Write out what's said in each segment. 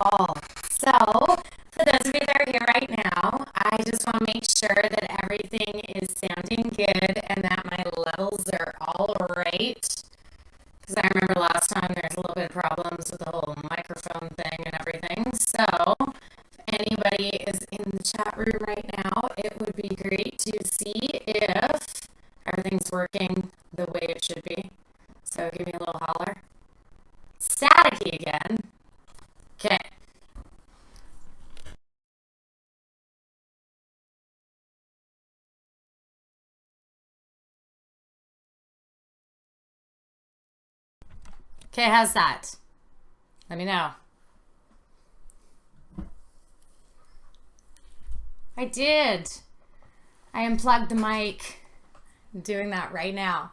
all. So, for those of you that are here right now, I just want to make sure that everything is sounding good and that my levels are all right. Because I remember last time there's a little bit of problems with the whole microphone thing and everything. So, if anybody is in the chat room right now, it would be great to see if everything's working the way it should be. So, give me a little holler. Staticky again. Okay. Okay, how's that? Let me know. I did. I unplugged the mic. I'm doing that right now.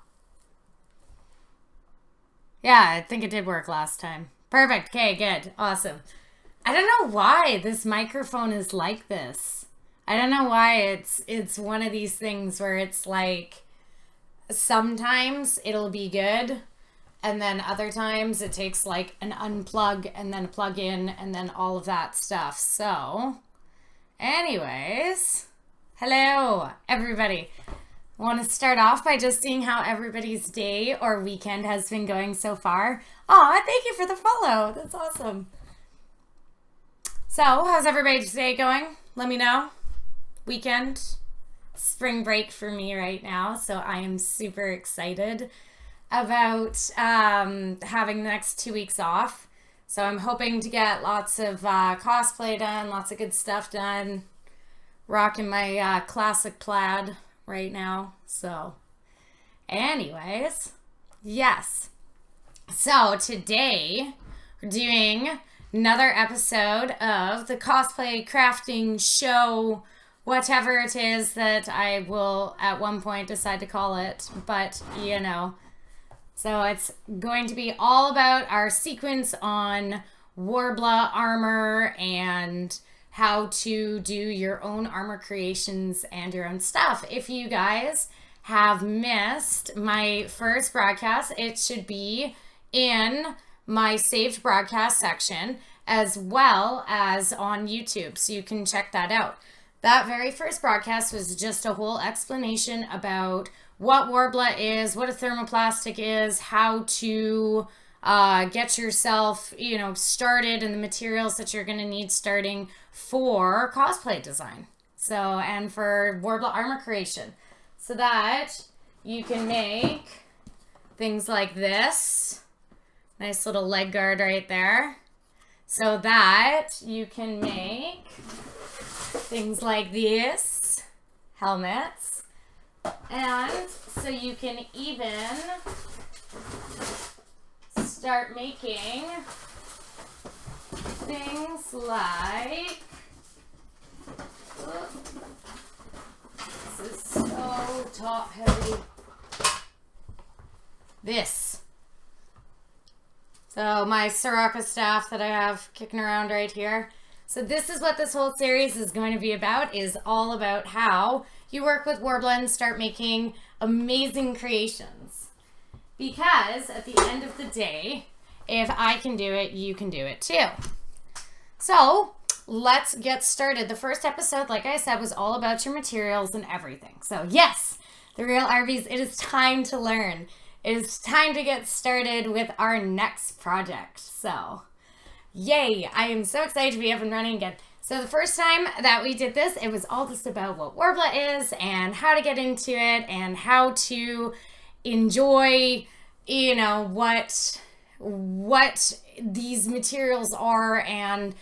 Yeah, I think it did work last time. Perfect. Okay, good. Awesome. I don't know why this microphone is like this. I don't know why it's one of these things where it's like sometimes it'll be good and then other times it takes like an unplug and then a plug in and then all of that stuff. So, anyways, hello everybody. I want to start off by just seeing how everybody's day or weekend has been going so far. Aw, thank you for the follow. That's awesome. So, how's everybody's day going? Let me know. Weekend, spring break for me right now, so I am super excited about having the next 2 weeks off. So I'm hoping to get lots of cosplay done, lots of good stuff done. Rocking my classic plaid right now. So anyways, yes. So today we're doing another episode of the cosplay crafting show, whatever it is that I will at one point decide to call it, but you know. So it's going to be all about our sequence on Worbla armor and how to do your own armor creations and your own stuff. If you guys have missed my first broadcast, it should be in my saved broadcast section as well as on YouTube, so you can check that out. That very first broadcast was just a whole explanation about what Worbla is, what a thermoplastic is, how to get yourself, started and the materials that you're going to need starting for cosplay design. So, and for Worbla armor creation. So that you can make things like this. Nice little leg guard right there. So that you can make things like this, helmets. And so you can even start making things like, this is so top heavy, this. So my Soraka staff that I have kicking around right here. So this is what this whole series is going to be about, is all about how you work with Worbla and start making amazing creations. Because at the end of the day, if I can do it, you can do it too. So let's get started. The first episode, like I said, was all about your materials and everything. So yes, the real RVs, it is time to learn. It is time to get started with our next project. So yay, I am so excited to be up and running again. So the first time that we did this, it was all just about what Worbla is and how to get into it and how to enjoy, what these materials are and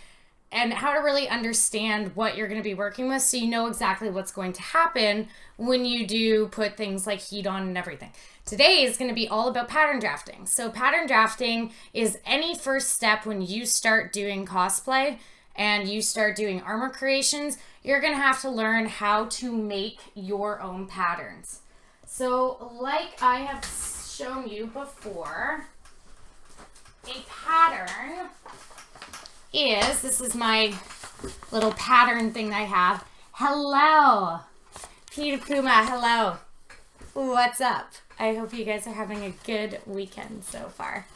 how to really understand what you're going to be working with, so you know exactly what's going to happen when you do put things like heat on and everything. Today is going to be all about pattern drafting. So pattern drafting is any first step when you start doing cosplay and you start doing armor creations. You're going to have to learn how to make your own patterns. So like I have shown you before, a pattern is, this is my little pattern thing I have. Hello, Peter Puma, hello. What's up? I hope you guys are having a good weekend so far.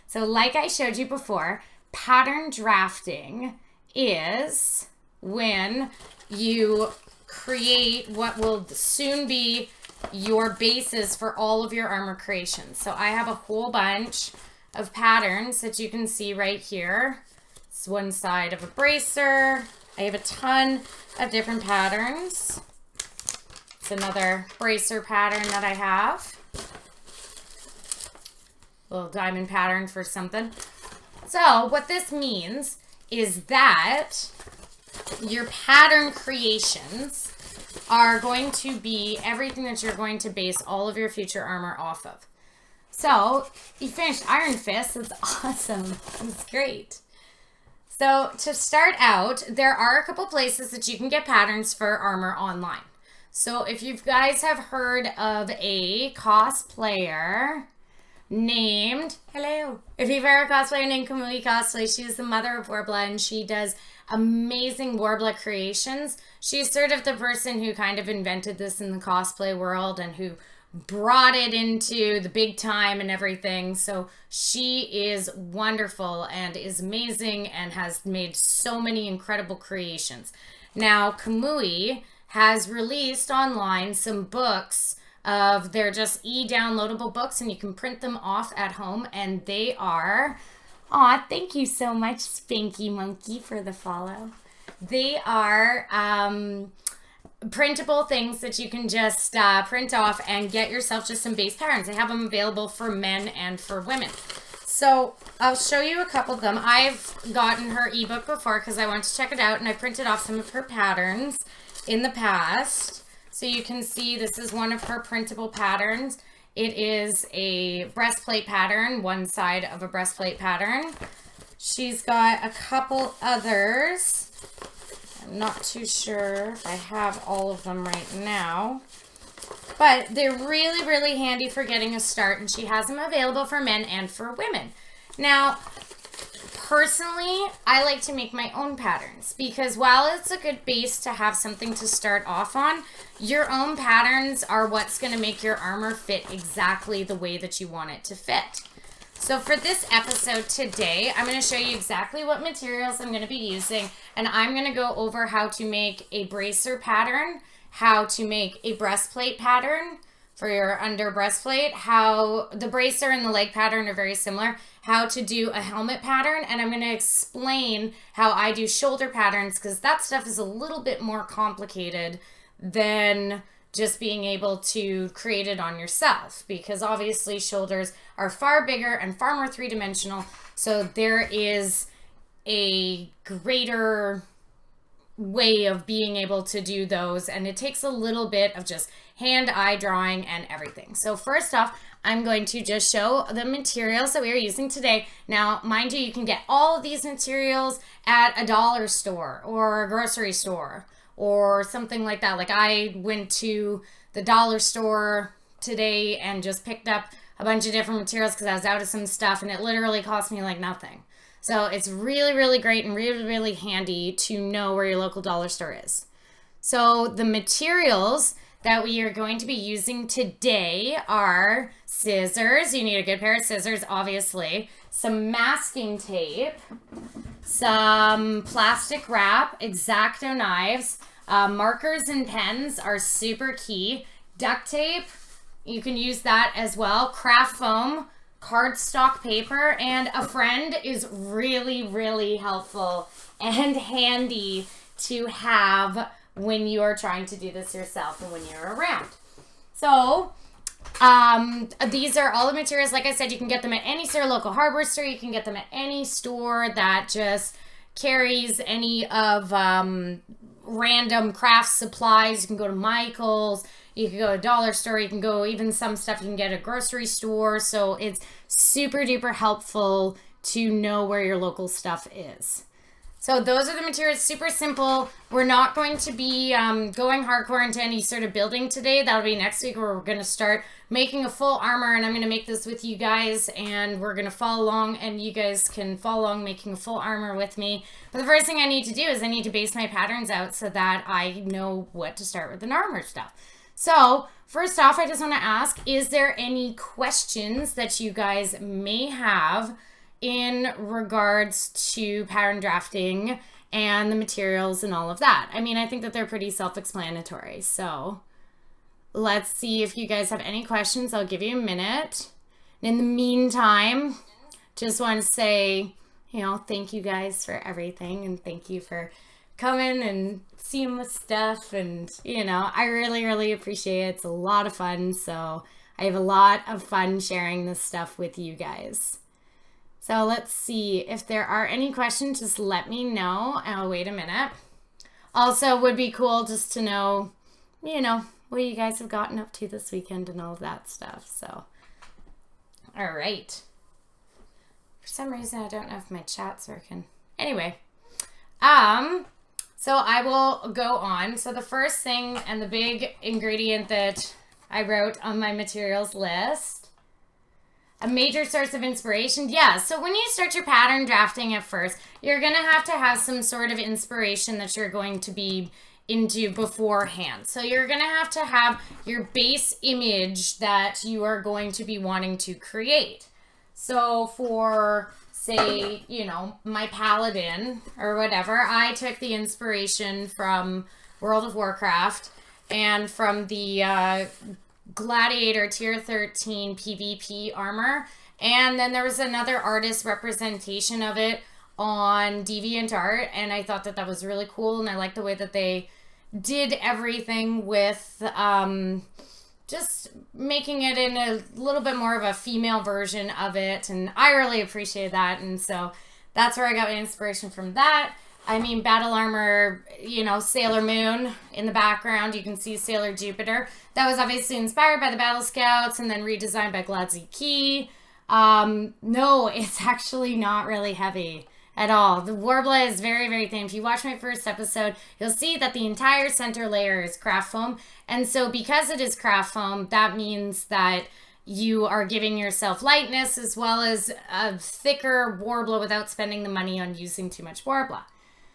So like I showed you before, pattern drafting is when you create what will soon be your basis for all of your armor creations. So I have a whole bunch of patterns that you can see right here. It's one side of a bracer. I have a ton of different patterns. It's another bracer pattern that I have. Little diamond pattern for something. So what this means is that your pattern creations are going to be everything that you're going to base all of your future armor off of. So you finished Iron Fist. That's awesome. That's great. So to start out, there are a couple places that you can get patterns for armor online. So if you guys have heard of a cosplayer named, hello, if you've heard of a cosplayer named Kamui Cosplay, she is the mother of Worbla, and she does amazing Worbla creations. She's sort of the person who kind of invented this in the cosplay world and who brought it into the big time and everything. So she is wonderful and is amazing and has made so many incredible creations. Now, Kamui has released online some books of, they're just e-downloadable books, and you can print them off at home, and they are, aw, thank you so much, Spanky Monkey, for the follow. They are printable things that you can just print off and get yourself just some base patterns. They have them available for men and for women. So I'll show you a couple of them. I've gotten her ebook before because I wanted to check it out, and I printed off some of her patterns in the past. So you can see this is one of her printable patterns. It is a breastplate pattern, one side of a breastplate pattern. She's got a couple others. I'm not too sure if I have all of them right now, but they're really, really handy for getting a start, and she has them available for men and for women. Now, personally, I like to make my own patterns because while it's a good base to have something to start off on, your own patterns are what's going to make your armor fit exactly the way that you want it to fit. So for this episode today, I'm going to show you exactly what materials I'm going to be using, and I'm going to go over how to make a bracer pattern, how to make a breastplate pattern for your under breastplate, how the bracer and the leg pattern are very similar, how to do a helmet pattern, and I'm going to explain how I do shoulder patterns because that stuff is a little bit more complicated than just being able to create it on yourself, because obviously shoulders are far bigger and far more three-dimensional, so there is a greater way of being able to do those, and it takes a little bit of just hand-eye drawing and everything. So first off, I'm going to just show the materials that we are using today. Now, mind you, you can get all of these materials at a dollar store or a grocery store or something like that. Like I went to the dollar store today and just picked up a bunch of different materials because I was out of some stuff, and it literally cost me like nothing. So it's really, really great and really, really handy to know where your local dollar store is. So the materials that we are going to be using today are scissors. You need a good pair of scissors, obviously. Some masking tape, some plastic wrap, X-Acto knives, markers and pens are super key. Duct tape, you can use that as well. Craft foam, cardstock paper, and a friend is really, really helpful and handy to have when you are trying to do this yourself and when you're around. So these are all the materials. Like I said, you can get them at any store, local hardware store. You can get them at any store that just carries any of random craft supplies. You can go to Michael's, you can go to a dollar store, you can go, even some stuff you can get at a grocery store. So it's super duper helpful to know where your local stuff is. So those are the materials, super simple. We're not going to be going hardcore into any sort of building today. That'll be next week where we're going to start making a full armor, and I'm going to make this with you guys, and we're going to follow along, and you guys can follow along making a full armor with me. But the first thing I need to do is I need to base my patterns out so that I know what to start with an armor stuff. So first off, I just want to ask, is there any questions that you guys may have in regards to pattern drafting and the materials and all of that. I mean, I think that they're pretty self-explanatory. So let's see if you guys have any questions. I'll give you a minute. In the meantime, just want to say, you know, thank you guys for everything, and thank you for coming and seeing my stuff, and, you know, I really, really appreciate it. It's a lot of fun, so I have a lot of fun sharing this stuff with you guys. So let's see if there are any questions. Just let me know. I'll wait a minute. Also, would be cool just to know, you know, what you guys have gotten up to this weekend and all of that stuff. So, all right. For some reason, I don't know if my chat's working. Anyway, so I will go on. So the first thing and the big ingredient that I wrote on my materials list, a major source of inspiration. Yeah, so when you start your pattern drafting at first, you're going to have some sort of inspiration that you're going to be into beforehand. So you're going to have your base image that you are going to be wanting to create. So for, say, you know, my paladin or whatever, I took the inspiration from World of Warcraft and from the Gladiator Tier 13 PvP armor. And then there was another artist representation of it on DeviantArt, and I thought that that was really cool, and I like the way that they did everything with just making it in a little bit more of a female version of it, and I really appreciate that. And so that's where I got my inspiration from that. I mean, battle armor, you know, Sailor Moon in the background, you can see Sailor Jupiter. That was obviously inspired by the Battle Scouts and then redesigned by Gladzy Key. No, it's actually not really heavy at all. The Worbla is very, very thin. If you watch my first episode, you'll see that the entire center layer is craft foam. And so because it is craft foam, that means that you are giving yourself lightness as well as a thicker Worbla without spending the money on using too much Worbla.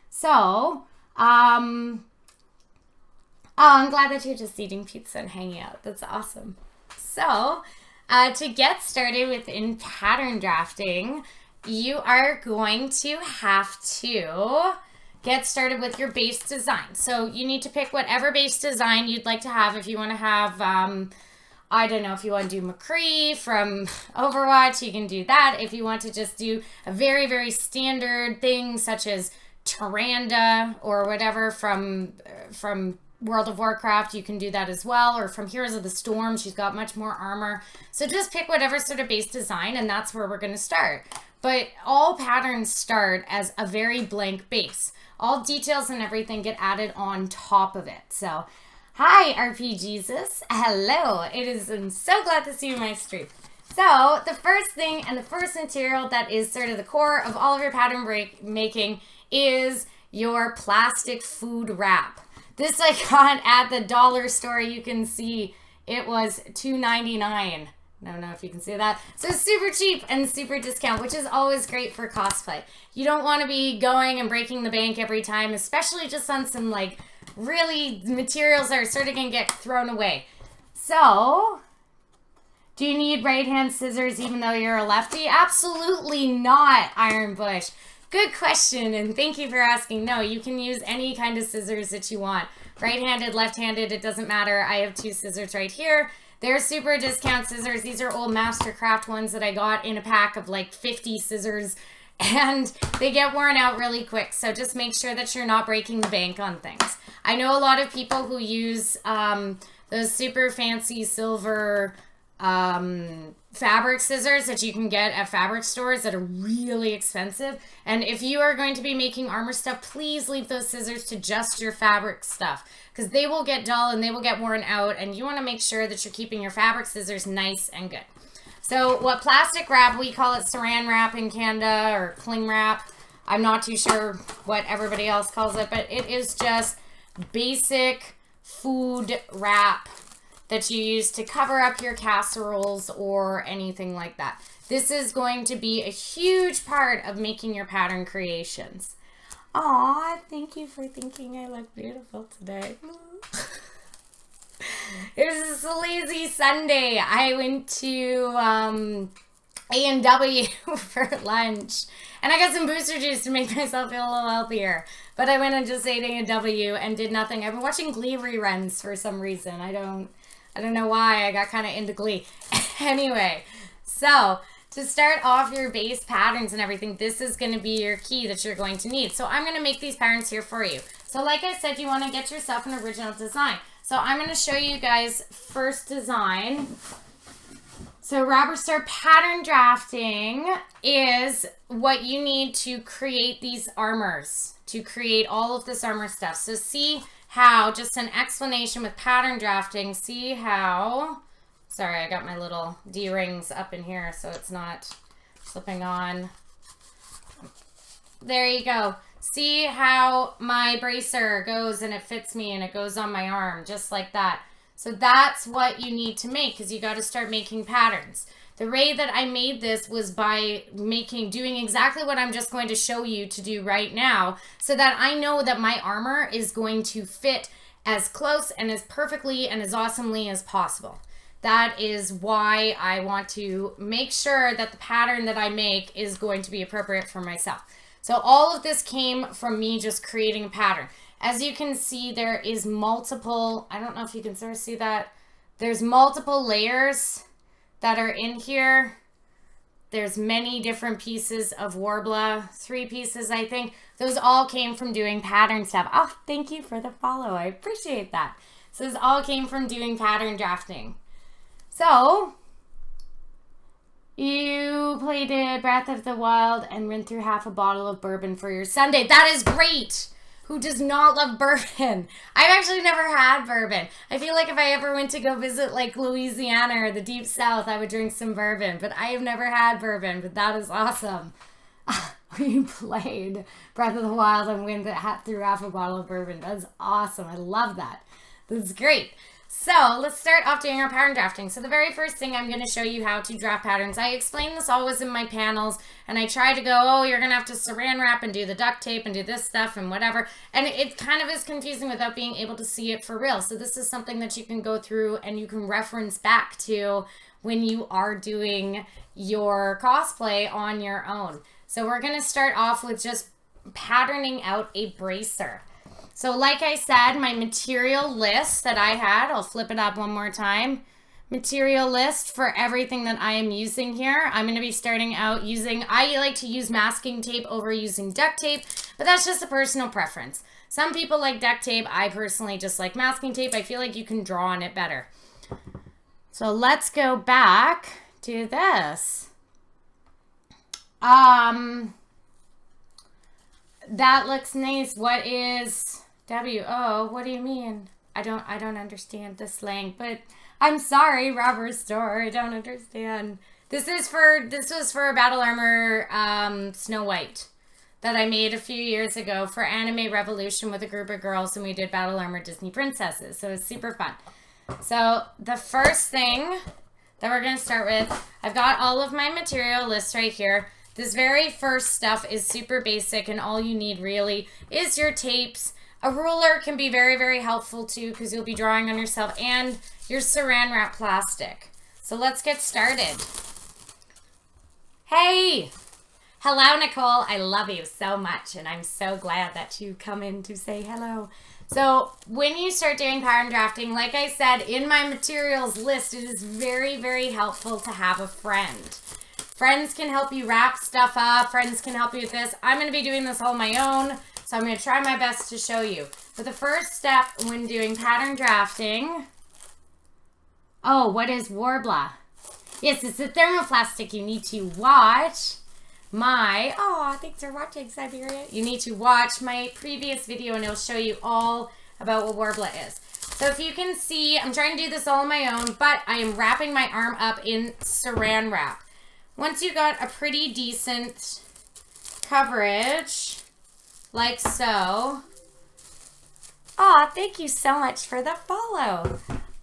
So, oh, I'm glad that you're just eating pizza and hanging out. That's awesome. So, to get started within pattern drafting, you are going to have to get started with your base design. So you need to pick whatever base design you'd like to have. If you want to have, I don't know, if you want to do McCree from Overwatch, you can do that. If you want to just do a very, very standard thing such as Tyrande or whatever from World of Warcraft, you can do that as well. Or from Heroes of the Storm, she's got much more armor. So just pick whatever sort of base design, and that's where we're going to start. But all patterns start as a very blank base. All details and everything get added on top of it. So, hi RP Jesus. Hello. I'm so glad to see you in my stream. So, the first thing and the first material that is sort of the core of all of your pattern making is your plastic food wrap. This I got at the dollar store. You can see it was $2.99. I don't know if you can see that. So super cheap and super discount, which is always great for cosplay. You don't want to be going and breaking the bank every time, especially just on some like really materials that are sort of going to get thrown away. So, do you need right hand scissors even though you're a lefty? Absolutely not, Iron Bush. Good question, and thank you for asking. No, you can use any kind of scissors that you want. Right-handed, left-handed, it doesn't matter. I have 2 scissors right here. They're super discount scissors. These are old Mastercraft ones that I got in a pack of like 50 scissors, and they get worn out really quick. So just make sure that you're not breaking the bank on things. I know a lot of people who use those super fancy silver fabric scissors that you can get at fabric stores that are really expensive. And if you are going to be making armor stuff, please leave those scissors to just your fabric stuff, because they will get dull and they will get worn out, and you want to make sure that you're keeping your fabric scissors nice and good. So what plastic wrap, we call it saran wrap in Canada, or cling wrap. I'm not too sure what everybody else calls it, but it is just basic food wrap that you use to cover up your casseroles or anything like that. This is going to be a huge part of making your pattern creations. Aw, thank you for thinking I look beautiful today. It was a lazy Sunday. I went to A&W for lunch. And I got some booster juice to make myself feel a little healthier. But I went and just ate A&W and did nothing. I've been watching Glee reruns for some reason. I don't know why. I got kind of into Glee. Anyway, so to start off your base patterns and everything, this is going to be your key that you're going to need. So I'm going to make these patterns here for you. So like I said, you want to get yourself an original design. So I'm going to show you guys first design. So Robber Star pattern drafting is what you need to create these armors, to create all of this armor stuff. So see how, just an explanation with pattern drafting, see how, sorry, I got my little D-rings up in here so it's not slipping on. There you go. See how my bracer goes and it fits me and it goes on my arm, just like that. So that's what you need to make, because you got to start making patterns. The way that I made this was by doing exactly what I'm just going to show you to do right now, so that I know that my armor is going to fit as close and as perfectly and as awesomely as possible. That is why I want to make sure that the pattern that I make is going to be appropriate for myself. So all of this came from me just creating a pattern. As you can see, there is multiple, I don't know if you can sort of see that. There's multiple layers that are in here. There's many different pieces of Worbla, 3 pieces, I think. Those all came from doing pattern stuff. Oh, thank you for the follow. I appreciate that. So this all came from doing pattern drafting. So you plated Breath of the Wild and ran through half a bottle of bourbon for your Sunday. That is great. Who does not love bourbon? I've actually never had bourbon. I feel like if I ever went to go visit like Louisiana or the Deep South, I would drink some bourbon, but I have never had bourbon, but that is awesome. We played Breath of the Wild and went through half a bottle of bourbon. That's awesome. I love that. That's great. So let's start off doing our pattern drafting. So the very first thing I'm going to show you how to draft patterns. I explain this always in my panels, and I try to go, oh, you're going to have to saran wrap and do the duct tape and do this stuff and whatever. And it kind of is confusing without being able to see it for real. So this is something that you can go through and you can reference back to when you are doing your cosplay on your own. So we're going to start off with just patterning out a bracer. So like I said, my material list that I had, I'll flip it up one more time. Material list for everything that I am using here. I'm going to be starting out using, I like to use masking tape over using duct tape, but that's just a personal preference. Some people like duct tape. I personally just like masking tape. I feel like you can draw on it better. So let's go back to this. That looks nice. What is... W-O, what do you mean? I don't understand the slang, but I'm sorry, Robber Store, I don't understand. This was for a Battle Armor Snow White that I made a few years ago for Anime Revolution with a group of girls, and we did Battle Armor Disney Princesses, so it's super fun. So the first thing that we're going to start with, I've got all of my material lists right here. This very first stuff is super basic, and all you need really is your tapes. A ruler can be very, very helpful too, because you'll be drawing on yourself, and your saran wrap plastic. So let's get started. Hey! Hello, Nicole. I love you so much, and I'm so glad that you come in to say hello. So when you start doing pattern drafting, like I said, in my materials list, it is very, very helpful to have a friend. Friends can help you wrap stuff up. Friends can help you with this. I'm going to be doing this all on my own. So I'm going to try my best to show you. But the first step when doing pattern drafting... Oh, what is Worbla? Yes, it's a thermoplastic. You need to watch my... Oh, thanks for watching, Siberia. You need to watch my previous video and it'll show you all about what Worbla is. So if you can see, I'm trying to do this all on my own, but I am wrapping my arm up in saran wrap. Once you got a pretty decent coverage... like so. Oh, thank you so much for the follow.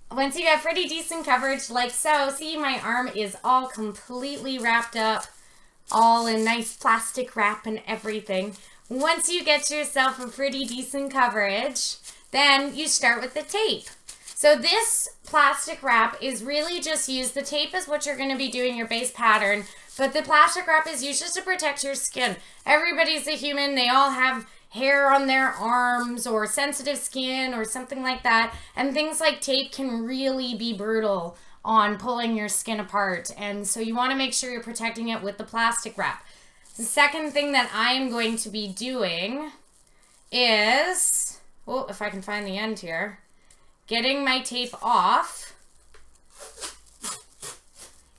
Once you get pretty decent coverage like so, see my arm is all completely wrapped up, all in nice plastic wrap and everything. Once you get yourself a pretty decent coverage, then you start with the tape. So this plastic wrap is really just used, the tape is what you're going to be doing your base pattern, but the plastic wrap is used just to protect your skin. Everybody's a human. They all have hair on their arms or sensitive skin or something like that. And things like tape can really be brutal on pulling your skin apart. And so you want to make sure you're protecting it with the plastic wrap. The second thing that I'm going to be doing is, oh, if I can find the end here, getting my tape off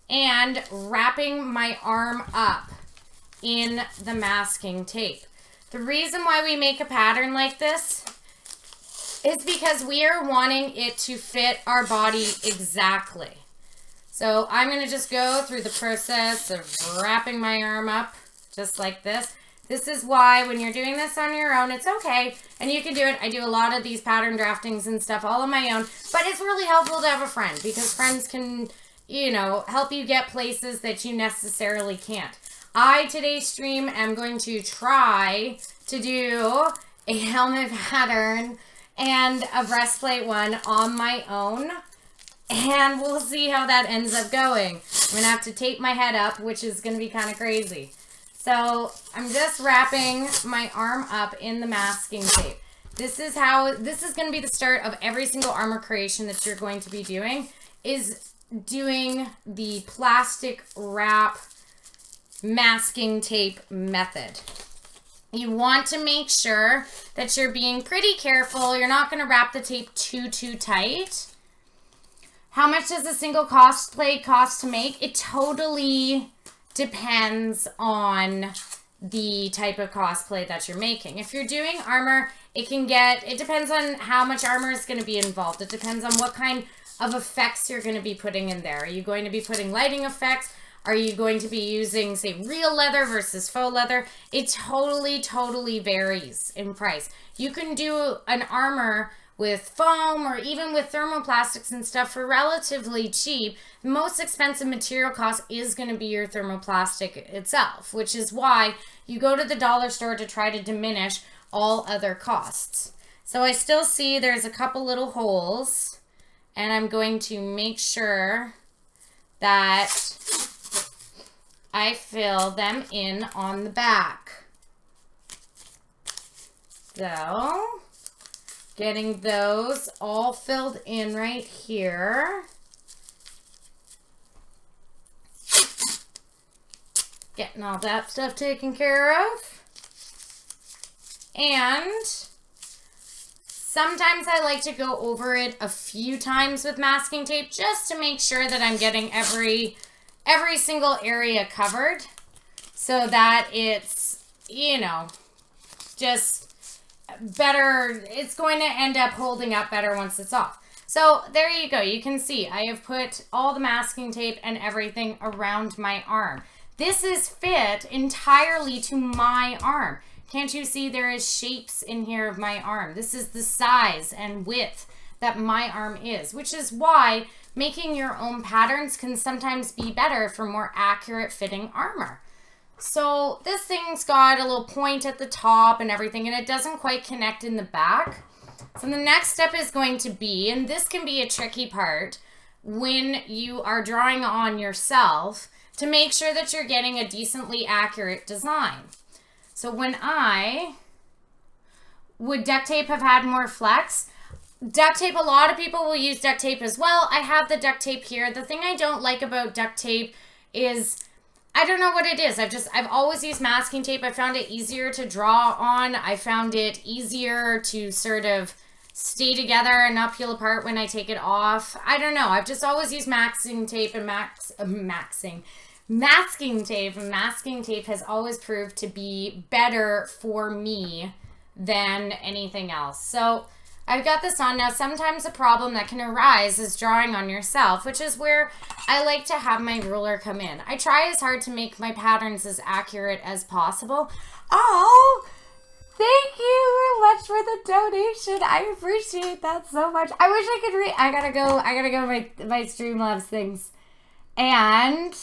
and wrapping my arm up in the masking tape. The reason why we make a pattern like this is because we are wanting it to fit our body exactly. So I'm going to just go through the process of wrapping my arm up just like this. This is why when you're doing this on your own, it's okay. And you can do it. I do a lot of these pattern draftings and stuff all on my own. But it's really helpful to have a friend because friends can, you know, help you get places that you necessarily can't. Today's stream, am going to try to do a helmet pattern and a breastplate one on my own. And we'll see how that ends up going. I'm going to have to tape my head up, which is going to be kind of crazy. So I'm just wrapping my arm up in the masking tape. This is going to be the start of every single armor creation that you're going to be doing, is doing the plastic wrap masking tape method. You want to make sure that you're being pretty careful. You're not going to wrap the tape too tight. How much does a single cosplay cost to make? It totally depends on the type of cosplay that you're making. If you're doing armor, it depends on how much armor is going to be involved. It depends on what kind of effects you're going to be putting in there. Are you going to be putting lighting effects? Are you going to be using, say, real leather versus faux leather? It totally varies in price. You can do an armor with foam or even with thermoplastics and stuff for relatively cheap. The most expensive material cost is going to be your thermoplastic itself, which is why you go to the dollar store to try to diminish all other costs. So I still see there's a couple little holes, and I'm going to make sure that I fill them in on the back. So, getting those all filled in right here. Getting all that stuff taken care of. And sometimes I like to go over it a few times with masking tape just to make sure that I'm getting every single area covered so that it's, you know, just better. It's going to end up holding up better once it's off. So there you go. You can see I have put all the masking tape and everything around my arm. This is fit entirely to my arm. Can't you see there is shapes in here of my arm? This is the size and width that my arm is, which is why making your own patterns can sometimes be better for more accurate fitting armor. So this thing's got a little point at the top and everything, and it doesn't quite connect in the back. So the next step is going to be, and this can be a tricky part when you are drawing on yourself, to make sure that you're getting a decently accurate design. So when would duct tape have had more flex? Duct tape, a lot of people will use duct tape as well. I have the duct tape here. The thing I don't like about duct tape is, I don't know what it is. I've always used masking tape. I found it easier to draw on. I found it easier to sort of stay together and not peel apart when I take it off. I don't know. I've just always used masking tape and masking tape, and masking tape has always proved to be better for me than anything else. So I've got this on now. Sometimes a problem that can arise is drawing on yourself, which is where I like to have my ruler come in. I try as hard to make my patterns as accurate as possible. Oh, thank you very much for the donation. I appreciate that so much. I wish I could read. I gotta go my Streamlabs things. And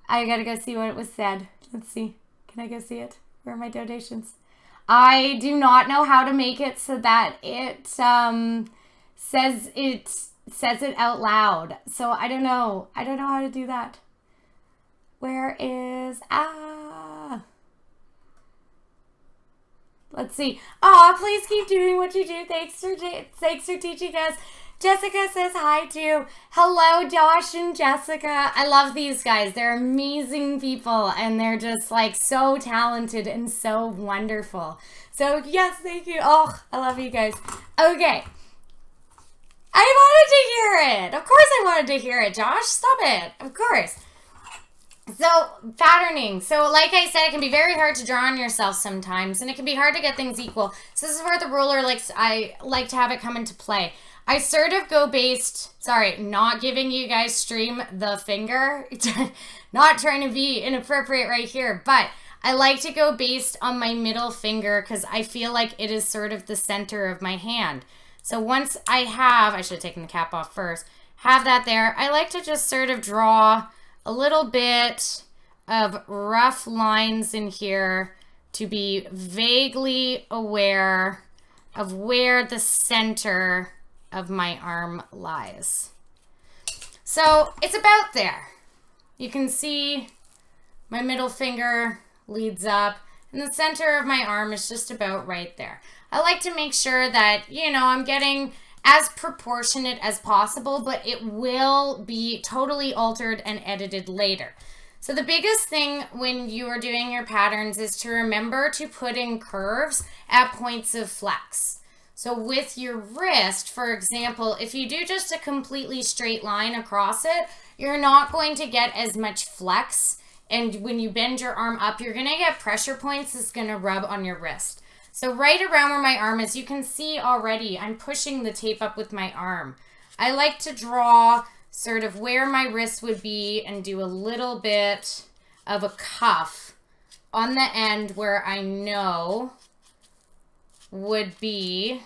I gotta go see what it was said. Let's see. Can I go see it? Where are my donations? I do not know how to make it so that it says it out loud. So I don't know. I don't know how to do that. Where is let's see. Oh, please keep doing what you do. Thanks for teaching us. Jessica says hi too. Hello, Josh and Jessica. I love these guys. They're amazing people and they're just like so talented and so wonderful. So yes, thank you. Oh, I love you guys. Okay. I wanted to hear it. Of course I wanted to hear it, Josh. Stop it. Of course. So, patterning. So, like I said, it can be very hard to draw on yourself sometimes, and it can be hard to get things equal. So, this is where the ruler, I like to have it come into play. I sort of go based, sorry, not giving you guys stream the finger, not trying to be inappropriate right here, but I like to go based on my middle finger because I feel like it is sort of the center of my hand. So, once I should have taken the cap off first, have that there, I like to just sort of draw a little bit of rough lines in here to be vaguely aware of where the center of my arm lies. So it's about there. You can see my middle finger leads up and the center of my arm is just about right there. I like to make sure that, you know, I'm getting as proportionate as possible, but it will be totally altered and edited later. So the biggest thing when you are doing your patterns is to remember to put in curves at points of flex. So with your wrist, for example, if you do just a completely straight line across it, you're not going to get as much flex. And when you bend your arm up, you're going to get pressure points that's going to rub on your wrist. So right around where my arm is, you can see already I'm pushing the tape up with my arm. I like to draw sort of where my wrist would be and do a little bit of a cuff on the end where I know would be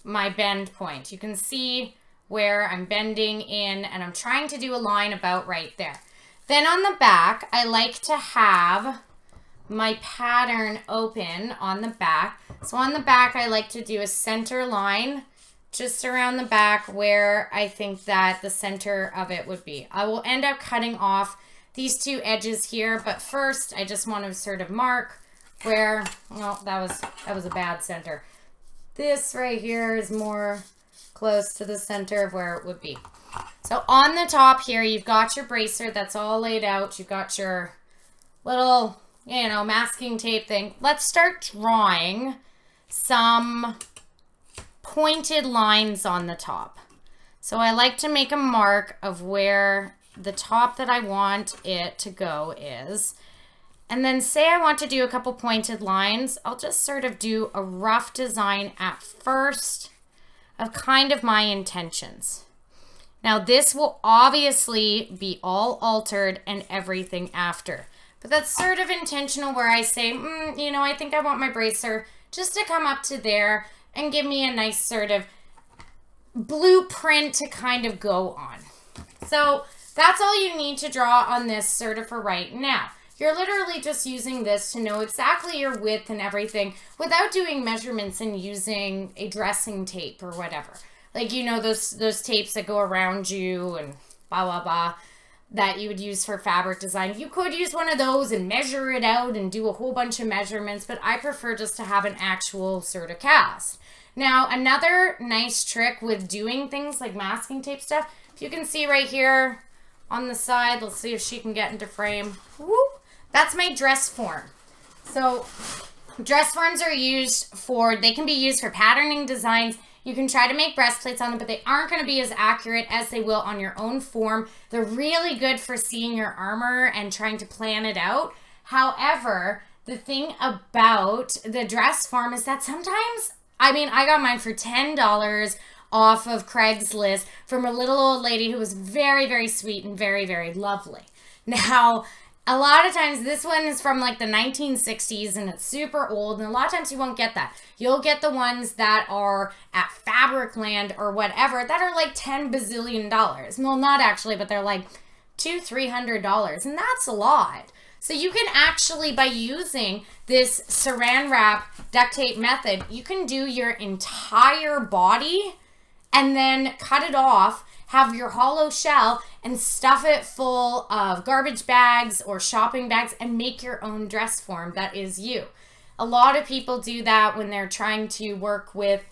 my bend point. You can see where I'm bending in and I'm trying to do a line about right there. Then on the back, I like to have my pattern open on the back. So on the back, I like to do a center line just around the back where I think that the center of it would be. I will end up cutting off these two edges here, but first I just want to sort of mark where, well, that was a bad center. This right here is more close to the center of where it would be. So on the top here, you've got your bracer that's all laid out. You've got your little, you know, masking tape thing. Let's start drawing some pointed lines on the top. So I like to make a mark of where the top that I want it to go is. And then say I want to do a couple pointed lines, I'll just sort of do a rough design at first of kind of my intentions. Now this will obviously be all altered and everything after. But that's sort of intentional where I say, you know, I think I want my bracer just to come up to there and give me a nice sort of blueprint to kind of go on. So that's all you need to draw on this sort of for right now. You're literally just using this to know exactly your width and everything without doing measurements and using a dressing tape or whatever. Like, you know, those tapes that go around you and blah, blah, blah, that you would use for fabric design. You could use one of those and measure it out and do a whole bunch of measurements, but I prefer just to have an actual sort of cast. Now, another nice trick with doing things like masking tape stuff, if you can see right here on the side, let's see if she can get into frame. Whoop, that's my dress form. So dress forms are they can be used for patterning designs. You can try to make breastplates on them, but they aren't going to be as accurate as they will on your own form. They're really good for seeing your armor and trying to plan it out. However, the thing about the dress form is that sometimes, I mean, I got mine for $10 off of Craigslist from a little old lady who was very, very sweet and very, very lovely. Now, a lot of times this one is from like the 1960s and it's super old, and a lot of times you won't get that. You'll get the ones that are at Fabricland or whatever that are like $10 bazillion. Well, not actually, but they're like $200-300, and that's a lot. So you can actually, by using this saran wrap duct tape method, you can do your entire body and then cut it off, have your hollow shell, and stuff it full of garbage bags or shopping bags and make your own dress form that is you. A lot of people do that when they're trying to work with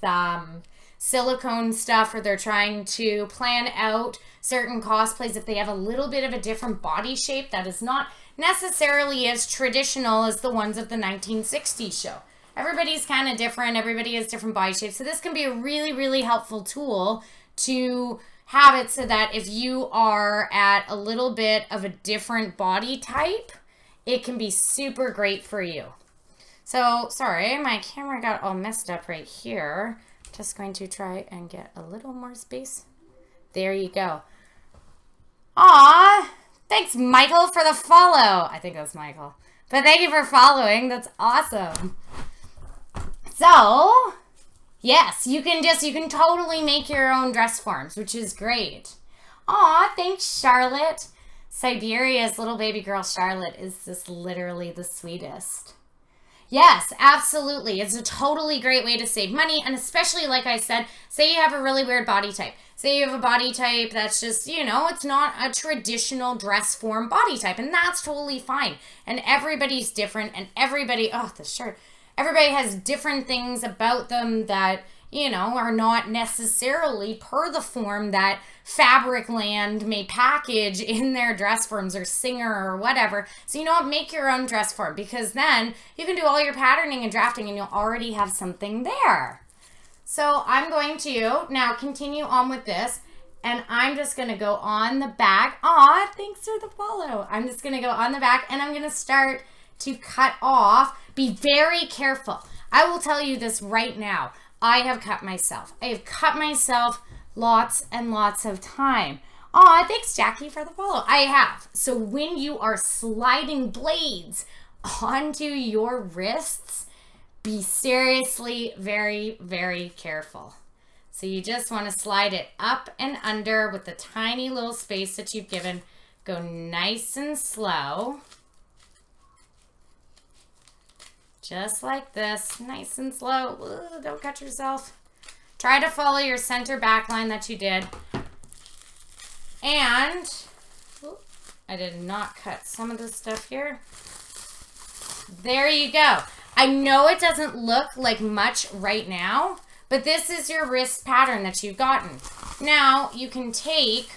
silicone stuff, or they're trying to plan out certain cosplays if they have a little bit of a different body shape that is not necessarily as traditional as the ones of the 1960s show. Everybody's kind of different. Everybody has different body shapes. So this can be a really, really helpful tool to have it so that if you are at a little bit of a different body type, it can be super great for you. So, sorry, my camera got all messed up right here. Just going to try and get a little more space. There you go. Aw, thanks, Michael, for the follow. I think that's Michael. But thank you for following. That's awesome. So, yes, you can totally make your own dress forms, which is great. Aw, thanks, Charlotte. Siberia's little baby girl, Charlotte, is just literally the sweetest. Yes, absolutely. It's a totally great way to save money. And especially, like I said, say you have a really weird body type. Say you have a body type that's just, you know, it's not a traditional dress form body type. And that's totally fine. And everybody's different. And everybody, oh, the shirt. Everybody has different things about them that, you know, are not necessarily per the form that Fabricland may package in their dress forms, or Singer or whatever. So, you know what, make your own dress form, because then you can do all your patterning and drafting and you'll already have something there. So I'm going to now continue on with this, and I'm just going to go on the back. Aw, thanks for the follow. I'm just going to go on the back, and I'm going to start to cut off. Be very careful. I will tell you this right now. I have cut myself. I have cut myself lots and lots of time. Aw, thanks, Jackie, for the follow. I have. So when you are sliding blades onto your wrists, be seriously very, very careful. So you just want to slide it up and under with the tiny little space that you've given. Go nice and slow. Just like this, nice and slow. Ooh, don't cut yourself. Try to follow your center back line that you did. And, I did not cut some of this stuff here. There you go. I know it doesn't look like much right now, but this is your wrist pattern that you've gotten. Now, you can take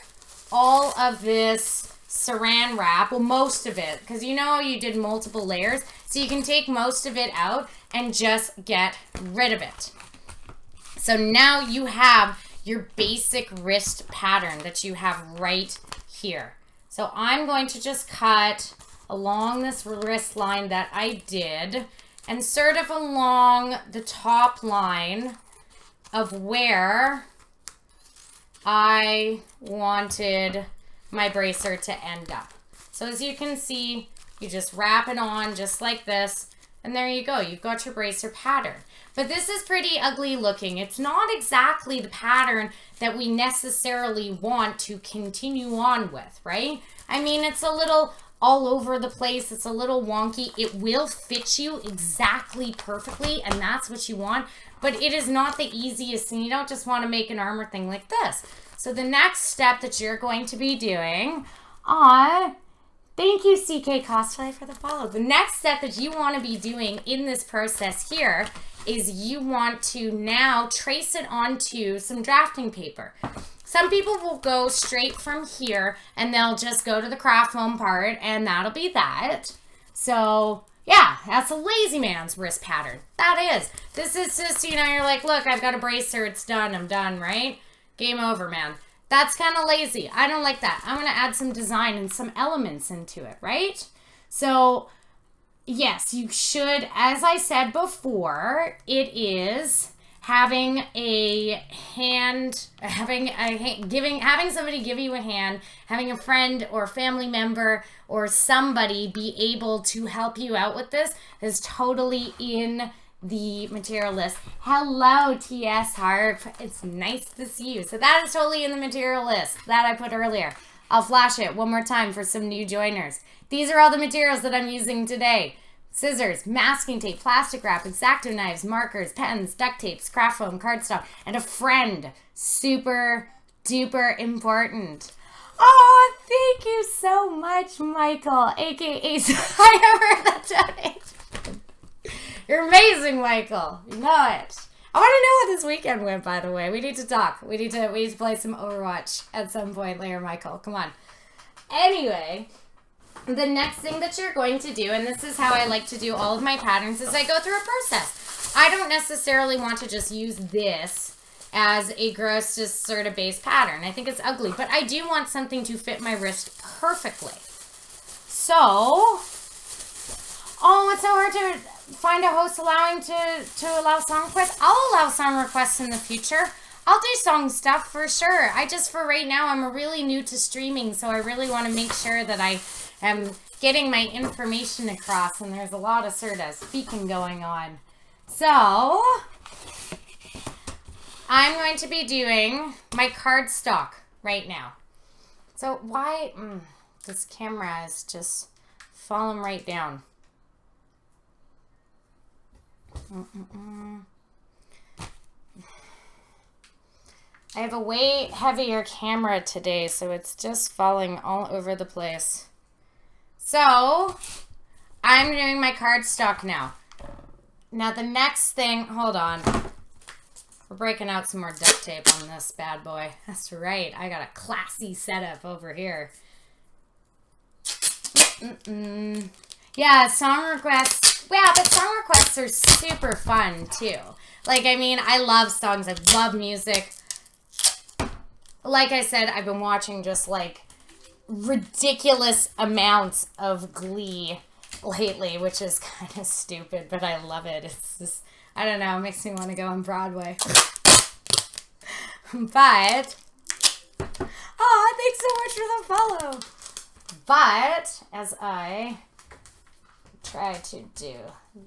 all of this saran wrap, well, most of it, because you know you did multiple layers, so you can take most of it out and just get rid of it. So now you have your basic wrist pattern that you have right here. So I'm going to just cut along this wrist line that I did, and sort of along the top line of where I wanted my bracer to end up. So as you can see, you just wrap it on just like this, and there you go. You've got your bracer pattern. But this is pretty ugly looking. It's not exactly the pattern that we necessarily want to continue on with, right? I mean, it's a little all over the place. It's a little wonky. It will fit you exactly perfectly, and that's what you want. But it is not the easiest, and you don't just want to make an armor thing like this. So the next step that you're going to be doing, thank you, CK Cosplay, for the follow. The next step that you want to be doing in this process here is you want to now trace it onto some drafting paper. Some people will go straight from here and they'll just go to the craft foam part, and that'll be that. So yeah, that's a lazy man's wrist pattern. That is. This is just, you know, you're like, look, I've got a bracer, it's done, I'm done, right? Game over, man. That's kind of lazy. I don't like that. I'm going to add some design and some elements into it, right? So yes, you should, as I said before, it is having somebody give you a hand, having a friend or family member or somebody be able to help you out with this is totally in the material list. Hello, TS Harp. It's nice to see you. So that is totally in the material list that I put earlier. I'll flash it one more time for some new joiners. These are all the materials that I'm using today. scissors, masking tape, plastic wrap, X-Acto knives, markers, pens, duct tapes, craft foam, cardstock, and a friend. Super duper important. Oh, thank you so much, Michael, aka I heard that donation. You're amazing, Michael. You know it. I want to know what this weekend went, by the way. We need to talk. We need to play some Overwatch at some point later, Michael. Come on. Anyway, the next thing that you're going to do, and this is how I like to do all of my patterns, is I go through a process. I don't necessarily want to just use this as a gross, just sort of base pattern. I think it's ugly, but I do want something to fit my wrist perfectly. So, oh, it's so hard to find a host allowing to allow song requests. I'll allow song requests in the future. I'll do song stuff for sure. For right now, I'm really new to streaming, so I really want to make sure that I am getting my information across, and there's a lot of sort of speaking going on. So, I'm going to be doing my cardstock right now. So why, this camera is just falling right down. I have a way heavier camera today, so it's just falling all over the place. So, I'm doing my cardstock now. Now the next thing, hold on. We're breaking out some more duct tape on this bad boy. That's right, I got a classy setup over here. Yeah, song requests. Yeah, but song requests are super fun, too. Like, I mean, I love songs. I love music. Like I said, I've been watching just, like, ridiculous amounts of Glee lately, which is kind of stupid, but I love it. It's just, I don't know, it makes me want to go on Broadway. But, oh, thanks so much for the follow. But, as I try to do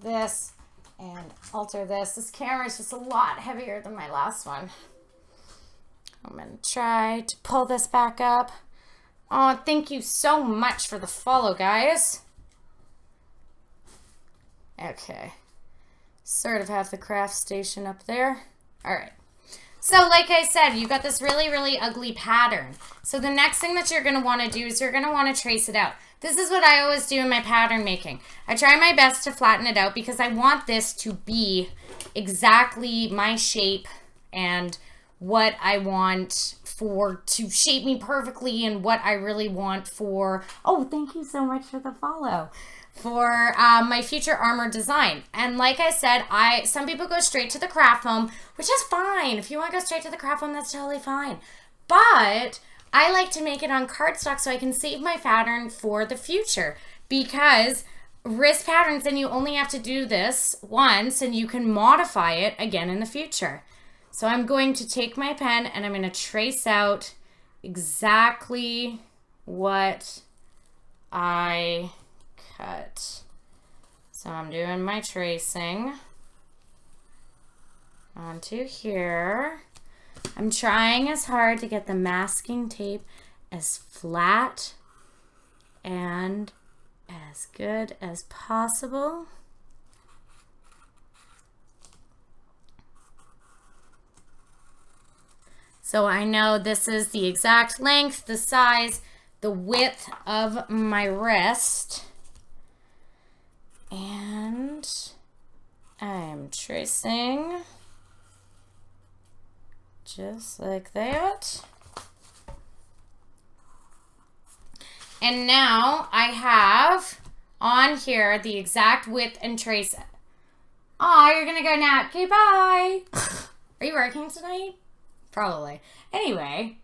this and alter this camera is just a lot heavier than my last one. I'm going to try to pull this back up. Oh, thank you so much for the follow, guys. Okay. Sort of have the craft station up there. All right. So like I said, you got this really, really ugly pattern. So the next thing that you're going to want to do is you're going to want to trace it out. This is what I always do in my pattern making. I try my best to flatten it out because I want this to be exactly my shape and what I want to shape me perfectly and what I really want for, oh, thank you so much for the follow, for my future armor design. And like I said, some people go straight to the craft foam, which is fine. If you want to go straight to the craft foam, that's totally fine. But I like to make it on cardstock so I can save my pattern for the future, because wrist patterns, then you only have to do this once and you can modify it again in the future. So I'm going to take my pen and I'm going to trace out exactly what I cut. So I'm doing my tracing onto here. I'm trying as hard to get the masking tape as flat and as good as possible. So I know this is the exact length, the size, the width of my wrist. And I'm tracing just like that. And now I have on here the exact width and trace it. Oh, you're gonna go now. Okay, bye. Are you working tonight? Probably. Anyway,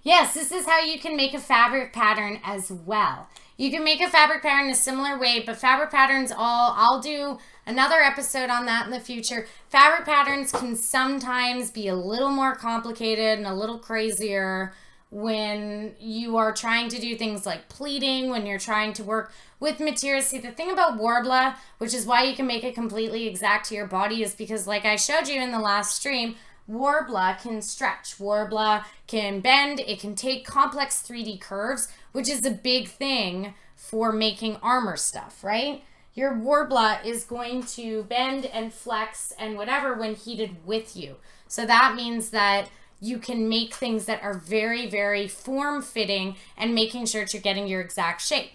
yes, this is how you can make a fabric pattern as well. You can make a fabric pattern a similar way, but fabric patterns I'll do another episode on that in the future. Fabric patterns can sometimes be a little more complicated and a little crazier when you are trying to do things like pleating, when you're trying to work with materials. See, the thing about Worbla, which is why you can make it completely exact to your body, is because, like I showed you in the last stream, Worbla can stretch. Worbla can bend. It can take complex 3D curves, which is a big thing for making armor stuff, right? your Worbla is going to bend and flex and whatever when heated with you. So that means that you can make things that are very, very form-fitting and making sure that you're getting your exact shape.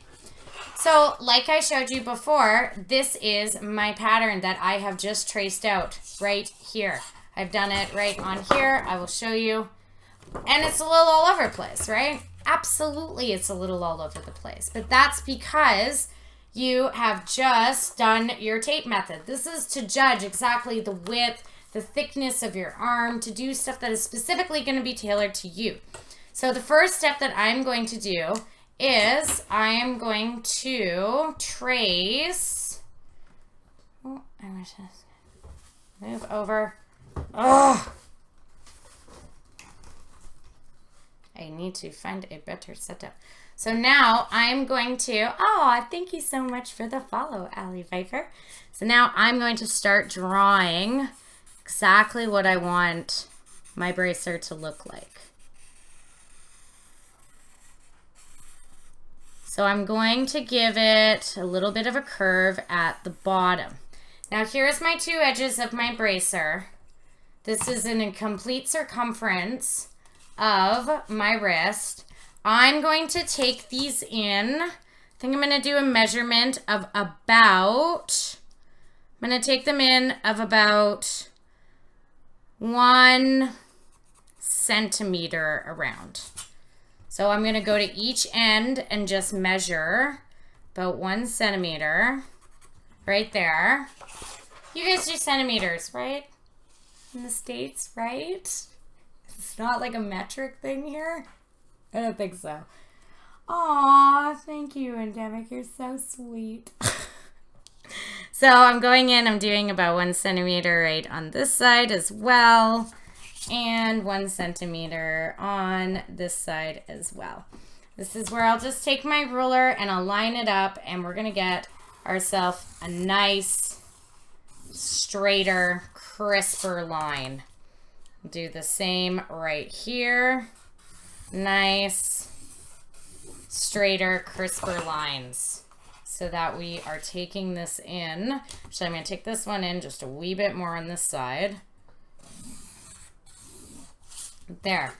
So like I showed you before, this is my pattern that I have just traced out right here. I've done it right on here. I will show you. And it's a little all over the place, right? Absolutely, it's a little all over the place. But that's because you have just done your tape method. This is to judge exactly the width, the thickness of your arm, to do stuff that is specifically going to be tailored to you. So the first step that I'm going to do is I am going to trace. Oh, I wish I move over. Oh, I need to find a better setup. So now I'm going to, oh, thank you so much for the follow, Allie Viper. So now I'm going to start drawing exactly what I want my bracer to look like. So I'm going to give it a little bit of a curve at the bottom. Now here's my two edges of my bracer. This is in a complete circumference of my wrist. I'm going to take these in. I think I'm going to do a measurement of about, I'm going to take them in of about 1 centimeter around. So I'm going to go to each end and just measure about 1 centimeter right there. You guys do centimeters, right? In the States, right? It's not like a metric thing here. I don't think so. Aw, thank you, Endemic. You're so sweet. So I'm going in, I'm doing about 1 centimeter right on this side as well. And 1 centimeter on this side as well. This is where I'll just take my ruler and I'll line it up, and we're gonna get ourselves a nice, straighter, crisper line. Do the same right here. Nice, straighter, crisper lines, so that we are taking this in. Actually, I'm gonna take this one in just a wee bit more on this side. There.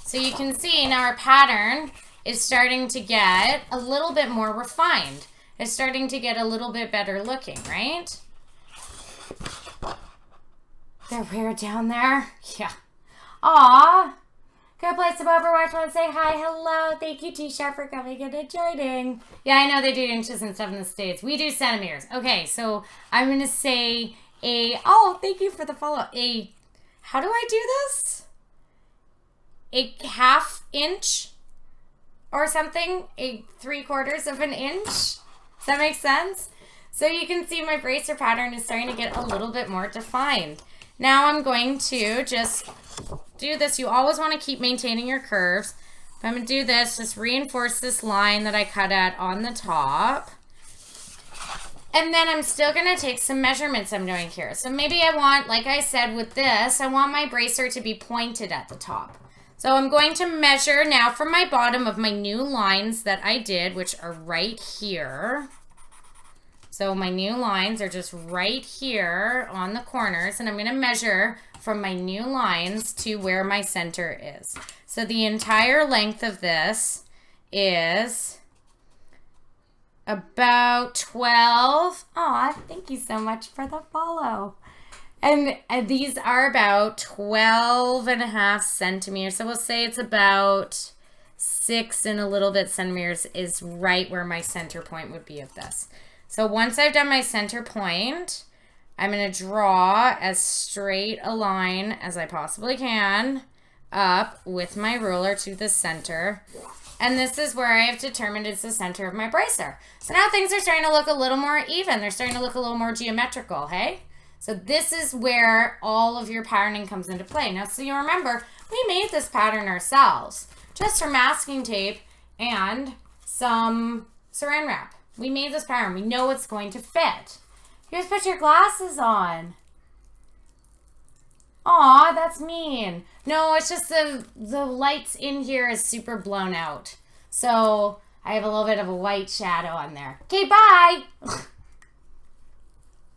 So you can see now our pattern is starting to get a little bit more refined. It's starting to get a little bit better looking, right? They're weird down there. Yeah. Aw. Good place to Overwatch. Want to say hi, hello. Thank you, T-Sharp, for coming and joining. Yeah, I know they do inches and stuff in the States. We do centimeters. Okay, so I'm going to say oh, thank you for the follow. How do I do this? A ½ inch or something, a 3/4 of an inch. Does that make sense? So you can see my bracer pattern is starting to get a little bit more defined. Now I'm going to just do this. You always want to keep maintaining your curves. I'm going to do this, just reinforce this line that I cut at on the top. And then I'm still going to take some measurements I'm doing here. So maybe I want, like I said with this, I want my bracer to be pointed at the top. So I'm going to measure now from my bottom of my new lines that I did, which are right here. So my new lines are just right here on the corners, and I'm going to measure from my new lines to where my center is. So the entire length of this is about 12. Aw, thank you so much for the follow. And these are about 12.5 centimeters. So we'll say it's about 6 and a little bit centimeters is right where my center point would be of this. So once I've done my center point, I'm going to draw as straight a line as I possibly can up with my ruler to the center. And this is where I have determined it's the center of my bracer. So now things are starting to look a little more even. They're starting to look a little more geometrical, hey? So this is where all of your patterning comes into play. Now, so you remember, we made this pattern ourselves, just from masking tape and some saran wrap. We made this pattern. We know it's going to fit. You just put your glasses on. Aw, that's mean. No, it's just the lights in here is super blown out. So I have a little bit of a white shadow on there. Okay, bye.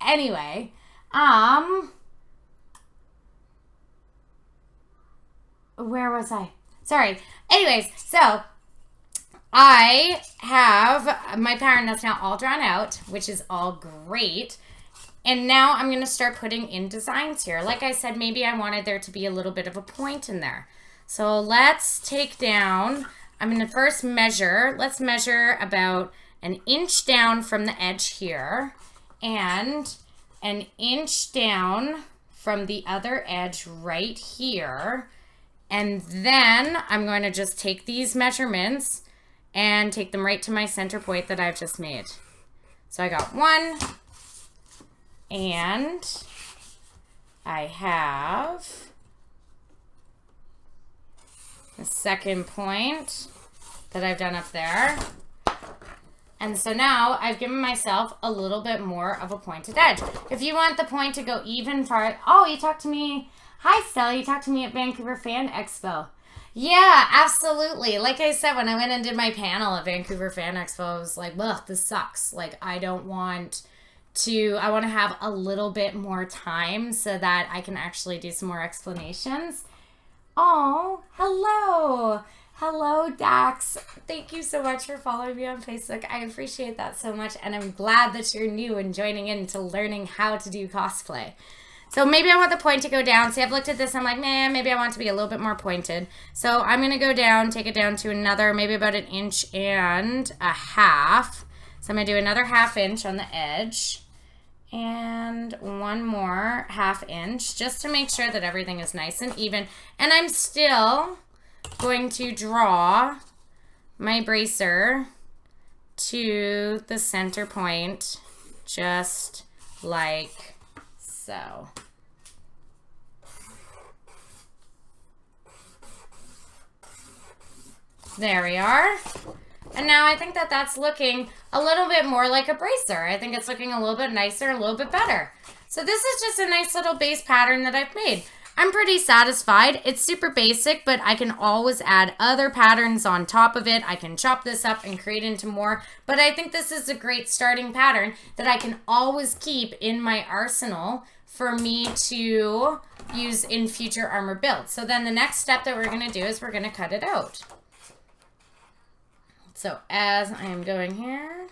anyway, where was I? Sorry. Anyways, so I have my pattern that's now all drawn out, which is all great. And now I'm going to start putting in designs here. Like I said, maybe I wanted there to be a little bit of a point in there. So let's take down, I'm going to first measure. Let's measure about an inch down from the edge here and an inch down from the other edge right here. And then I'm going to just take these measurements and take them right to my center point that I've just made. So I got one, and I have the second point that I've done up there. And so now I've given myself a little bit more of a pointed edge. If you want the point to go even far, oh, you talked to me. Hi, Stella. You talked to me at Vancouver Fan Expo. Yeah, absolutely. Like I said, when I went and did my panel at Vancouver Fan Expo, I was like, ugh, this sucks. Like, I want to have a little bit more time so that I can actually do some more explanations. Oh, hello. Hello, Dax. Thank you so much for following me on Facebook. I appreciate that so much, and I'm glad that you're new and joining in to learning how to do cosplay. So maybe I want the point to go down. See, I've looked at this, I'm like, man, maybe I want it to be a little bit more pointed. So I'm going to go down, take it down to another, maybe about 1.5 inches. So I'm going to do another 1/2 inch on the edge. And one more 1/2 inch, just to make sure that everything is nice and even. And I'm still going to draw my bracer to the center point, just like so. There we are. And now I think that that's looking a little bit more like a bracer. I think it's looking a little bit nicer, a little bit better. So this is just a nice little base pattern that I've made. I'm pretty satisfied. It's super basic, but I can always add other patterns on top of it. I can chop this up and create into more, but I think this is a great starting pattern that I can always keep in my arsenal for me to use in future armor builds. So then the next step that we're gonna do is we're gonna cut it out. So as I am going here,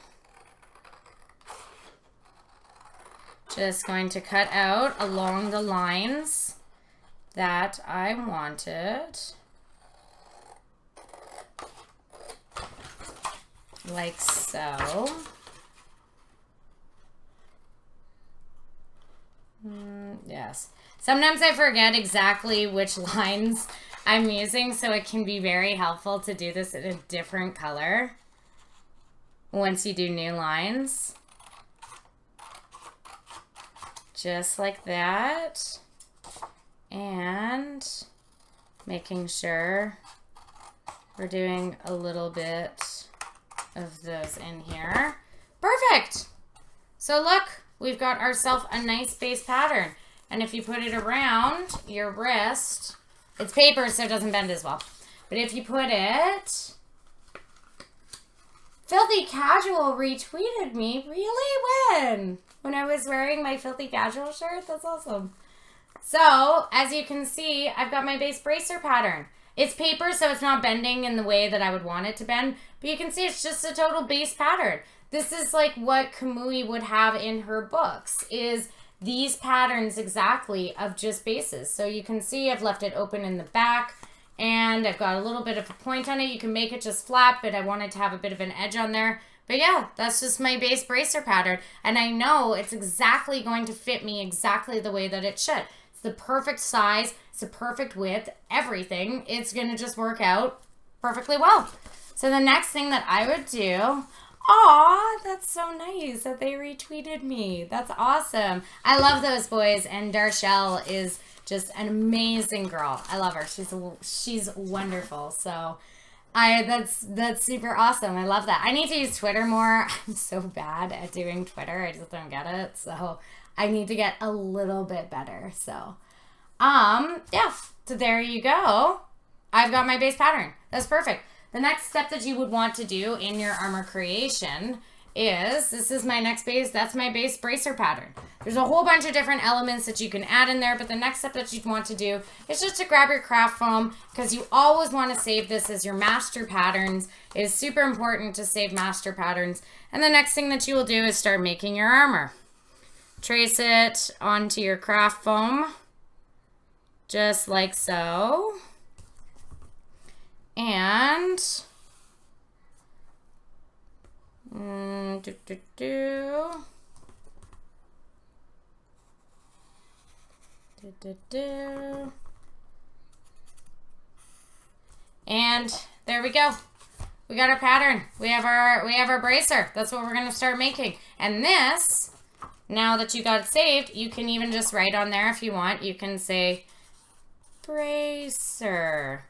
just going to cut out along the lines that I wanted, like so. Yes. Sometimes I forget exactly which lines I'm using, so it can be very helpful to do this in a different color once you do new lines. Just like that. And making sure we're doing a little bit of those in here. Perfect! So look, we've got ourselves a nice base pattern. And if you put it around your wrist, it's paper, so it doesn't bend as well. But if you put it... Filthy Casual retweeted me. Really? When? When I was wearing my Filthy Casual shirt? That's awesome. So, as you can see, I've got my base bracer pattern. It's paper, so it's not bending in the way that I would want it to bend. But you can see it's just a total base pattern. This is like what Kamui would have in her books, is these patterns exactly of just bases. So you can see I've left it open in the back, and I've got a little bit of a point on it. You can make it just flat, but I wanted to have a bit of an edge on there. But yeah, that's just my base bracer pattern. And I know it's exactly going to fit me exactly the way that it should. It's the perfect size, it's the perfect width, everything. It's gonna just work out perfectly well. So the next thing that I would do, aw, that's so nice that they retweeted me. That's awesome. I love those boys, and Darshell is just an amazing girl. I love her. She's wonderful. So that's super awesome. I love that. I need to use Twitter more. I'm so bad at doing Twitter. I just don't get it. So I need to get a little bit better. So yeah. So there you go. I've got my base pattern. That's perfect. The next step that you would want to do in your armor creation this is my next base. That's my base bracer pattern. There's a whole bunch of different elements that you can add in there, but the next step that you'd want to do is just to grab your craft foam, because you always want to save this as your master patterns. It is super important to save master patterns. And the next thing that you will do is start making your armor. Trace it onto your craft foam, just like so. And and there we go. We got our pattern. We have our bracer. That's what we're gonna start making. And this, now that you got it saved, you can even just write on there if you want. You can say bracer.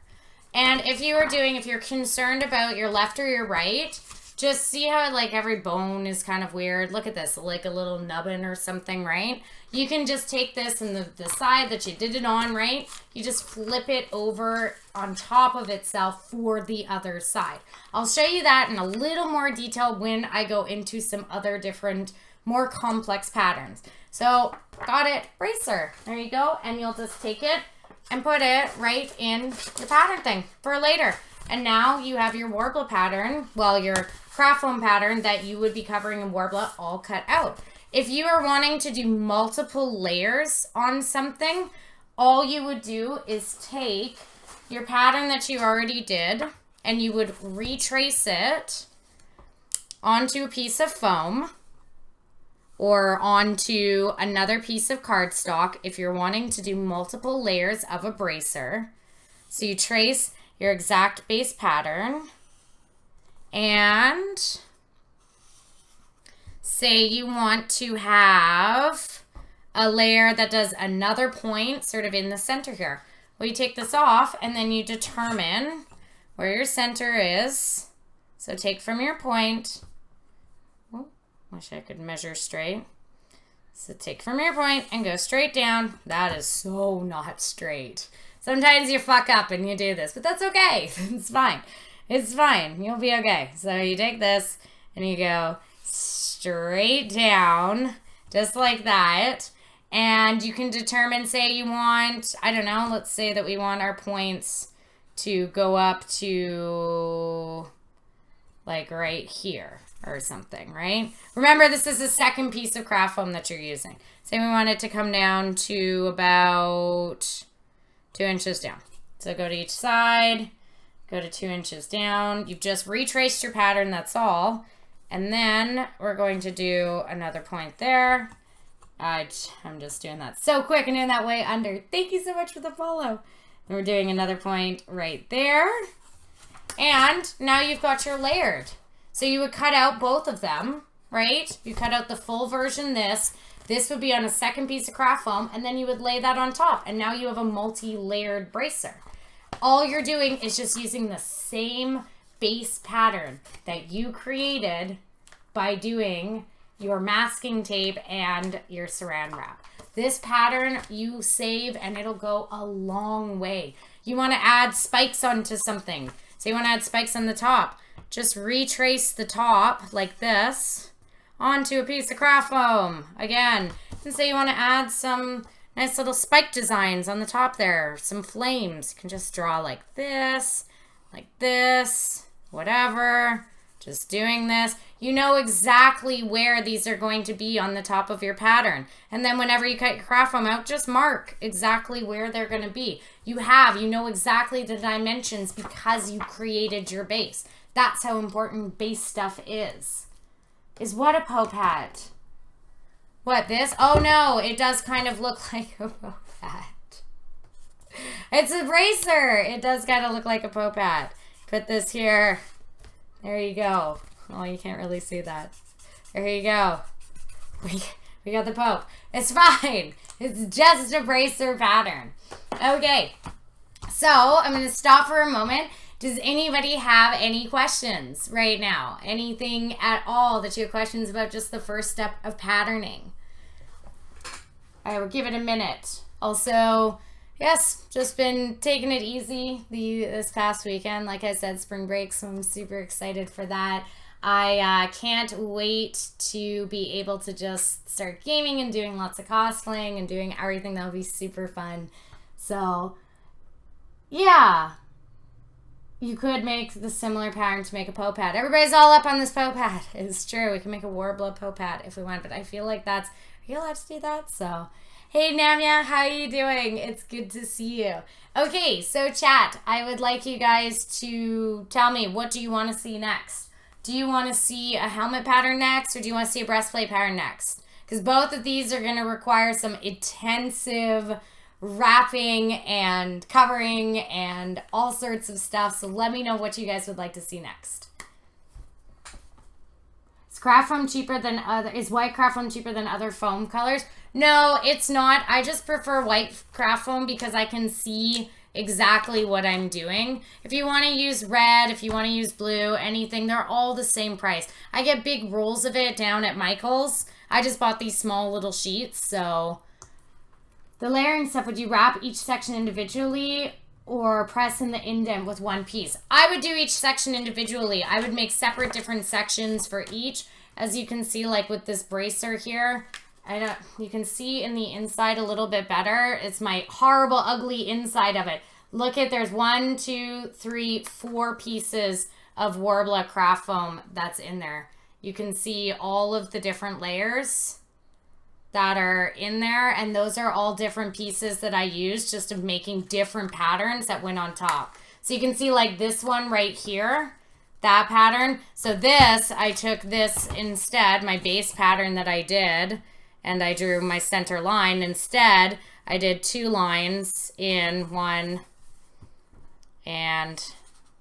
And if you're concerned about your left or your right, just see how like every bone is kind of weird. Look at this, like a little nubbin or something, right? You can just take this and the side that you did it on, right? You just flip it over on top of itself for the other side. I'll show you that in a little more detail when I go into some other different, more complex patterns. So, got it, bracer. There you go. And you'll just take it and put it right in your pattern thing for later. And now you have your Worbla pattern, well, your craft foam pattern that you would be covering in Worbla all cut out. If you are wanting to do multiple layers on something, all you would do is take your pattern that you already did and you would retrace it onto a piece of foam or onto another piece of cardstock if you're wanting to do multiple layers of a bracer. So you trace your exact base pattern and say you want to have a layer that does another point sort of in the center here. Well, you take this off and then you determine where your center is. So take from your point. Oh, wish I could measure straight. So take from your point and go straight down. That is so not straight. Sometimes you fuck up and you do this, but that's okay. It's fine. It's fine. You'll be okay. So you take this and you go straight down, just like that. And you can determine, say you want, I don't know, let's say that we want our points to go up to like right here or something, right? Remember, this is the second piece of craft foam that you're using. Say we want it to come down to about 2 inches down. So go to each side, go to 2 inches down. You've just retraced your pattern, that's all. And then we're going to do another point there. I'm just doing that so quick and doing that way under. Thank you so much for the follow. And we're doing another point right there. And now you've got your layered. So you would cut out both of them, right? You cut out the full version, this. This would be on a second piece of craft foam, and then you would lay that on top. And now you have a multi-layered bracer. All you're doing is just using the same base pattern that you created by doing your masking tape and your saran wrap. This pattern you save and it'll go a long way. You want to add spikes onto something. So you want to add spikes on the top. Just retrace the top like this onto a piece of craft foam. Again, and say you want to add some nice little spike designs on the top there. Some flames. You can just draw like this, whatever. Just doing this. You know exactly where these are going to be on the top of your pattern. And then whenever you cut your craft foam out, just mark exactly where they're going to be. You know exactly the dimensions because you created your base. That's how important base stuff is. Is what a Pope hat? What, this? Oh no, it does kind of look like a Pope hat. It's a bracer. It does kind of look like a Pope hat. Put this here. There you go. Oh, you can't really see that. There you go. We got the Pope. It's fine. It's just a bracer pattern. Okay. So, I'm going to stop for a moment. Does anybody have any questions right now? Anything at all that you have questions about just the first step of patterning? I will give it a minute. Also, yes, just been taking it easy this past weekend. Like I said, spring break, so I'm super excited for that. I can't wait to be able to just start gaming and doing lots of cosplaying and doing everything. That'll be super fun. So, yeah. You could make the similar pattern to make a Poe pad. Everybody's all up on this Poe pad. It's true. We can make a Worbla Poe pad if we want, but I feel like are you allowed to do that? So, hey Namya, how are you doing? It's good to see you. Okay, so chat, I would like you guys to tell me, what do you want to see next? Do you want to see a helmet pattern next, or do you want to see a breastplate pattern next? Because both of these are going to require some intensive wrapping and covering and all sorts of stuff. So let me know what you guys would like to see next. Is craft foam cheaper than is white craft foam cheaper than other foam colors? No, it's not. I just prefer white craft foam because I can see exactly what I'm doing. If you want to use red, if you want to use blue, anything, they're all the same price. I get big rolls of it down at Michael's. I just bought these small little sheets, so the layering stuff, would you wrap each section individually or press in the indent with one piece? I would do each section individually. I would make separate different sections for each. As you can see, like with this bracer here, you can see in the inside a little bit better. It's my horrible, ugly inside of it. Look at, there's 1, 2, 3, 4 pieces of Worbla craft foam that's in there. You can see all of the different layers that are in there, and those are all different pieces that I used just of making different patterns that went on top. So you can see like this one right here, that pattern. So this, I took this instead, my base pattern that I did, and I drew my center line. Instead, I did 2 lines in 1 and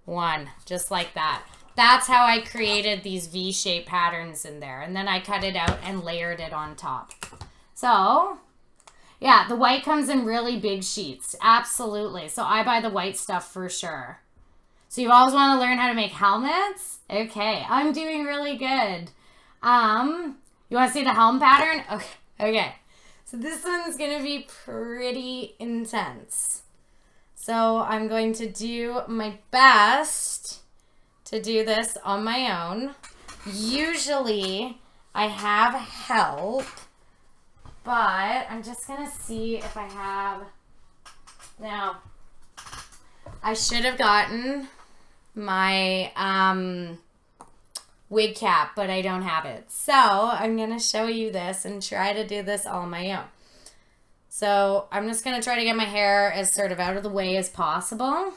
1, just like that. That's how I created these V-shaped patterns in there. And then I cut it out and layered it on top. So, yeah, the white comes in really big sheets. Absolutely. So I buy the white stuff for sure. So you always want to learn how to make helmets? Okay, I'm doing really good. You want to see the helm pattern? Okay. So this one's going to be pretty intense. So I'm going to do my best to do this on my own. Usually I have help, but I'm just going to see if I have. Now, I should have gotten my wig cap, but I don't have it. So I'm going to show you this and try to do this all on my own. So I'm just going to try to get my hair as sort of out of the way as possible.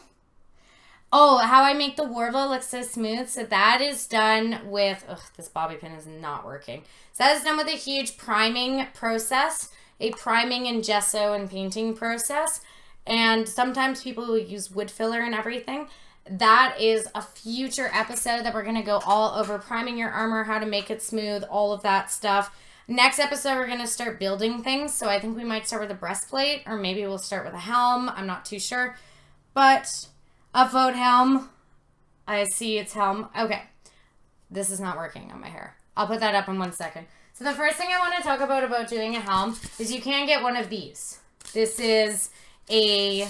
Oh, how I make the Worbla look so smooth. So that is done with, this bobby pin is not working. So that is done with a huge priming process, a priming and gesso and painting process. And sometimes people will use wood filler and everything. That is a future episode that we're going to go all over priming your armor, how to make it smooth, all of that stuff. Next episode, we're going to start building things. So I think we might start with a breastplate, or maybe we'll start with a helm. I'm not too sure. But upvote helm. I see it's helm. Okay. This is not working on my hair. I'll put that up in 1 second. So the first thing I want to talk about doing a helm is you can get one of these. This is a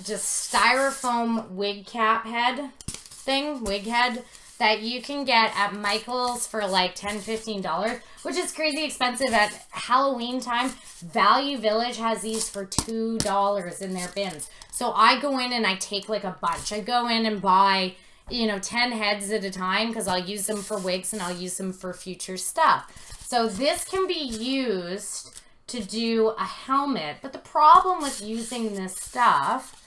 just styrofoam wig cap head thing, wig head, that you can get at Michael's for like $10, $15, which is crazy expensive at Halloween time. Value Village has these for $2 in their bins. So I go in and I take like a bunch. I go in and buy, 10 heads at a time because I'll use them for wigs and I'll use them for future stuff. So this can be used to do a helmet. But the problem with using this stuff,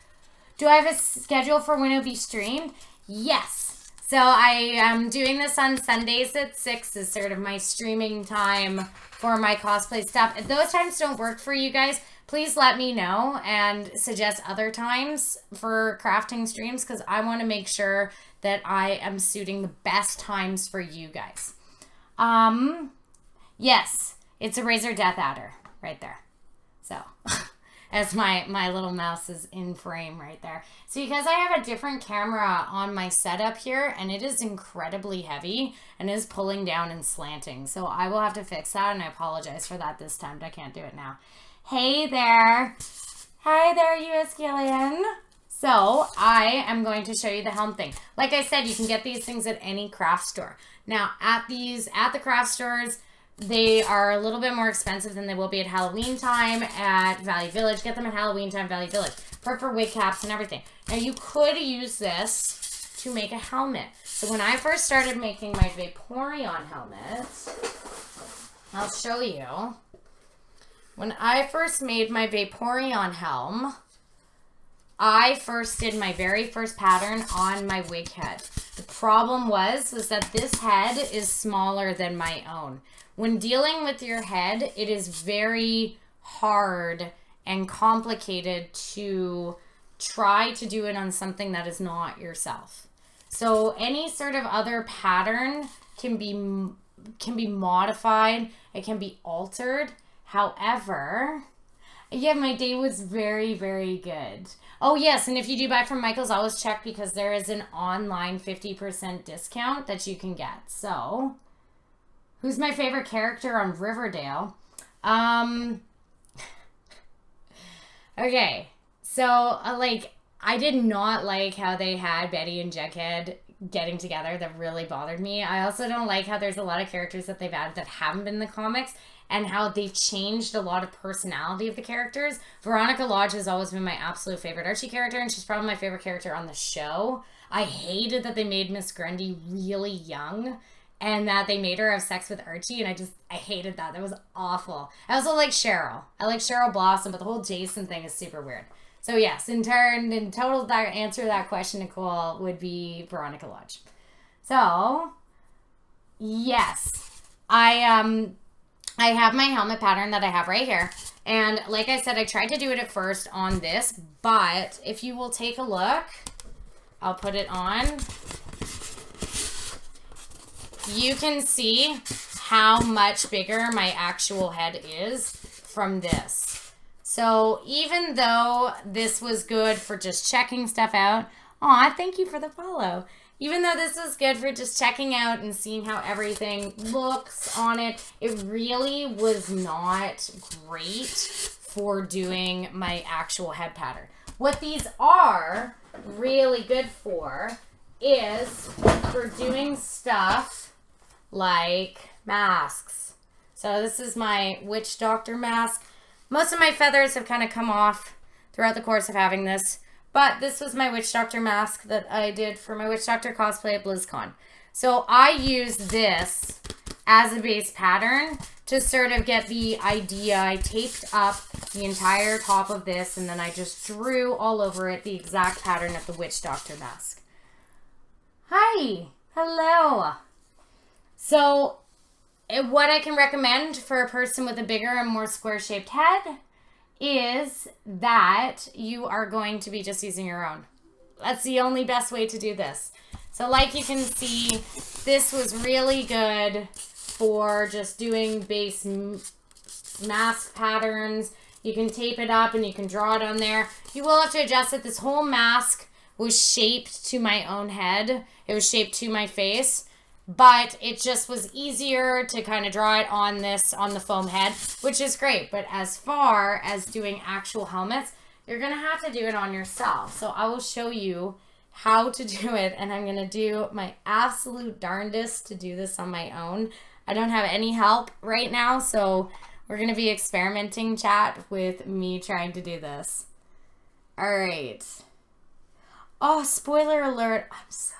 do I have a schedule for when it'll be streamed? Yes. So I am doing this on Sundays at 6 is sort of my streaming time for my cosplay stuff. If those times don't work for you guys, please let me know and suggest other times for crafting streams because I want to make sure that I am suiting the best times for you guys. Yes, it's a Razor Death Adder right there. So as my little mouse is in frame right there. So because I have a different camera on my setup here and it is incredibly heavy and is pulling down and slanting. So I will have to fix that and I apologize for that this time, but I can't do it now. Hey there. Hi there, US Gillian. So I am going to show you the helm thing. Like I said, you can get these things at any craft store. Now at the craft stores, they are a little bit more expensive than they will be at Halloween time at Valley Village. Get them at Halloween time, Valley Village. Perfect for wig caps and everything. Now you could use this to make a helmet. So when I first started making my Vaporeon helmet, I'll show you. When I first made my Vaporeon helm, I first did my very first pattern on my wig head. The problem was that this head is smaller than my own. When dealing with your head, it is very hard and complicated to try to do it on something that is not yourself. So any sort of other pattern can be modified, it can be altered. However, yeah, my day was very, very good. Oh, yes, and if you do buy from Michael's, always check because there is an online 50% discount that you can get. So, who's my favorite character on Riverdale? Okay, so, I did not like how they had Betty and Jughead getting together. That really bothered me. I also don't like how there's a lot of characters that they've added that haven't been in the comics, and how they've changed a lot of personality of the characters. Veronica Lodge has always been my absolute favorite Archie character, and she's probably my favorite character on the show. I hated that they made Miss Grundy really young, and that they made her have sex with Archie, and I hated that. That was awful. I also like Cheryl. I like Cheryl Blossom, but the whole Jason thing is super weird. So yes, in total, that answer to that question, Nicole, would be Veronica Lodge. So, yes, I have my helmet pattern that I have right here. And like I said, I tried to do it at first on this, but if you will take a look, I'll put it on. You can see how much bigger my actual head is from this. So even though this was good for just checking stuff out, aw, thank you for the follow. Even though this is good for just checking out and seeing how everything looks on it, it really was not great for doing my actual head pattern. What these are really good for is for doing stuff like masks. So this is my witch doctor mask. Most of my feathers have kind of come off throughout the course of having this. But this was my witch doctor mask that I did for my witch doctor cosplay at BlizzCon. So I used this as a base pattern to sort of get the idea. I taped up the entire top of this, and then I just drew all over it the exact pattern of the witch doctor mask. Hi. Hello. So what I can recommend for a person with a bigger and more square-shaped head is that you are going to be just using your own. That's the only best way to do this. So like you can see, this was really good for just doing base mask patterns. You can tape it up and you can draw it on there. You will have to adjust it. This whole mask was shaped to my own head. It was shaped to my face. But it just was easier to kind of draw it on the foam head, which is great. But as far as doing actual helmets, you're going to have to do it on yourself. So I will show you how to do it, and I'm going to do my absolute darndest to do this on my own. I don't have any help right now, so we're going to be experimenting, chat, with me trying to do this. All right. Oh, spoiler alert. I'm so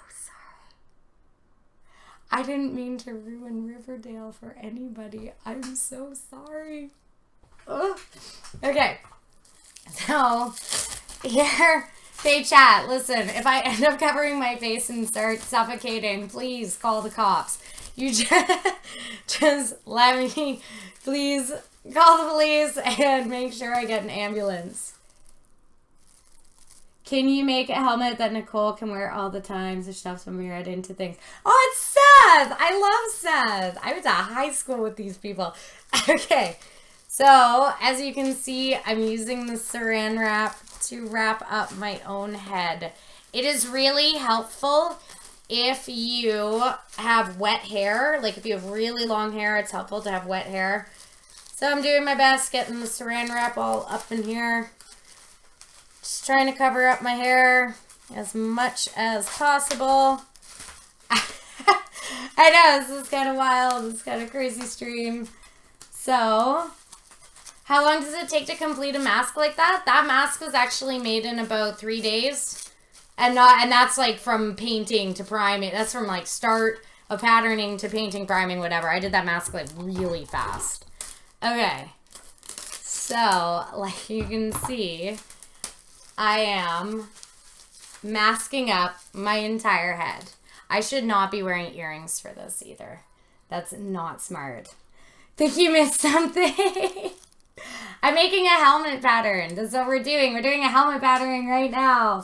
I didn't mean to ruin Riverdale for anybody. I'm so sorry. Ugh. Okay. So, here, hey chat, listen, if I end up covering my face and start suffocating, please call the cops. You just let me, please call the police and make sure I get an ambulance. Can you make a helmet that Nicole can wear all the time so she doesn't be read into things? Oh, it's Seth! I love Seth. I went to high school with these people. Okay, so as you can see, I'm using the saran wrap to wrap up my own head. It is really helpful if you have wet hair. Like if you have really long hair, it's helpful to have wet hair. So I'm doing my best getting the saran wrap all up in here. Just Just trying to cover up my hair as much as possible. I know, this is kind of wild. This is kind of crazy stream. So, how long does it take to complete a mask like that? That mask was actually made in about 3 days. And that's like from painting to priming. That's from like start of patterning to painting, priming, whatever. I did that mask like really fast. Okay. So, like you can see, I am masking up my entire head. I should not be wearing earrings for this either. That's not smart. Think you missed something? I'm making a helmet pattern. That's what we're doing. We're doing a helmet pattern right now.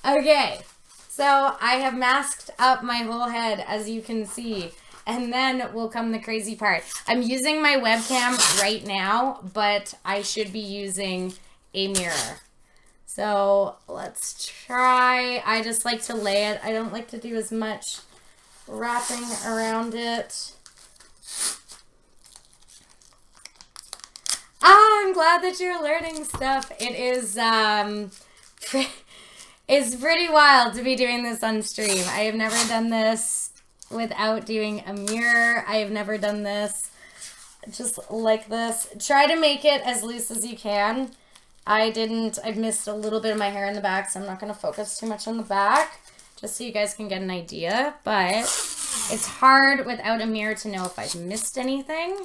Okay. So I have masked up my whole head, as you can see. And then will come the crazy part. I'm using my webcam right now, but I should be using a mirror. So let's try. I just like to lay it. I don't like to do as much wrapping around it. I'm glad that you're learning stuff. It is it's pretty wild to be doing this on stream. I have never done this without doing a mirror. I have never done this just like this. Try to make it as loose as you can. I've missed a little bit of my hair in the back, so I'm not going to focus too much on the back, just so you guys can get an idea. But it's hard without a mirror to know if I've missed anything.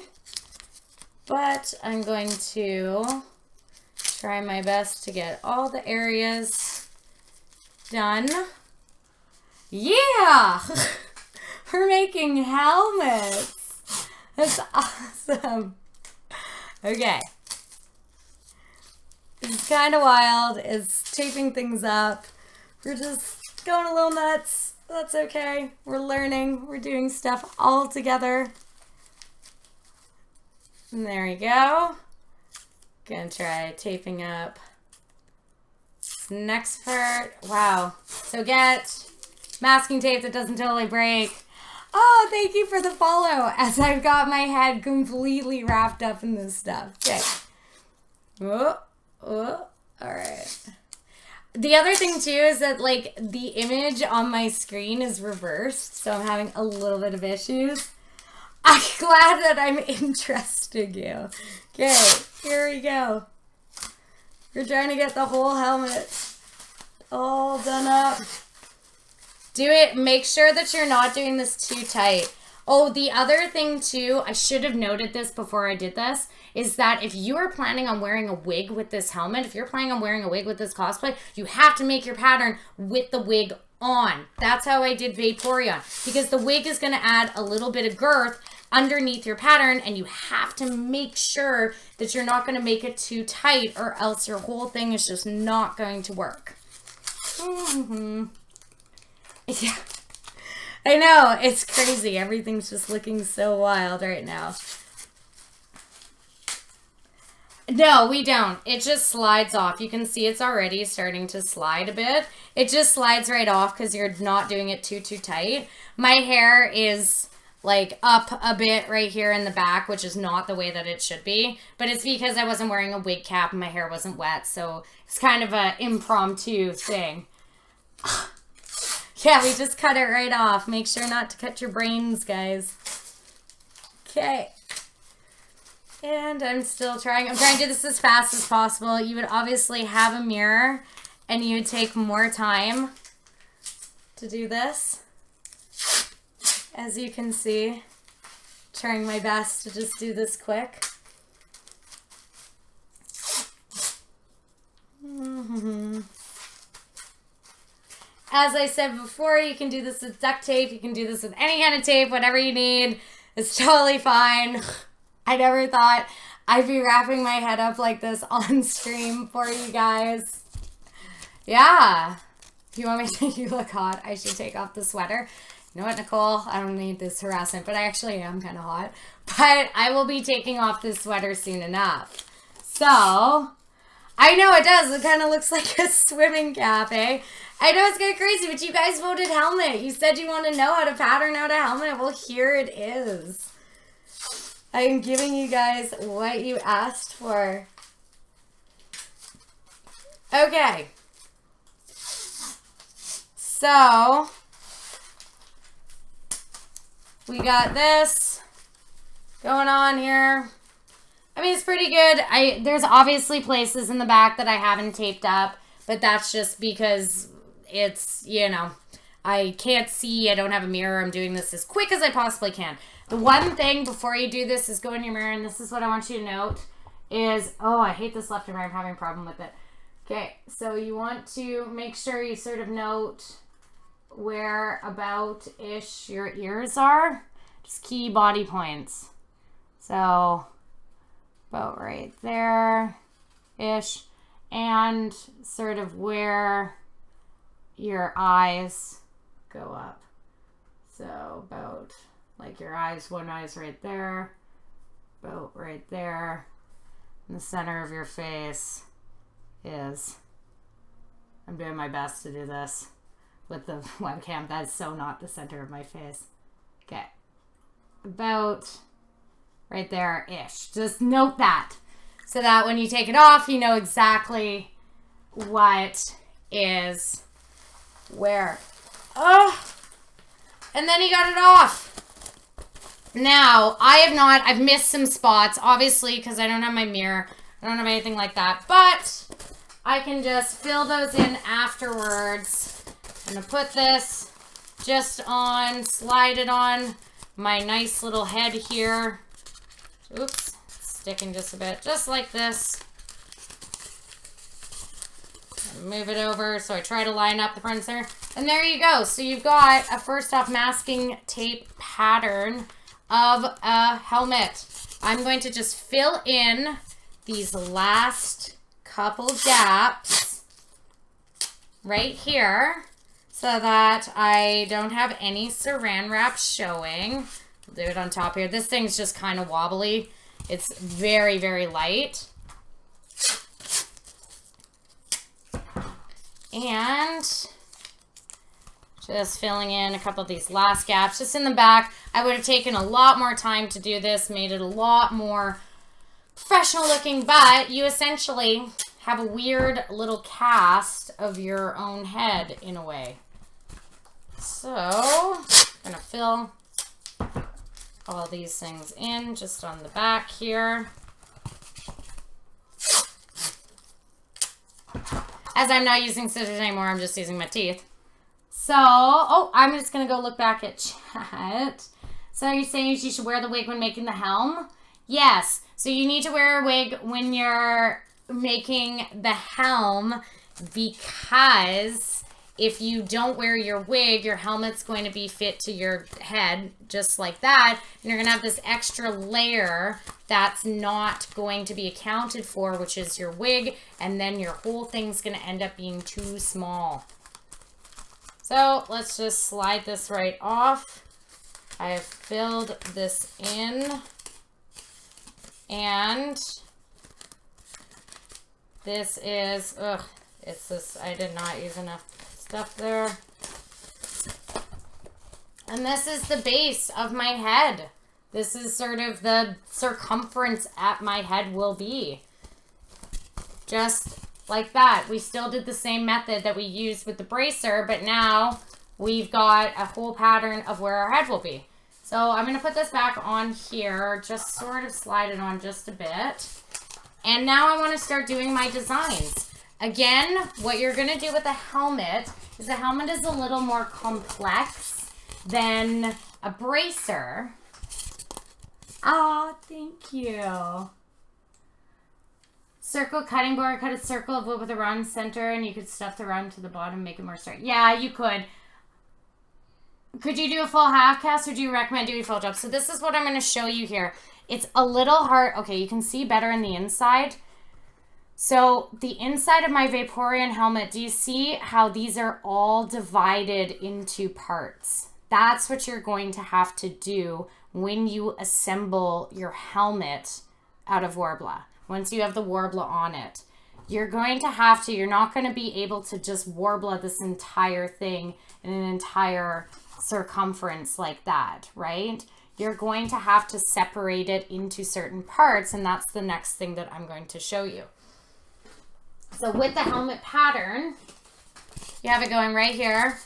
But I'm going to try my best to get all the areas done. Yeah! We're making helmets. That's awesome. Okay. It's kind of wild. It's taping things up. We're just going a little nuts. That's okay. We're learning. We're doing stuff all together. And there we go. Gonna try taping up this next part. Wow. So get masking tape that doesn't totally break. Oh, thank you for the follow, as I've got my head completely wrapped up in this stuff. Okay. Oh, all right. The other thing too is that like the image on my screen is reversed, so I'm having a little bit of issues. I'm glad that I'm interesting you. Okay, here we go. We're trying to get the whole helmet all done up. Do it. Make sure that you're not doing this too tight. Oh, the other thing too, I should have noted this before I did this, is that if you are planning on wearing a wig with this helmet, if you're planning on wearing a wig with this cosplay, you have to make your pattern with the wig on. That's how I did Vaporeon, because the wig is going to add a little bit of girth underneath your pattern, and you have to make sure that you're not going to make it too tight, or else your whole thing is just not going to work. Yeah. I know, it's crazy. Everything's just looking so wild right now. No, we don't. It just slides off. You can see it's already starting to slide a bit. It just slides right off because you're not doing it too tight. My hair is like up a bit right here in the back, which is not the way that it should be. But it's because I wasn't wearing a wig cap and my hair wasn't wet. So it's kind of an impromptu thing. Yeah, we just cut it right off. Make sure not to cut your brains, guys. Okay. And I'm still trying. I'm trying to do this as fast as possible. You would obviously have a mirror, and you would take more time to do this. As you can see, trying my best to just do this quick. As I said before, you can do this with duct tape. You can do this with any kind of tape, whatever you need. It's totally fine. I never thought I'd be wrapping my head up like this on stream for you guys. Yeah. If you want me to make you look hot, I should take off the sweater. You know what, Nicole? I don't need this harassment, but I actually am kind of hot. But I will be taking off this sweater soon enough. So, I know it does. It kind of looks like a swimming cap, eh? I know it's kind of crazy, but you guys voted helmet. You said you want to know how to pattern out a helmet. Well, here it is. I am giving you guys what you asked for. Okay. So we got this going on here. I mean, it's pretty good. There's obviously places in the back that I haven't taped up, but that's just because it's, you know, I can't see. I don't have a mirror. I'm doing this as quick as I possibly can. The one thing before you do this is go in your mirror, and this is what I want you to note is, oh, I hate this left and right. I'm having a problem with it. Okay, so you want to make sure you sort of note where about-ish your ears are. Just key body points. So about right there-ish. And sort of where your eyes go up. So about like your eyes, one eye's right there. About right there. And the center of your face is, I'm doing my best to do this with the webcam. That's so not the center of my face. Okay. About right there-ish. Just note that. So that when you take it off, you know exactly what is where. Oh! And then he got it off. Now, I've missed some spots, obviously, because I don't have my mirror. I don't have anything like that. But I can just fill those in afterwards. I'm going to put this just on, slide it on my nice little head here. Oops, sticking just a bit, just like this. Move it over, so I try to line up the front and center. And there you go. So you've got a first off masking tape pattern of a helmet. I'm going to just fill in these last couple gaps right here so that I don't have any saran wrap showing. I'll do it on top here. This thing's just kind of wobbly. It's very, very light. And just filling in a couple of these last gaps just in the back. I would have taken a lot more time to do this, made it a lot more professional looking, but you essentially have a weird little cast of your own head in a way. So I'm gonna fill all these things in just on the back here. As I'm not using scissors anymore, I'm just using my teeth. So, oh, I'm just going to go look back at chat. So you're saying you should wear the wig when making the helm? Yes. So you need to wear a wig when you're making the helm because if you don't wear your wig, your helmet's going to be fit to your head just like that. And you're going to have this extra layer that's not going to be accounted for, which is your wig. And then your whole thing's going to end up being too small. So let's just slide this right off. I have filled this in. And this is, it's this, I did not use enough stuff there. And this is the base of my head. This is sort of the circumference at my head will be. Just like that. We still did the same method that we used with the bracer, but now we've got a whole pattern of where our head will be. So I'm going to put this back on here, just sort of slide it on just a bit. And now I want to start doing my designs. Again, what you're going to do with a helmet is a helmet is a little more complex than a bracer. Oh, thank you. Circle cutting board, cut a circle of wood with a round center, and you could stuff the round to the bottom, make it more straight. Yeah, you could. Could you do a full half cast, or do you recommend doing full job? So this is what I'm going to show you here. It's a little hard. Okay, you can see better in the inside. So the inside of my Vaporeon helmet, do you see how these are all divided into parts? That's what you're going to have to do when you assemble your helmet out of Worbla. Once you have the Worbla on it, you're going to have to, you're not going to be able to just Worbla this entire thing in an entire circumference like that, right? You're going to have to separate it into certain parts, and that's the next thing that I'm going to show you. So with the helmet pattern, you have it going right here.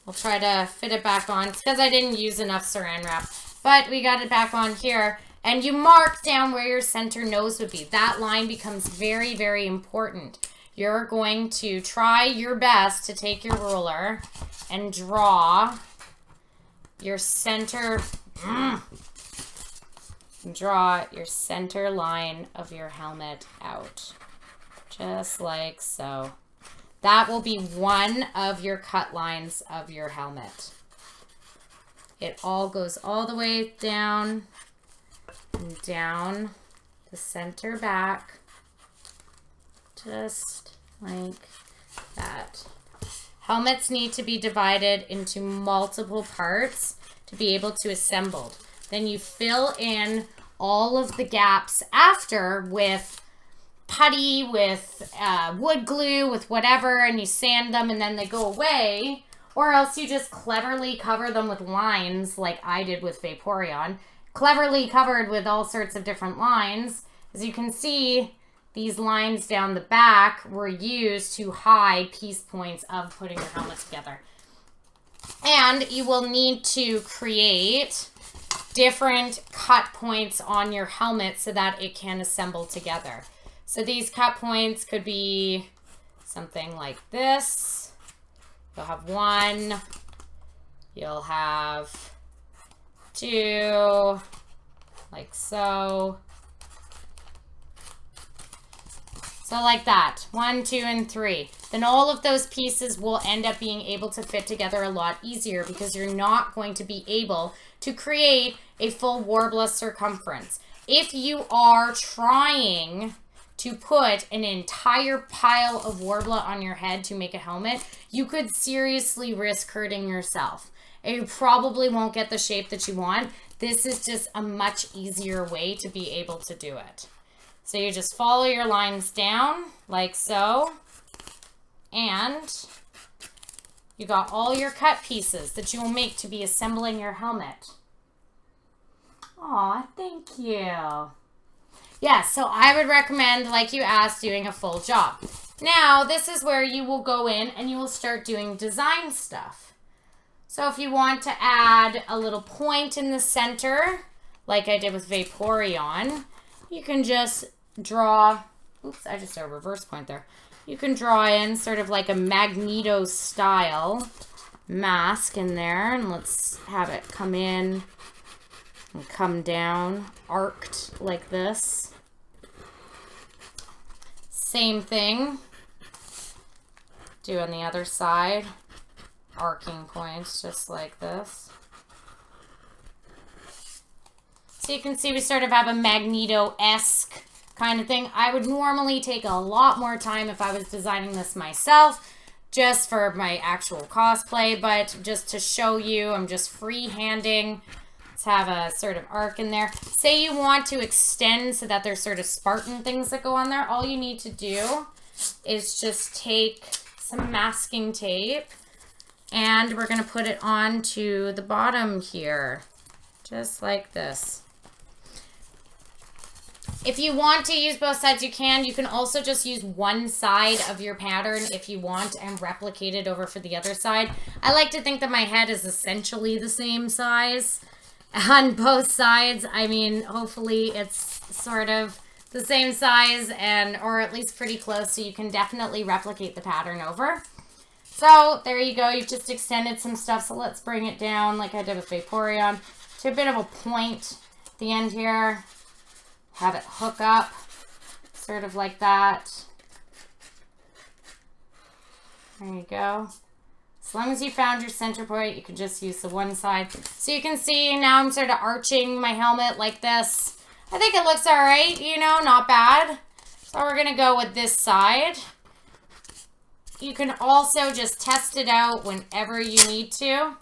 We'll try to fit it back on. It's because I didn't use enough saran wrap. But we got it back on here. And you mark down where your center nose would be. That line becomes very, very important. You're going to try your best to take your ruler and draw your center... Draw your center line of your helmet out. Just like so. That will be one of your cut lines of your helmet. It all goes all the way down and down the center back. Just like that. Helmets need to be divided into multiple parts to be able to assemble. Then you fill in all of the gaps after with putty, with wood glue, with whatever, and you sand them and then they go away. Or else you just cleverly cover them with lines like I did with Vaporeon. Cleverly covered with all sorts of different lines. As you can see, these lines down the back were used to hide piece points of putting your helmet together. And you will need to create different cut points on your helmet so that it can assemble together. So these cut points could be something like this. You'll have one. You'll have two, like so. So like that, 1, 2, and 3. Then all of those pieces will end up being able to fit together a lot easier because you're not going to be able to create a full Worbla circumference. If you are trying to put an entire pile of Worbla on your head to make a helmet, you could seriously risk hurting yourself. And you probably won't get the shape that you want. This is just a much easier way to be able to do it. So you just follow your lines down like so. And you got all your cut pieces that you will make to be assembling your helmet. Aw, thank you. Yeah, so I would recommend, like you asked, doing a full job. Now, this is where you will go in and you will start doing design stuff. So if you want to add a little point in the center, like I did with Vaporeon, you can just draw, oops, I just did a reverse point there. You can draw in sort of like a Magneto style mask in there, and let's have it come in and come down, arced like this. Same thing, do on the other side, arcing points just like this. So you can see we sort of have a Magneto-esque kind of thing. I would normally take a lot more time if I was designing this myself, just for my actual cosplay, but just to show you, I'm just freehanding. Let's have a sort of arc in there. Say you want to extend so that there's sort of Spartan things that go on there. All you need to do is just take some masking tape and we're going to put it onto the bottom here, just like this. If you want to use both sides, you can. You can also just use one side of your pattern if you want and replicate it over for the other side. I like to think that my head is essentially the same size on both sides. I mean, hopefully it's sort of the same size and or at least pretty close, so you can definitely replicate the pattern over. So there you go. You've just extended some stuff. So let's bring it down like I did with Vaporeon to a bit of a point at the end here. Have it hook up, sort of like that. There you go. As long as you found your center point, you can just use the one side. So you can see now I'm sort of arching my helmet like this. I think it looks all right, you know, not bad. So we're going to go with this side. You can also just test it out whenever you need to.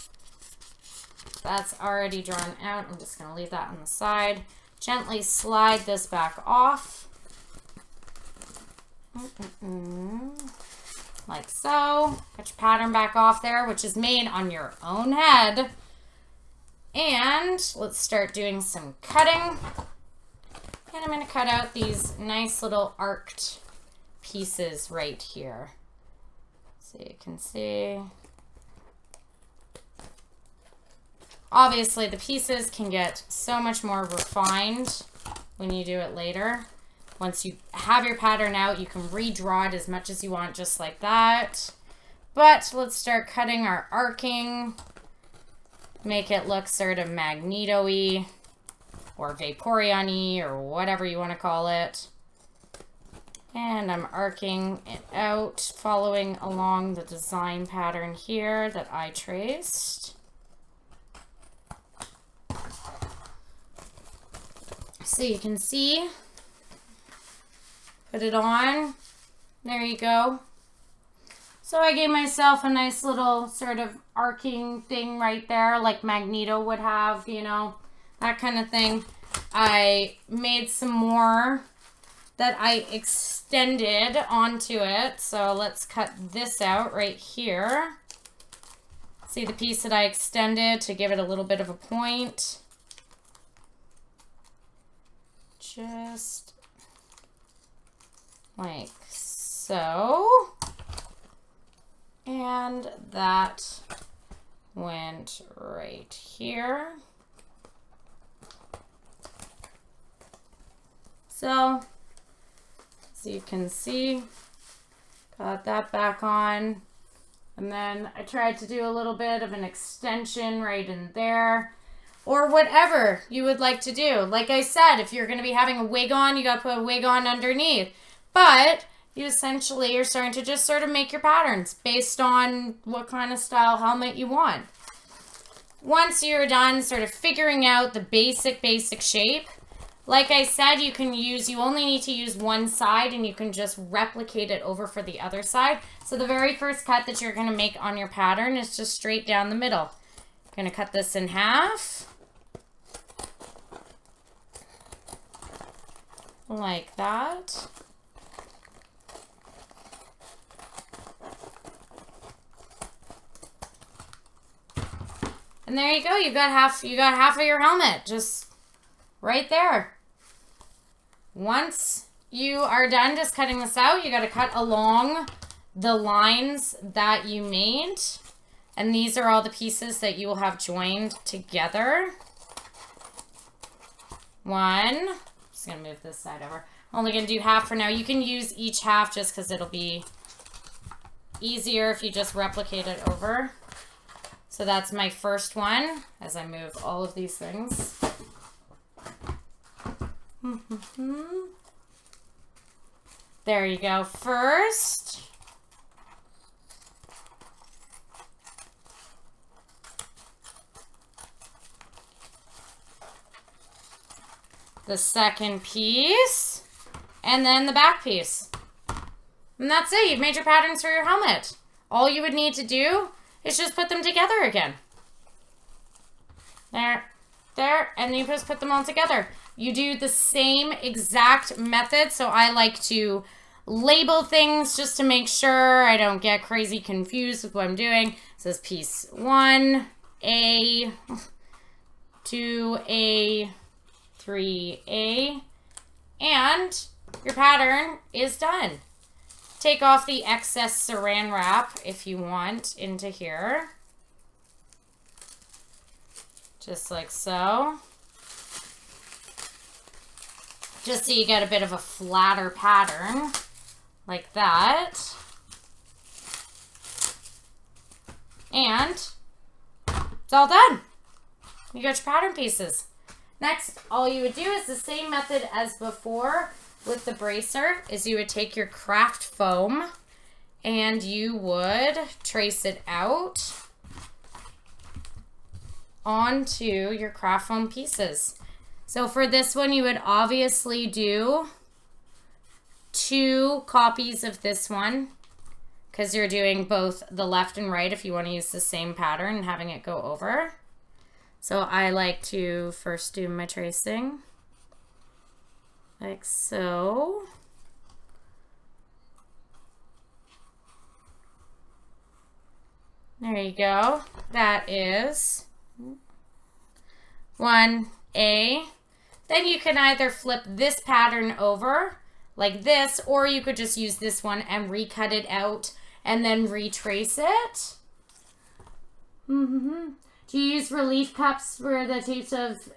That's already drawn out. I'm just going to leave that on the side. Gently slide this back off. Like so. Get your pattern back off there, which is made on your own head. And let's start doing some cutting. And I'm going to cut out these nice little arced pieces right here. So you can see Obviously, the pieces can get so much more refined when you do it later. Once you have your pattern out, you can redraw it as much as you want, just like that. But let's start cutting our arcing. Make it look sort of Magneto-y or Vaporeon-y or whatever you want to call it. And I'm arcing it out, following along the design pattern here that I traced. So you can see, put it on, there you go. So I gave myself a nice little sort of arcing thing right there, like Magneto would have, you know, that kind of thing. I made some more that I extended onto it. So let's cut this out right here. See the piece that I extended to give it a little bit of a point? Just like so. And that went right here. So you can see, got that back on. And then I tried to do a little bit of an extension right in there. Or whatever you would like to do. Like I said, if you're going to be having a wig on, you got to put a wig on underneath. But you essentially are starting to just sort of make your patterns based on what kind of style helmet you want. Once you're done sort of figuring out the basic shape, like I said, you only need to use one side and you can just replicate it over for the other side. So the very first cut that you're going to make on your pattern is just straight down the middle. I'm going to cut this in half. Like that. And there you go. You got half of your helmet just right there. Once you are done just cutting this out, you got to cut along the lines that you made. And these are all the pieces that you will have joined together. One. Just going to move this side over. I'm only going to do half for now. You can use each half just because it'll be easier if you just replicate it over. So that's my first one as I move all of these things. There you go. First, the second piece, and then the back piece. And that's it. You've made your patterns for your helmet. All you would need to do is just put them together again. There, and you just put them all together. You do the same exact method. So I like to label things just to make sure I don't get crazy confused with what I'm doing. It says piece 1, A, 2A, 3A, and your pattern is done. Take off the excess saran wrap if you want into here. Just like so. Just so you get a bit of a flatter pattern. Like that. And it's all done. You got your pattern pieces. Next, all you would do is the same method as before with the bracer, is you would take your craft foam and you would trace it out onto your craft foam pieces. So for this one, you would obviously do 2 copies of this one because you're doing both the left and right if you want to use the same pattern and having it go over. So I like to first do my tracing like so. There you go. That is 1A. Then you can either flip this pattern over like this, or you could just use this one and recut it out and then retrace it. Do you use relief cups where the tape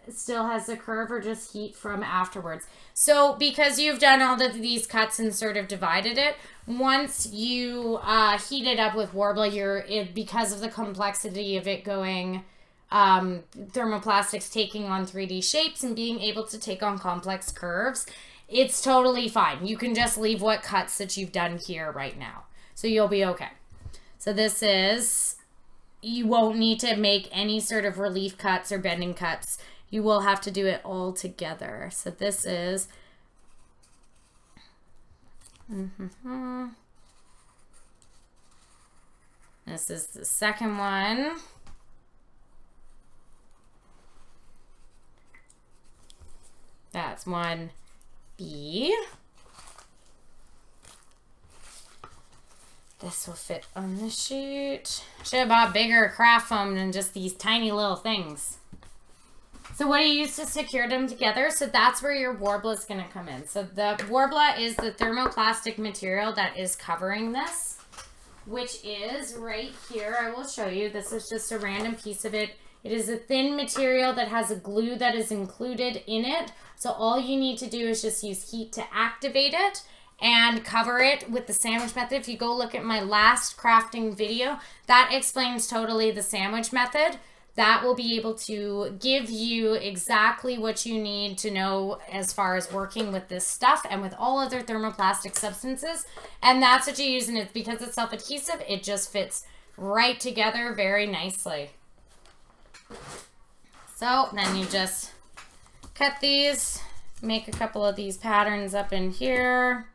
still has the curve, or just heat from afterwards? So because you've done all of these cuts and sort of divided it, once you heat it up with Worbla, because of the complexity of it going, thermoplastics taking on 3D shapes and being able to take on complex curves, it's totally fine. You can just leave what cuts that you've done here right now. So you'll be okay. So this is... You won't need to make any sort of relief cuts or bending cuts. You will have to do it all together. So this is... This is the second one. That's 1B. This will fit on the sheet. Should have bought bigger craft foam than just these tiny little things. So what do you use to secure them together? So that's where your Worbla is going to come in. So the Worbla is the thermoplastic material that is covering this, which is right here. I will show you. This is just a random piece of it. It is a thin material that has a glue that is included in it. So all you need to do is just use heat to activate it and cover it with the sandwich method. If you go look at my last crafting video, that explains totally the sandwich method. That will be able to give you exactly what you need to know as far as working with this stuff and with all other thermoplastic substances. And that's what you use, and it's because it's self-adhesive, it just fits right together very nicely. So then you just cut these, make a couple of these patterns up in here.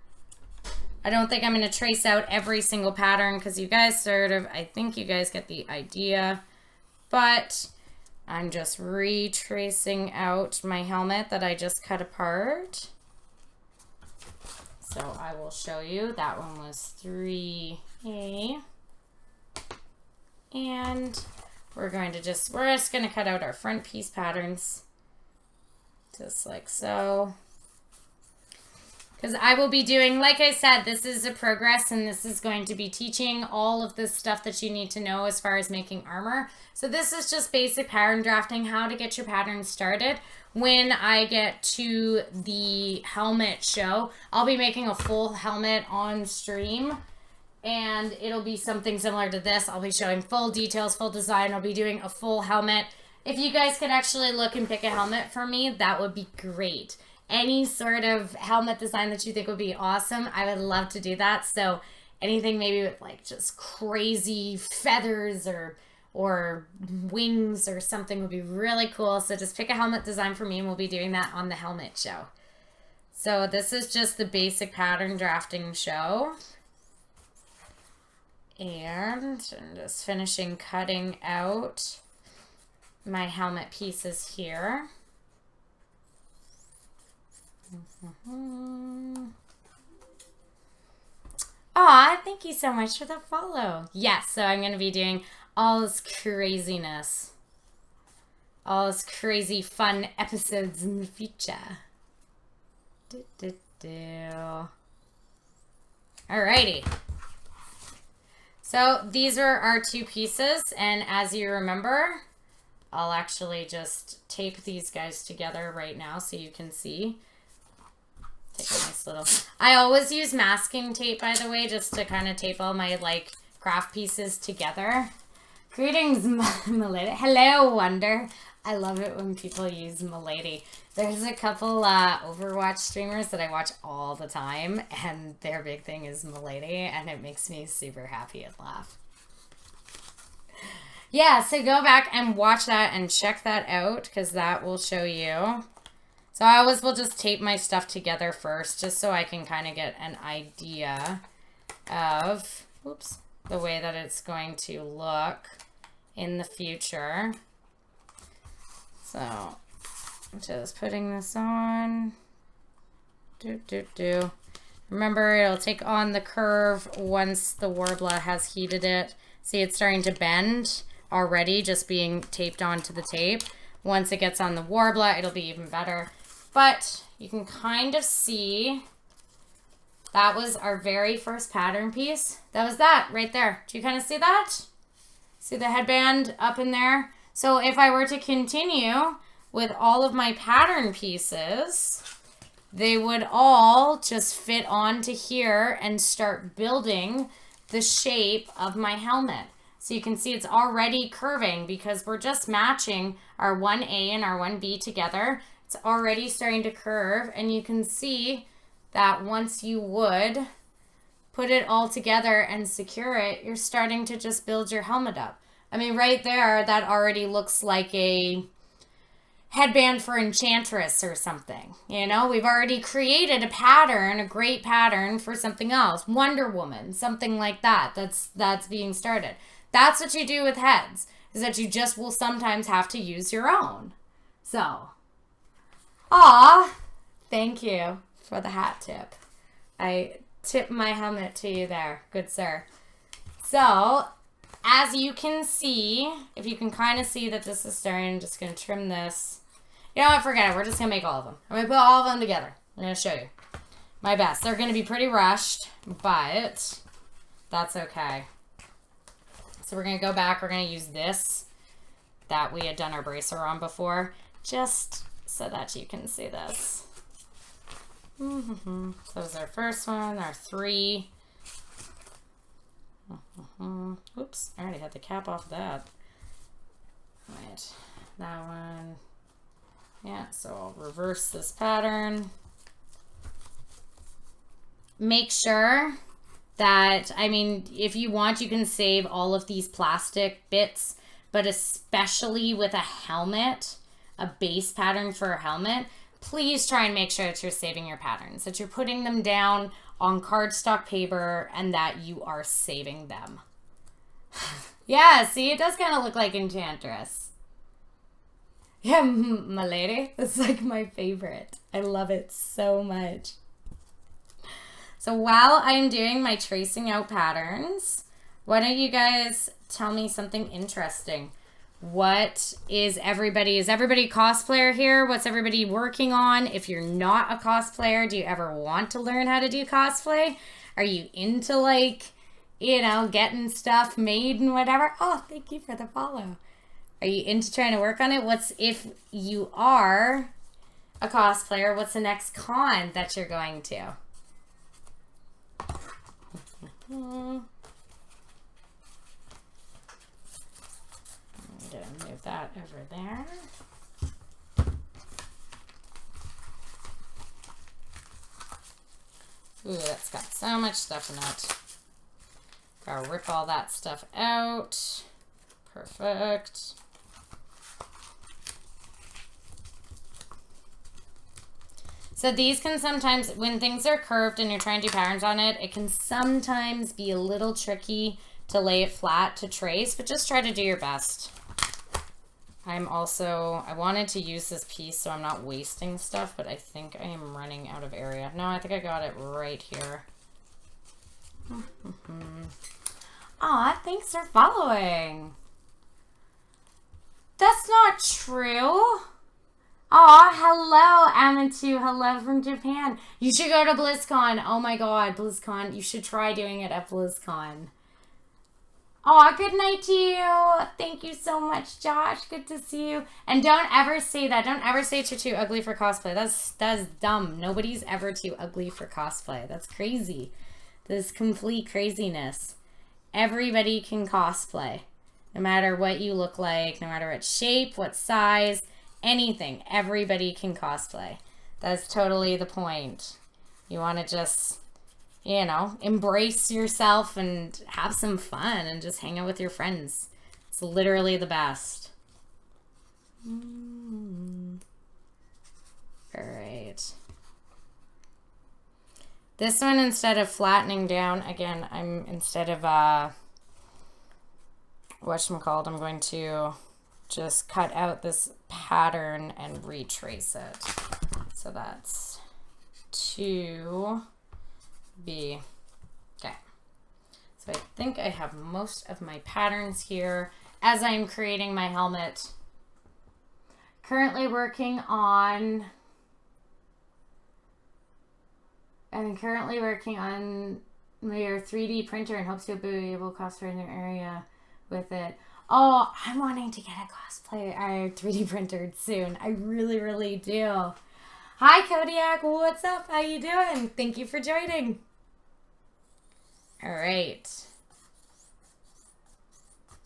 I don't think I'm going to trace out every single pattern because you guys I think you guys get the idea. But I'm just retracing out my helmet that I just cut apart. So I will show you. That one was 3A. And we're just going to cut out our front piece patterns. Just like so. Because I will be doing, like I said, this is a progress, and this is going to be teaching all of this stuff that you need to know as far as making armor. So this is just basic pattern drafting, how to get your patterns started. When I get to the helmet show, I'll be making a full helmet on stream, and it'll be something similar to this. I'll be showing full details, full design. I'll be doing a full helmet. If you guys could actually look and pick a helmet for me, that would be great. Any sort of helmet design that you think would be awesome, I would love to do that. So anything maybe with like just crazy feathers or wings or something would be really cool. So just pick a helmet design for me, and we'll be doing that on the helmet show. So this is just the basic pattern drafting show. And I'm just finishing cutting out my helmet pieces here. Aw, thank you so much for the follow. Yes, so I'm going to be doing all this craziness. All this crazy fun episodes in the future. Alrighty. So these are our two pieces, and as you remember, I'll actually just tape these guys together right now so you can see. Take a nice little... I always use masking tape, by the way, just to kind of tape all my, like, craft pieces together. Greetings, Milady. Hello, Wonder. I love it when people use Milady. There's a couple Overwatch streamers that I watch all the time, and their big thing is Milady, and it makes me super happy and laugh. Yeah, so go back and watch that and check that out, because that will show you... So I always will just tape my stuff together first, just so I can kind of get an idea of, oops, the way that it's going to look in the future. So, just putting this on. Remember, it'll take on the curve once the Worbla has heated it. See, it's starting to bend already, just being taped onto the tape. Once it gets on the Worbla, it'll be even better. But you can kind of see that was our very first pattern piece. That was that right there. Do you kind of see that? See the headband up in there? So if I were to continue with all of my pattern pieces, they would all just fit onto here and start building the shape of my helmet. So you can see it's already curving because we're just matching our 1A and our 1B together. It's already starting to curve, and you can see that once you would put it all together and secure it, you're starting to just build your helmet up. I mean, right there, that already looks like a headband for Enchantress or something. You know, we've already created a pattern, a great pattern for something else. Wonder Woman, something like that. That's being started. That's what you do with heads, is that you just will sometimes have to use your own. So, thank you for the hat tip. I tip my helmet to you there, good sir. So, as you can see, if you can kind of see that this is starting, I'm just going to trim this. You know what, forget it. We're just going to make all of them. I'm going to put all of them together. I'm going to show you my best. They're going to be pretty rushed, but that's okay. So we're going to go back. We're going to use this that we had done our bracer on before, just so that you can see this. So this is our first one, our 3. Oops, I already had the cap off of that. Right, that one. Yeah, so I'll reverse this pattern. Make sure that, I mean, if you want, you can save all of these plastic bits, but especially with a helmet, a base pattern for a helmet, please try and make sure that you're saving your patterns, that you're putting them down on cardstock paper and that you are saving them. Yeah, see, it does kind of look like Enchantress. Yeah, my lady, it's like my favorite. I love it so much. So while I'm doing my tracing out patterns, why don't you guys tell me something interesting? What is everybody cosplayer here? What's everybody working on? If you're not a cosplayer, do you ever want to learn how to do cosplay? Are you into, like, you know, getting stuff made and whatever? Oh, thank you for the follow. Are you into trying to work on it? If you are a cosplayer, what's the next con that you're going to? I'm gonna move that over there. Ooh, that's got so much stuff in it. Gotta rip all that stuff out. Perfect. So these can sometimes, when things are curved and you're trying to do patterns on it, it can sometimes be a little tricky to lay it flat to trace, but just try to do your best. I wanted to use this piece so I'm not wasting stuff, but I think I am running out of area. No, I think I got it right here. Aw, thanks for following. That's not true. Aw, hello, Amitu. Hello from Japan. You should go to BlizzCon. Oh my god, BlizzCon. You should try doing it at BlizzCon. Aw, good night to you. Thank you so much, Josh. Good to see you. And don't ever say that. Don't ever say you're too ugly for cosplay. That's dumb. Nobody's ever too ugly for cosplay. That's crazy. This complete craziness. Everybody can cosplay. No matter what you look like, no matter what shape, what size, anything. Everybody can cosplay. That's totally the point. You want to just, you know, embrace yourself and have some fun and just hang out with your friends. It's literally the best. All right. This one, instead of flattening down, again, instead of, whatchamacallit, I'm going to just cut out this pattern and retrace it. So that's 2B. Okay. So I think I have most of my patterns here as I'm creating my helmet. I'm currently working on my 3D printer and hopes to be able to cosplay in their area with it. Oh, I'm wanting to get a cosplay 3D printed soon. I really, really do. Hi, Kodiak. What's up? How you doing? Thank you for joining. All right.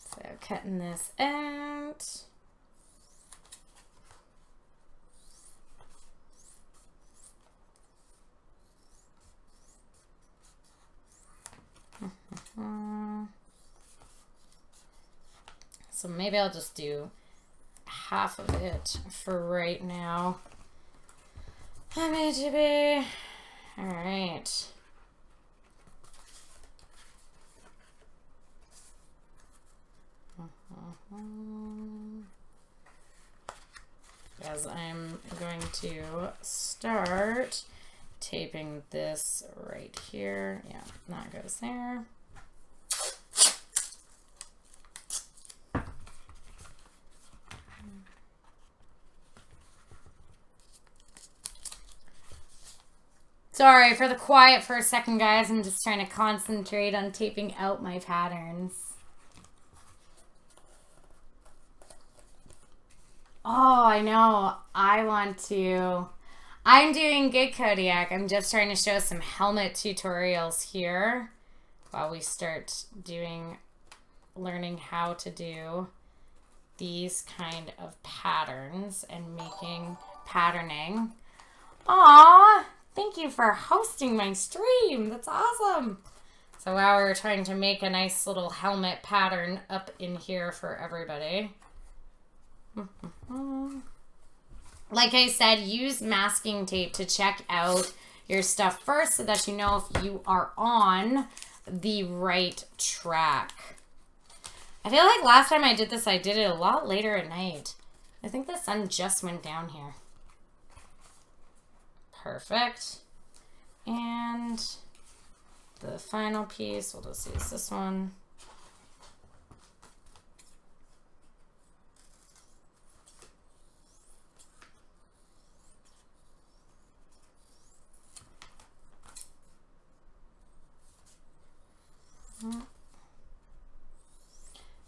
So cutting this out. So maybe I'll just do half of it for right now. Maybe. All right. As I'm going to start taping this right here. Yeah, that goes there. Sorry for the quiet for a second, guys. I'm just trying to concentrate on taping out my patterns. Oh, I know. I want to. I'm doing good, Kodiak. I'm just trying to show some helmet tutorials here while we start learning how to do these kind of patterns and making patterning. Aww, thank you for hosting my stream. That's awesome. So while we're trying to make a nice little helmet pattern up in here for everybody. Like I said, use masking tape to check out your stuff first so that you know if you are on the right track. I feel like last time I did this, I did it a lot later at night. I think the sun just went down here. Perfect. And the final piece, we'll just use this one.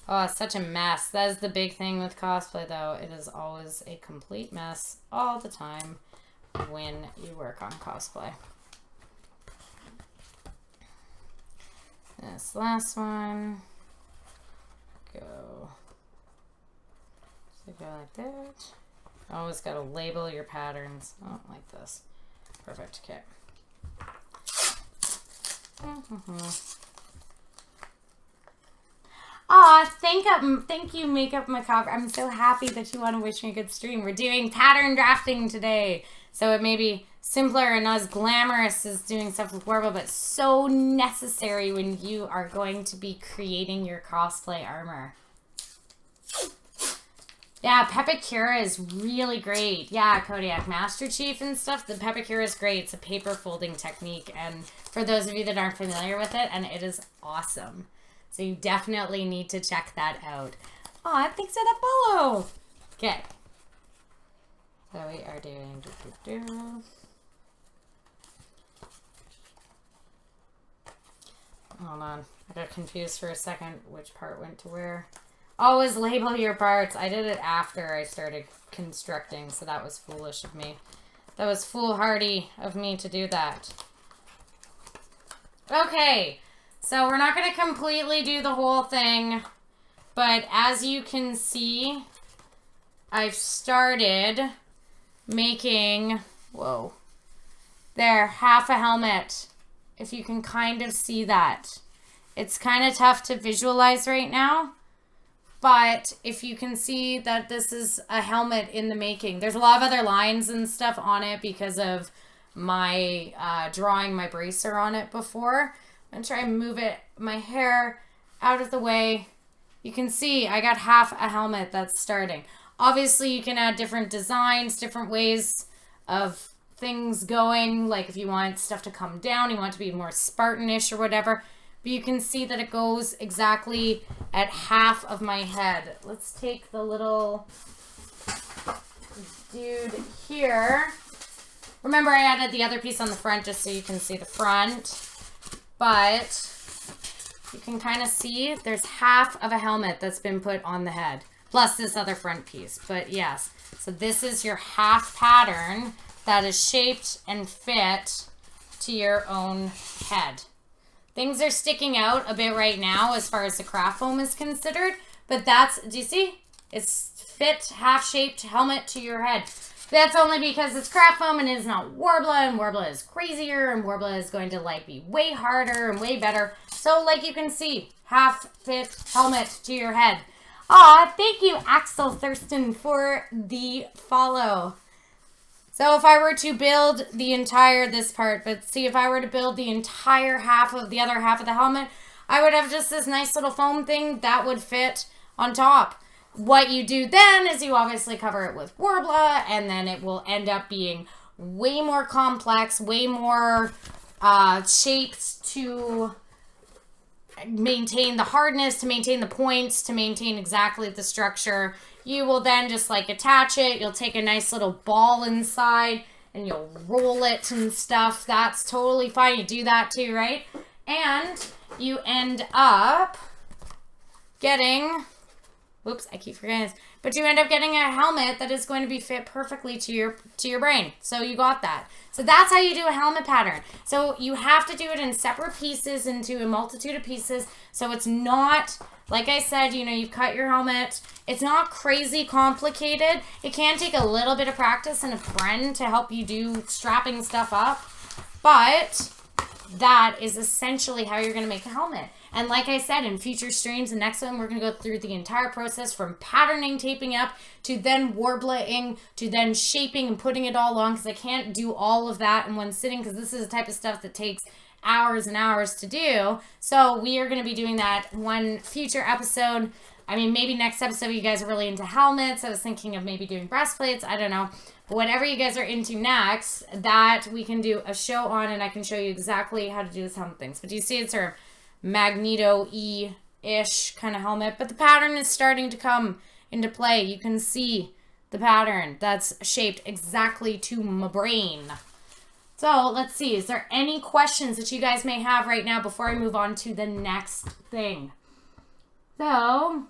Oh, it's such a mess. That is the big thing with cosplay, though. It is always a complete mess all the time when you work on cosplay. This last one. Go. So go like that. Always got to label your patterns. Oh, like this. Perfect. Okay. Aw, thank you, Makeup Macabre. I'm so happy that you want to wish me a good stream. We're doing pattern drafting today. So it may be simpler and not as glamorous as doing stuff with Worbla, but so necessary when you are going to be creating your cosplay armor. Yeah, Pepicura is really great. Yeah, Kodiak Master Chief and stuff. The Pepicura is great. It's a paper folding technique. And for those of you that aren't familiar with it, and it is awesome. So you definitely need to check that out. Aw, thanks for the follow. Okay. So we are doing... Hold on. I got confused for a second which part went to where. Always label your parts. I did it after I started constructing, so that was foolish of me. That was foolhardy of me to do that. Okay. So we're not going to completely do the whole thing, but as you can see, I've started making, whoa, there, half a helmet, if you can kind of see that. It's kind of tough to visualize right now, but if you can see that this is a helmet in the making. There's a lot of other lines and stuff on it because of my drawing my bracer on it before. I'm going to try and move my hair out of the way. You can see I got half a helmet that's starting. Obviously, you can add different designs, different ways of things going. Like if you want stuff to come down, you want it to be more Spartanish or whatever. But you can see that it goes exactly at half of my head. Let's take the little dude here. Remember, I added the other piece on the front just so you can see the front. But you can kind of see there's half of a helmet that's been put on the head, plus this other front piece. But yes, so this is your half pattern that is shaped and fit to your own head. Things are sticking out a bit right now as far as the craft foam is considered, but that's, do you see? It's fit, half-shaped helmet to your head. That's only because it's craft foam and it's not Worbla, and Worbla is crazier, and Worbla is going to like be way harder and way better. So like you can see, half-fit helmet to your head. Aw, thank you, Axel Thurston, for the follow. So if I were to build the entire, this part, but see, if I were to build the entire half of the other half of the helmet, I would have just this nice little foam thing that would fit on top. What you do then is you obviously cover it with Worbla, and then it will end up being way more complex, way more shaped to maintain the hardness, to maintain the points, to maintain exactly the structure. You will then just like attach it. You'll take a nice little ball inside and you'll roll it and stuff. That's totally fine. You do that too, right? And you end up getting, whoops, I keep forgetting this, but you end up getting a helmet that is going to be fit perfectly to your brain. So you got that. So that's how you do a helmet pattern. So you have to do it in separate pieces, into a multitude of pieces. So it's not, like I said, you know, you've cut your helmet. It's not crazy complicated. It can take a little bit of practice and a friend to help you do strapping stuff up. But that is essentially how you're going to make a helmet. And like I said, in future streams, the next one, we're going to go through the entire process from patterning, taping up, to then warbling, to then shaping and putting it all on, because I can't do all of that in one sitting, because this is the type of stuff that takes hours and hours to do. So we are going to be doing that one future episode. I mean, maybe next episode you guys are really into helmets. I was thinking of maybe doing breastplates. I don't know. But whatever you guys are into next, that we can do a show on, and I can show you exactly how to do this helmet things. But do you see it's sort of Magneto-y-ish kind of helmet? But the pattern is starting to come into play. You can see the pattern that's shaped exactly to my brain. So let's see. Is there any questions that you guys may have right now before I move on to the next thing? So,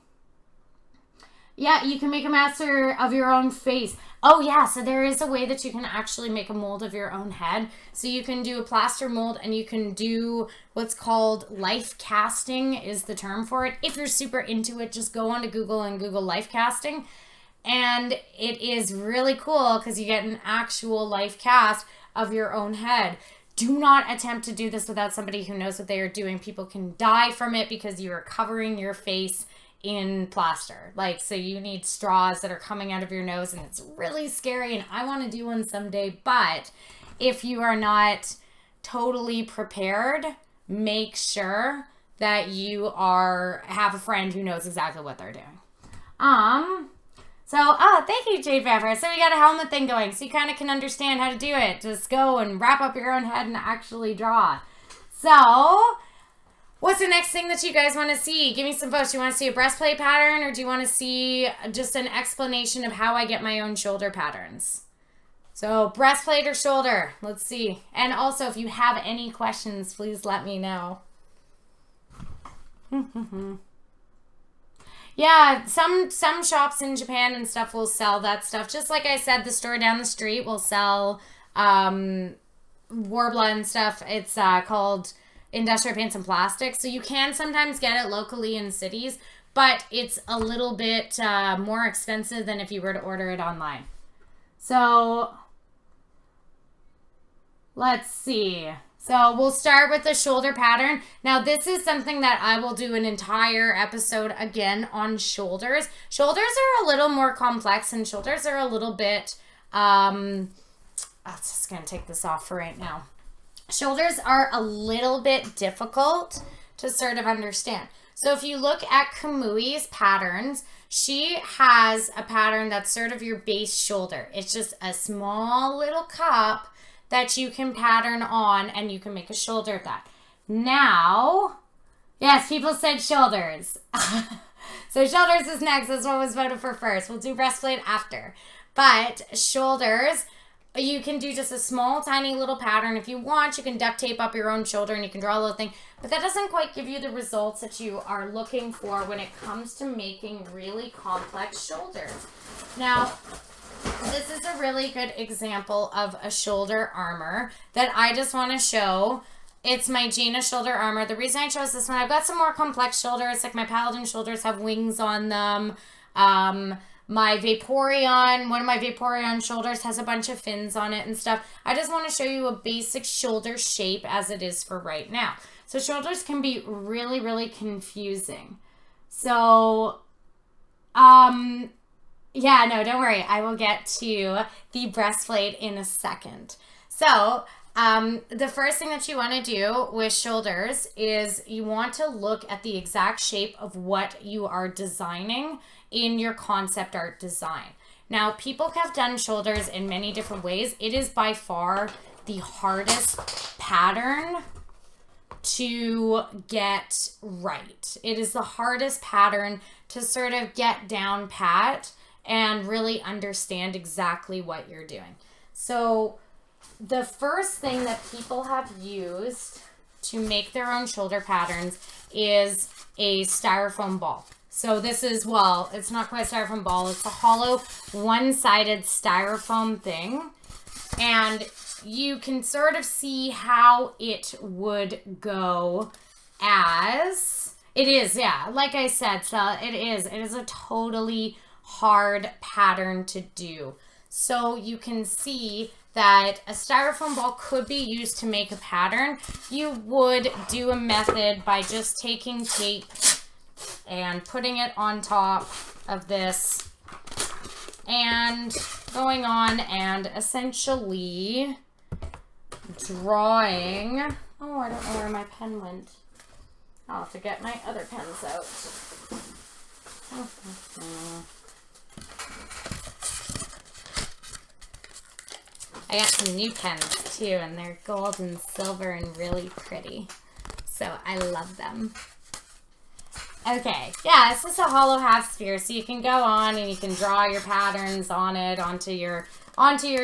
yeah, you can make a master of your own face. Oh, yeah, so there is a way that you can actually make a mold of your own head. So you can do a plaster mold, and you can do what's called life casting is the term for it. If you're super into it, just go onto Google and Google life casting. And it is really cool because you get an actual life cast of your own head. Do not attempt to do this without somebody who knows what they are doing. People can die from it because you are covering your face in plaster. Like, so you need straws that are coming out of your nose, and it's really scary, and I want to do one someday. But if you are not totally prepared, make sure that you have a friend who knows exactly what they're doing. Thank you, Jade Pepper. So we got a helmet thing going, so you kind of can understand how to do it. Just go and wrap up your own head and actually draw. So, what's the next thing that you guys want to see? Give me some votes. Do you want to see a breastplate pattern, or do you want to see just an explanation of how I get my own shoulder patterns? So, breastplate or shoulder? Let's see. And also, if you have any questions, please let me know. Yeah, some shops in Japan and stuff will sell that stuff. Just like I said, the store down the street will sell Worbla and stuff. It's called Industrial Paints and Plastics. So you can sometimes get it locally in cities, but it's a little bit more expensive than if you were to order it online. So let's see. So we'll start with the shoulder pattern. Now this is something that I will do an entire episode again on shoulders. Shoulders are a little more complex, and shoulders are a little bit, I'm just going to take this off for right now. Shoulders are a little bit difficult to sort of understand. So if you look at Kamui's patterns, she has a pattern that's sort of your base shoulder. It's just a small little cup that you can pattern on, and you can make a shoulder of that. Now, yes, people said shoulders. So shoulders is next. That's what was voted for first. We'll do breastplate after. But shoulders, you can do just a small, tiny little pattern. If you want, you can duct tape up your own shoulder and you can draw a little thing. But that doesn't quite give you the results that you are looking for when it comes to making really complex shoulders. Now, this is a really good example of a shoulder armor that I just want to show. It's my Gina shoulder armor. The reason I chose this one, I've got some more complex shoulders, like my Paladin shoulders have wings on them. My Vaporeon, one of my Vaporeon shoulders has a bunch of fins on it and stuff. I just want to show you a basic shoulder shape as it is for right now. So shoulders can be really, really confusing. So, yeah, no, don't worry. I will get to the breastplate in a second. So, the first thing that you want to do with shoulders is you want to look at the exact shape of what you are designing in your concept art design. Now, people have done shoulders in many different ways. It is by far the hardest pattern to get right. It is the hardest pattern to sort of get down pat and really understand exactly what you're doing. So the first thing that people have used to make their own shoulder patterns is a styrofoam ball. So this is, well, it's not quite a styrofoam ball. It's a hollow, one-sided styrofoam thing. And you can sort of see how it would go as it is. Yeah, like I said, so it is a totally hard pattern to do. So you can see that a styrofoam ball could be used to make a pattern. You would do a method by just taking tape and putting it on top of this and going on and essentially drawing. Oh, I don't know where my pen went. I'll have to get my other pens out. I got some new pens too, and they're gold and silver and really pretty. So I love them. Okay, yeah, it's just a hollow half sphere, so you can go on and you can draw your patterns on it onto your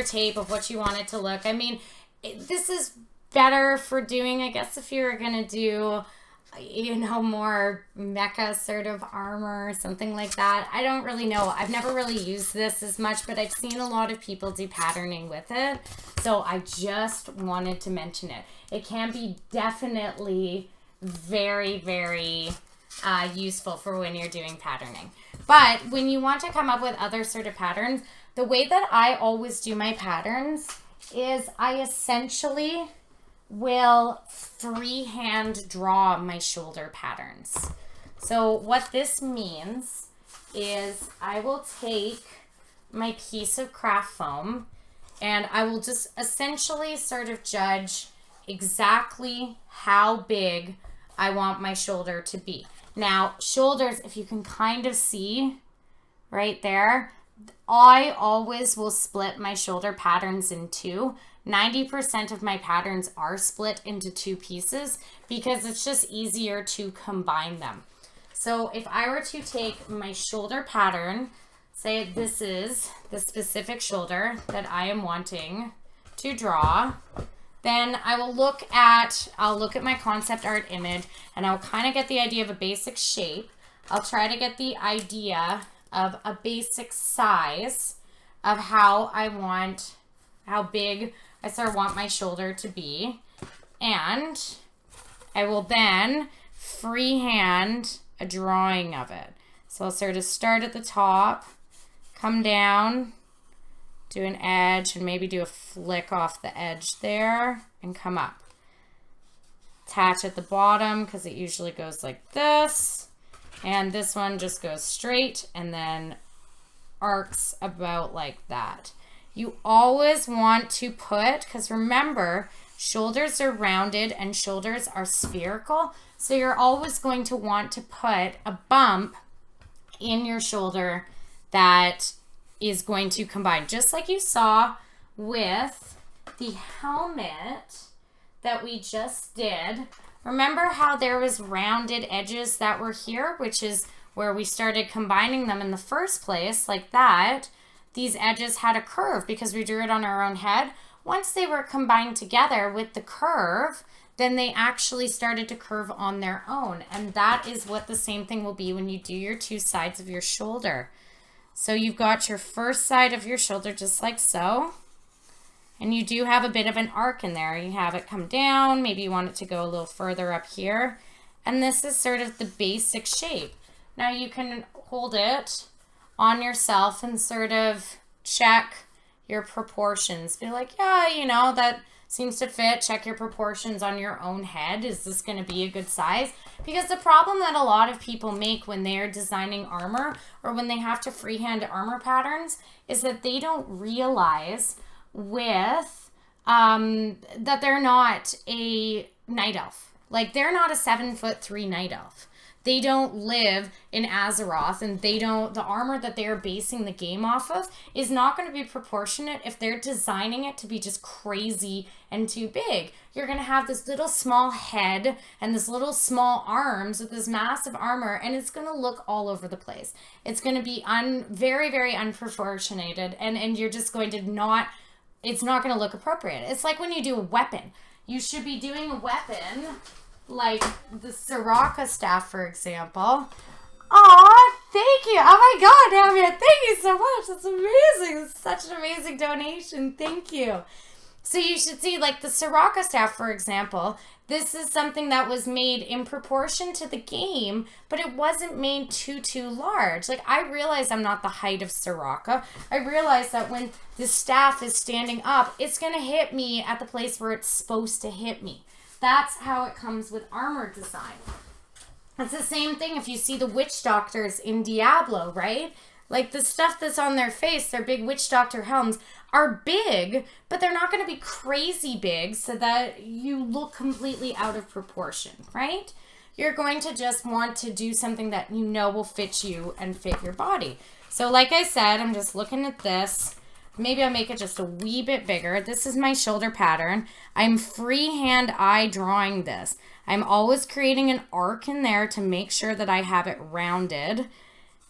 tape of what you want it to look. I mean, this is better for doing, I guess, if you're gonna do, you know, more mecha sort of armor or something like that. I don't really know. I've never really used this as much, but I've seen a lot of people do patterning with it. So I just wanted to mention it. It can be definitely very, very useful for when you're doing patterning. But when you want to come up with other sort of patterns, the way that I always do my patterns is I essentially will freehand draw my shoulder patterns. So what this means is I will take my piece of craft foam and I will just essentially sort of judge exactly how big I want my shoulder to be. Now, shoulders, if you can kind of see right there, I always will split my shoulder patterns in two. 90% of my patterns are split into two pieces because it's just easier to combine them. So if I were to take my shoulder pattern, say this is the specific shoulder that I am wanting to draw, then I'll look at my concept art image and I'll kind of get the idea of a basic shape. I'll try to get the idea of a basic size of how big I sort of want my shoulder to be. And I will then freehand a drawing of it. So I'll sort of start at the top, come down, do an edge, and maybe do a flick off the edge there, and come up. Attach at the bottom, because it usually goes like this. And this one just goes straight, and then arcs about like that. You always want to put, because remember, shoulders are rounded and shoulders are spherical, so you're always going to want to put a bump in your shoulder that is going to combine, just like you saw with the helmet that we just did. Remember how there was rounded edges that were here, which is where we started combining them in the first place, like that. these edges had a curve because we drew it on our own head. Once they were combined together with the curve, then they actually started to curve on their own. And that is what the same thing will be when you do your two sides of your shoulder. So you've got your first side of your shoulder just like so. And you do have a bit of an arc in there. You have it come down. Maybe you want it to go a little further up here. And this is sort of the basic shape. Now you can hold it on yourself and sort of check your proportions. Be like, yeah, you know, that seems to fit. Check your proportions on your own head. Is this going to be a good size? Because the problem that a lot of people make when they're designing armor or when they have to freehand armor patterns is that they don't realize with that they're not a night elf. Like, they're not a 7'3" night elf. They don't live in Azeroth, and they don't, the armor that they're basing the game off of is not going to be proportionate if they're designing it to be just crazy and too big. You're going to have this little small head and this little small arms with this massive armor, and it's going to look all over the place. It's going to be very, very unproportionated, and you're just going to not, it's not going to look appropriate. It's like when you do a weapon. You should be doing a weapon like the Soraka staff, for example. Aw, thank you. Oh my God, Namia, thank you so much. That's amazing. It's such an amazing donation. Thank you. So you should see, like the Soraka staff, for example, this is something that was made in proportion to the game, but it wasn't made too large. Like, I realize I'm not the height of Soraka. I realize that when the staff is standing up, it's going to hit me at the place where it's supposed to hit me. That's how it comes with armor design. It's the same thing if you see the witch doctors in Diablo, right? Like, the stuff that's on their face, their big witch doctor helms, are big, but they're not going to be crazy big so that you look completely out of proportion, right? You're going to just want to do something that you know will fit you and fit your body. So like I said, I'm just looking at this. Maybe I'll make it just a wee bit bigger. This is my shoulder pattern. I'm freehand eye drawing this. I'm always creating an arc in there to make sure that I have it rounded.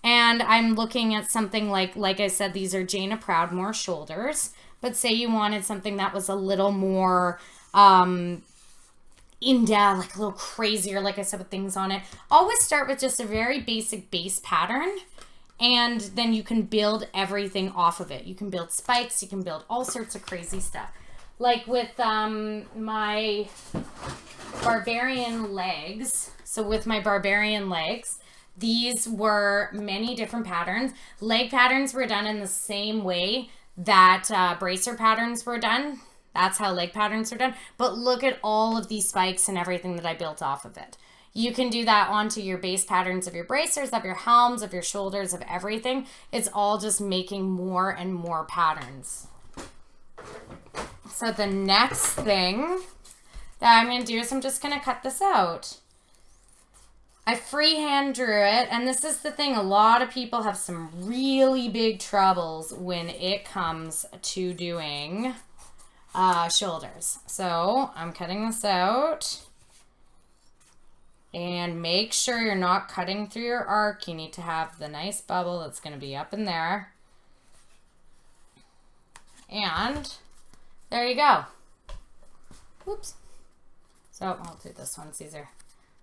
And I'm looking at something like I said, these are Jaina Proudmoore shoulders. But say you wanted something that was a little more in-depth, like a little crazier, like I said, with things on it. Always start with just a very basic base pattern. And then you can build everything off of it. You can build spikes. You can build all sorts of crazy stuff. Like with my barbarian legs. So with my barbarian legs, these were many different patterns. Leg patterns were done in the same way that bracer patterns were done. That's how leg patterns are done. But look at all of these spikes and everything that I built off of it. You can do that onto your base patterns of your bracers, of your helms, of your shoulders, of everything. It's all just making more and more patterns. So the next thing that I'm going to do is I'm just going to cut this out. I freehand drew it, and this is the thing. A lot of people have some really big troubles when it comes to doing shoulders. So I'm cutting this out. And make sure you're not cutting through your arc. You need to have the nice bubble that's going to be up in there. And there you go. Whoops. So I'll do this one, Caesar.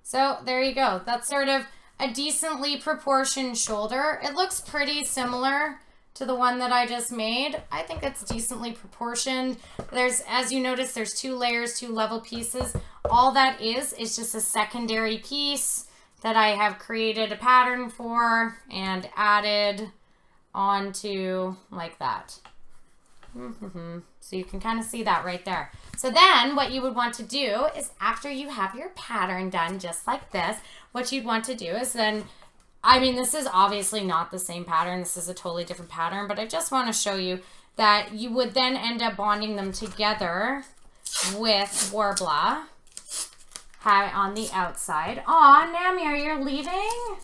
So there you go. That's sort of a decently proportioned shoulder. It looks pretty similar to the one that I just made. I think it's decently proportioned. There's, as you notice, there's 2 layers, 2 level pieces. All that is just a secondary piece that I have created a pattern for and added onto like that. So you can kind of see that right there. So then what you would want to do is, after you have your pattern done just like this, what you'd want to do is then, I mean, this is obviously not the same pattern. This is a totally different pattern, but I just want to show you that you would then end up bonding them together with Worbla on the outside. Aw, Namir, you're leaving?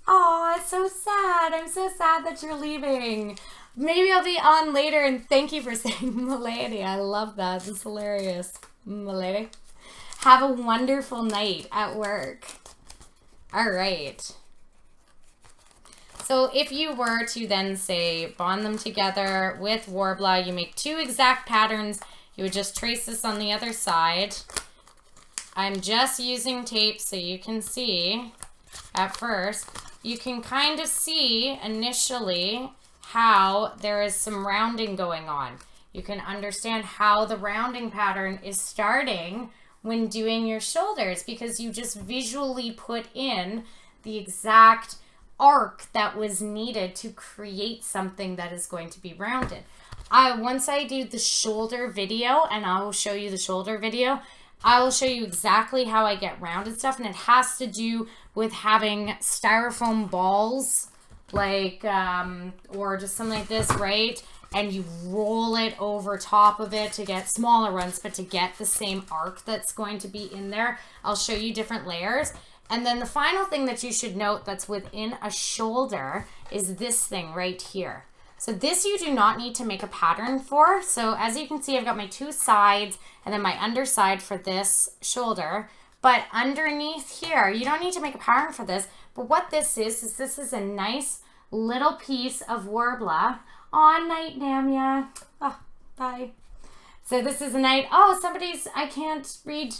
Aw, it's so sad. I'm so sad that you're leaving. Maybe I'll be on later, and thank you for saying Milady. I love that. It's hilarious. Milady. Have a wonderful night at work. All right. So if you were to then say bond them together with Worbla, you make 2 exact patterns. You would just trace this on the other side. I'm just using tape so you can see at first. You can kind of see initially how there is some rounding going on. You can understand how the rounding pattern is starting when doing your shoulders because you just visually put in the exact arc that was needed to create something that is going to be rounded. Once I do the shoulder video, and I will show you the shoulder video, I will show you exactly how I get rounded stuff, and it has to do with having styrofoam balls, like, or just something like this, right? And you roll it over top of it to get smaller ones, but to get the same arc that's going to be in there. I'll show you different layers. And then the final thing that you should note that's within a shoulder is this thing right here. So this you do not need to make a pattern for. So as you can see, I've got my 2 sides and then my underside for this shoulder. But underneath here, you don't need to make a pattern for this. But what this is this is a nice little piece of Worbla. Aw, night, Namya. Oh, bye. So this is a night. Oh, I can't read.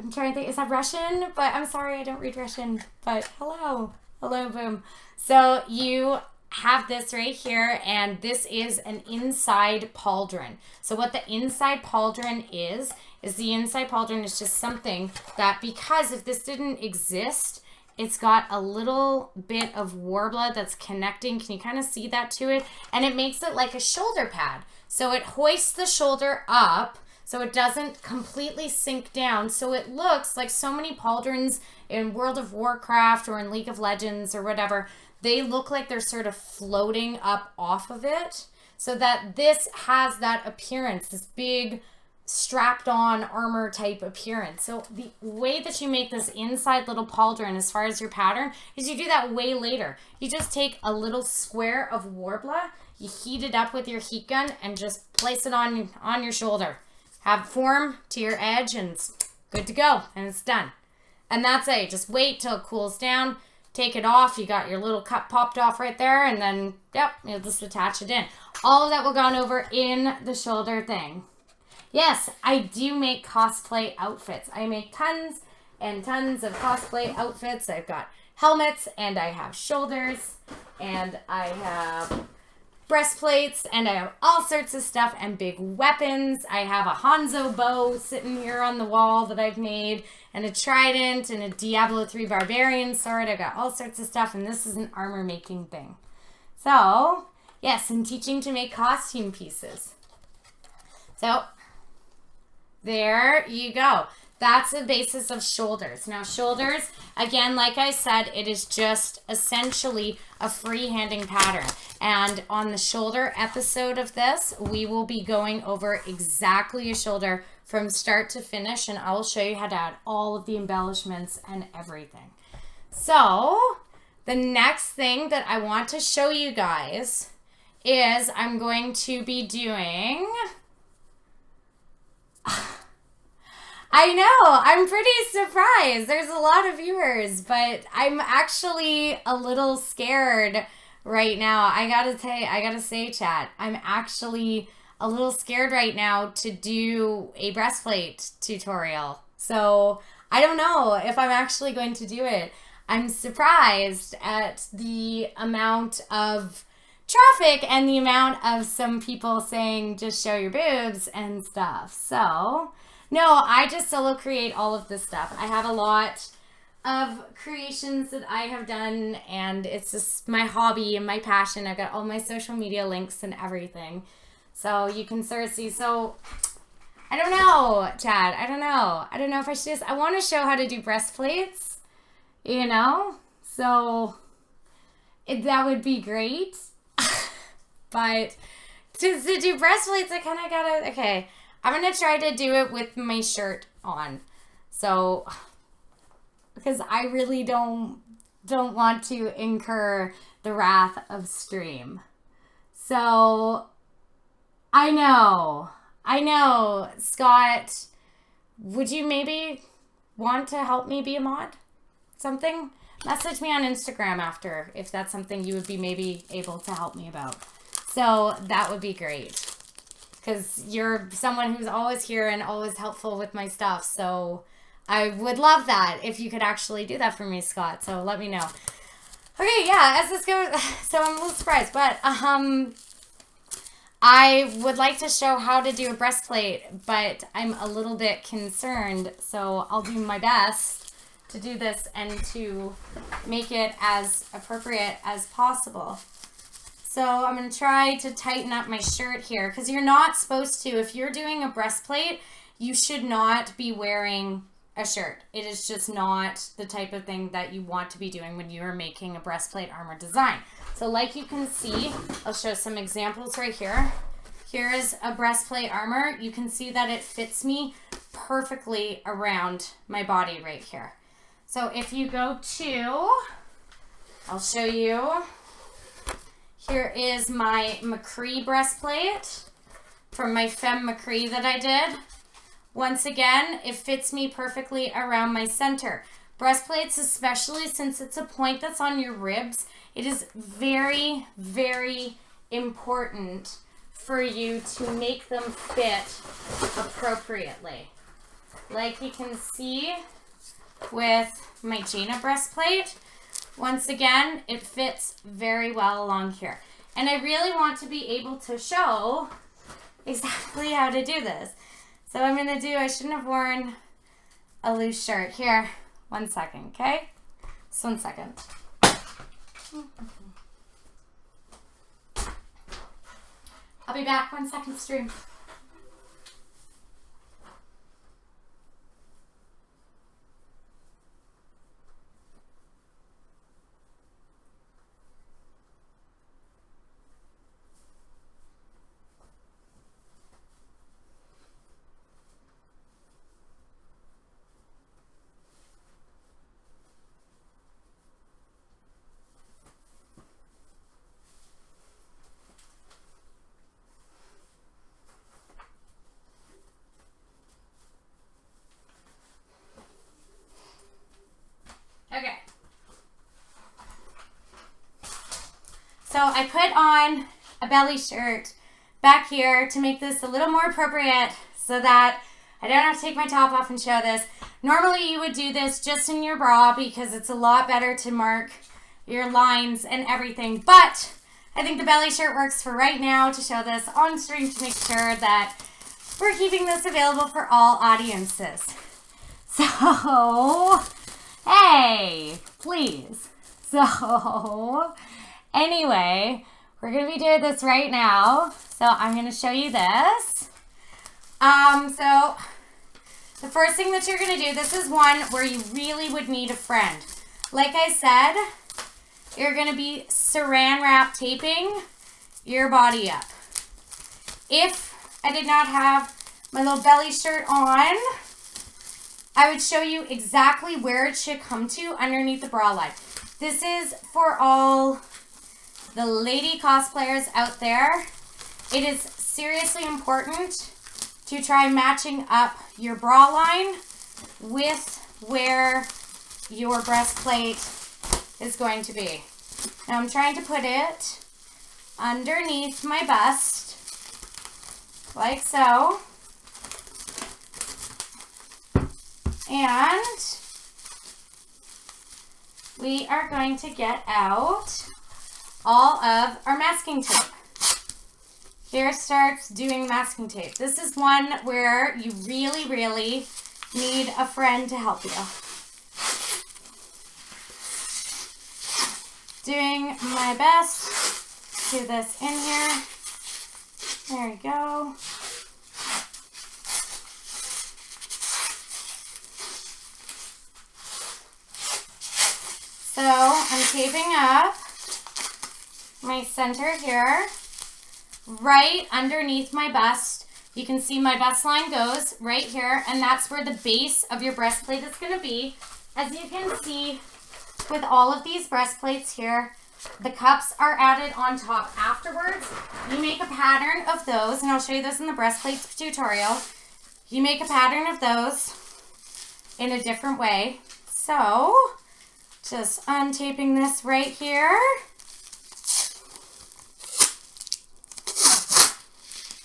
I'm trying to think, is that Russian? But I'm sorry, I don't read Russian. But hello. Hello, boom. So you have this right here, and this is an inside pauldron. So what the inside pauldron is the inside pauldron is just something that, because if this didn't exist, it's got a little bit of Worbla that's connecting. Can you kind of see that to it? And it makes it like a shoulder pad. So it hoists the shoulder up so it doesn't completely sink down. So it looks like so many pauldrons in World of Warcraft or in League of Legends or whatever, they look like they're sort of floating up off of it. So that this has that appearance, this big strapped on armor type appearance. So the way that you make this inside little pauldron as far as your pattern is you do that way later. You just take a little square of Worbla, you heat it up with your heat gun and just place it on your shoulder. Have form to your edge and it's good to go, and it's done. And that's it. Just wait till it cools down, take it off. You got your little cup popped off right there, and then, yep, you'll just attach it in. All of that will go on over in the shoulder thing. Yes, I do make cosplay outfits. I make tons and tons of cosplay outfits. I've got helmets, and I have shoulders, and I have breastplates, and I have all sorts of stuff and big weapons. I have a Hanzo bow sitting here on the wall that I've made, and a trident, and a Diablo 3 barbarian sword. I've got all sorts of stuff, and this is an armor making thing. So, yes, I'm teaching to make costume pieces. So, there you go. That's the basis of shoulders. Now shoulders, again, like I said, it is just essentially a freehanding pattern. And on the shoulder episode of this, we will be going over exactly a shoulder from start to finish, and I'll show you how to add all of the embellishments and everything. So the next thing that I want to show you guys is I'm going to be doing... I know, I'm pretty surprised. There's a lot of viewers, but I'm actually a little scared right now. I gotta say, chat, I'm actually a little scared right now to do a breastplate tutorial. So I don't know if I'm actually going to do it. I'm surprised at the amount of traffic and the amount of some people saying just show your boobs and stuff. So no, I just solo create all of this stuff. I have a lot of creations that I have done, and it's just my hobby and my passion. I've got all my social media links and everything. So you can sort of see. So I don't know, Chad. I don't know. I don't know if I should just, I want to show how to do breastplates, you know? So that would be great. But to do breastplates, I kind of gotta, okay. I'm going to try to do it with my shirt on. So, because I really don't want to incur the wrath of stream. So, I know. Scott, would you maybe want to help me be a mod? Something? message me on Instagram after if that's something you would be maybe able to help me about. So that would be great. Because you're someone who's always here and always helpful with my stuff. So I would love that if you could actually do that for me, Scott. So let me know. Okay, yeah, as this goes, so I'm a little surprised. But I would like to show how to do a breastplate, but I'm a little bit concerned. So I'll do my best to do this and to make it as appropriate as possible. So I'm going to try to tighten up my shirt here because you're not supposed to. If you're doing a breastplate, you should not be wearing a shirt. It is just not the type of thing that you want to be doing when you are making a breastplate armor design. So like you can see, I'll show some examples right here. Here is a breastplate armor. You can see that it fits me perfectly around my body right here. So if you go to, I'll show you. Here is my McCree breastplate from my Femme McCree that I did. Once again, it fits me perfectly around my center. Breastplates, especially since it's a point that's on your ribs, it is very, very important for you to make them fit appropriately. Like you can see with my Jaina breastplate, once again, it fits very well along here. And I really want to be able to show exactly how to do this. So I'm going to do, I shouldn't have worn a loose shirt. Here, 1 second, okay? Just 1 second. I'll be back 1 second stream. Okay. So I put on a belly shirt back here to make this a little more appropriate so that I don't have to take my top off and show this. Normally you would do this just in your bra because it's a lot better to mark your lines and everything. But I think the belly shirt works for right now to show this on stream to make sure that we're keeping this available for all audiences. So, hey, please. So, anyway, we're going to be doing this right now. So I'm going to show you this. So the first thing that you're going to do, this is one where you really would need a friend. Like I said, you're going to be saran wrap taping your body up. If I did not have my little belly shirt on, I would show you exactly where it should come to underneath the bra line. This is for all the lady cosplayers out there. It is seriously important to try matching up your bra line with where your breastplate is going to be. Now I'm trying to put it underneath my bust, like so. And we are going to get out all of our masking tape. Here starts doing masking tape. This is one where you really, really need a friend to help you. Doing my best to do this in here. There we go. So I'm taping up my center here, right underneath my bust. You can see my bust line goes right here, and that's where the base of your breastplate is going to be. As you can see with all of these breastplates here, the cups are added on top afterwards. You make a pattern of those, and I'll show you this in the breastplate tutorial. You make a pattern of those in a different way. So Just untaping this right here.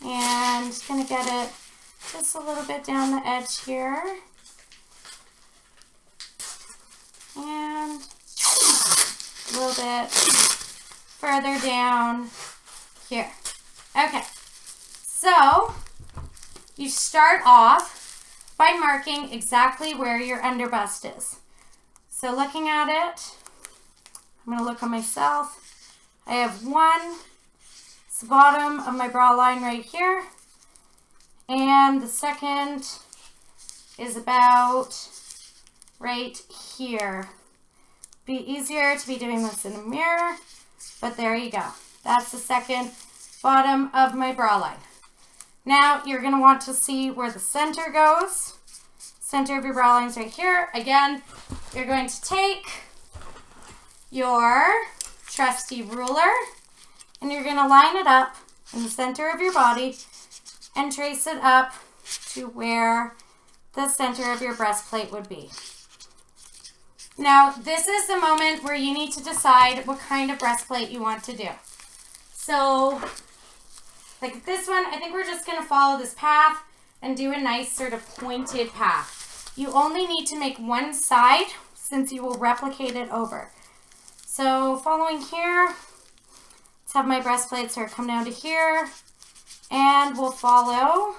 And just gonna get it just a little bit down the edge here. And a little bit further down here. Okay, so you start off by marking exactly where your underbust is. So looking at it, I'm gonna look on myself. I have one, it's the bottom of my bra line right here. And the second is about right here. Be easier to be doing this in a mirror, but there you go. That's the second bottom of my bra line. Now you're going to want to see where the center goes. Center of your bra line is right here. Again, you're going to take your trusty ruler and you're going to line it up in the center of your body and trace it up to where the center of your breastplate would be. Now, this is the moment where you need to decide what kind of breastplate you want to do. So, like this one, I think we're just going to follow this path and do a nice sort of pointed path. You only need to make one side since you will replicate it over. So, following here, let's have my breastplate sort of come down to here. And we'll follow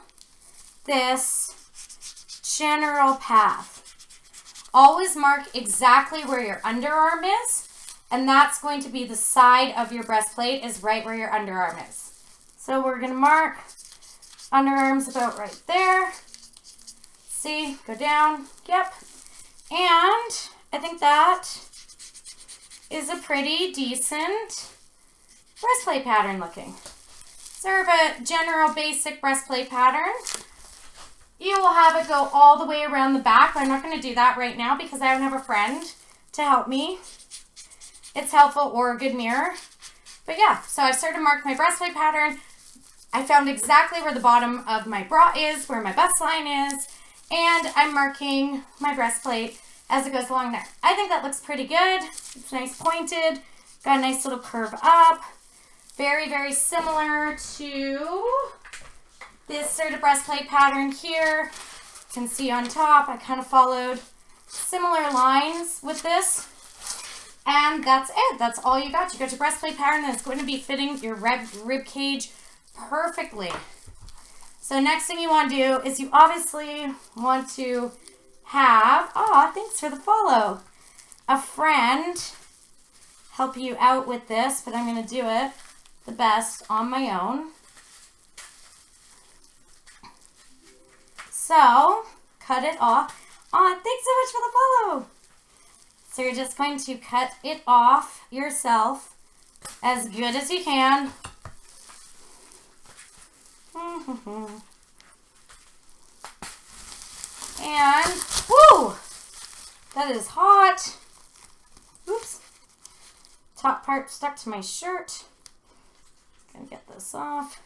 this general path. Always mark exactly where your underarm is, and that's going to be the side of your breastplate is right where your underarm is. So we're going to mark underarms about right there. See, go down, yep. And I think that is a pretty decent breastplate pattern looking. Sort of a general basic breastplate pattern. You will have it go all the way around the back. I'm not going to do that right now because I don't have a friend to help me. It's helpful or a good mirror. But yeah, so I started to mark my breastplate pattern. I found exactly where the bottom of my bra is, where my bust line is, and I'm marking my breastplate as it goes along there. I think that looks pretty good. It's nice pointed, got a nice little curve up. Very, very similar to this sort of breastplate pattern here. You can see on top, I kind of followed similar lines with this. And that's it. That's all you got. You got your breastplate pattern that's going to be fitting your rib cage perfectly. So next thing you want to do is you obviously want to have, thanks for the follow, a friend help you out with this, but I'm going to do it the best on my own. So, cut it off. Thanks so much for the follow. So you're just going to cut it off yourself as good as you can. And, whoo, that is hot. Oops. Top part stuck to my shirt. Gonna get this off.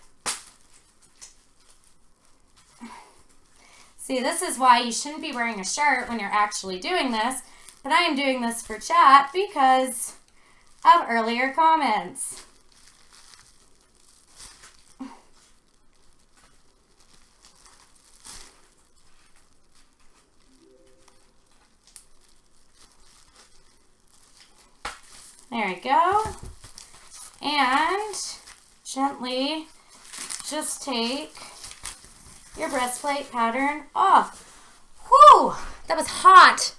See, this is why you shouldn't be wearing a shirt when you're actually doing this, but I am doing this for chat because of earlier comments. There you go. And gently just take your breastplate pattern off. Whew, that was hot.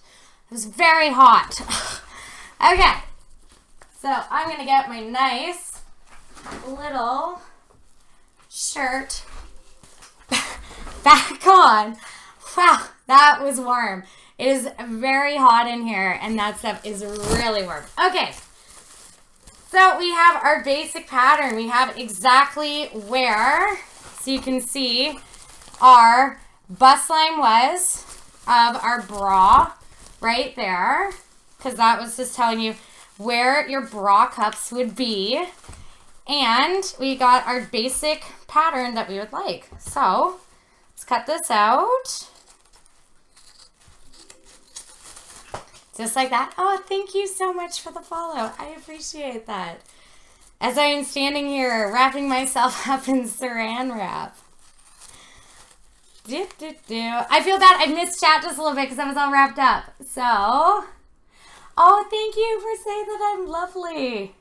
It was very hot. Okay, so I'm going to get my nice little shirt back on. Wow, that was warm. It is very hot in here, and that stuff is really warm. Okay, so we have our basic pattern. We have exactly where, so you can see, our bust line was of our bra right there, because that was just telling you where your bra cups would be. And we got our basic pattern that we would like. So let's cut this out. It's Just like that. Oh, thank you so much for the follow. I appreciate that. As I am standing here wrapping myself up in saran wrap. I feel bad. I missed chat just a little bit because I was all wrapped up. So, oh, thank you for saying that I'm lovely.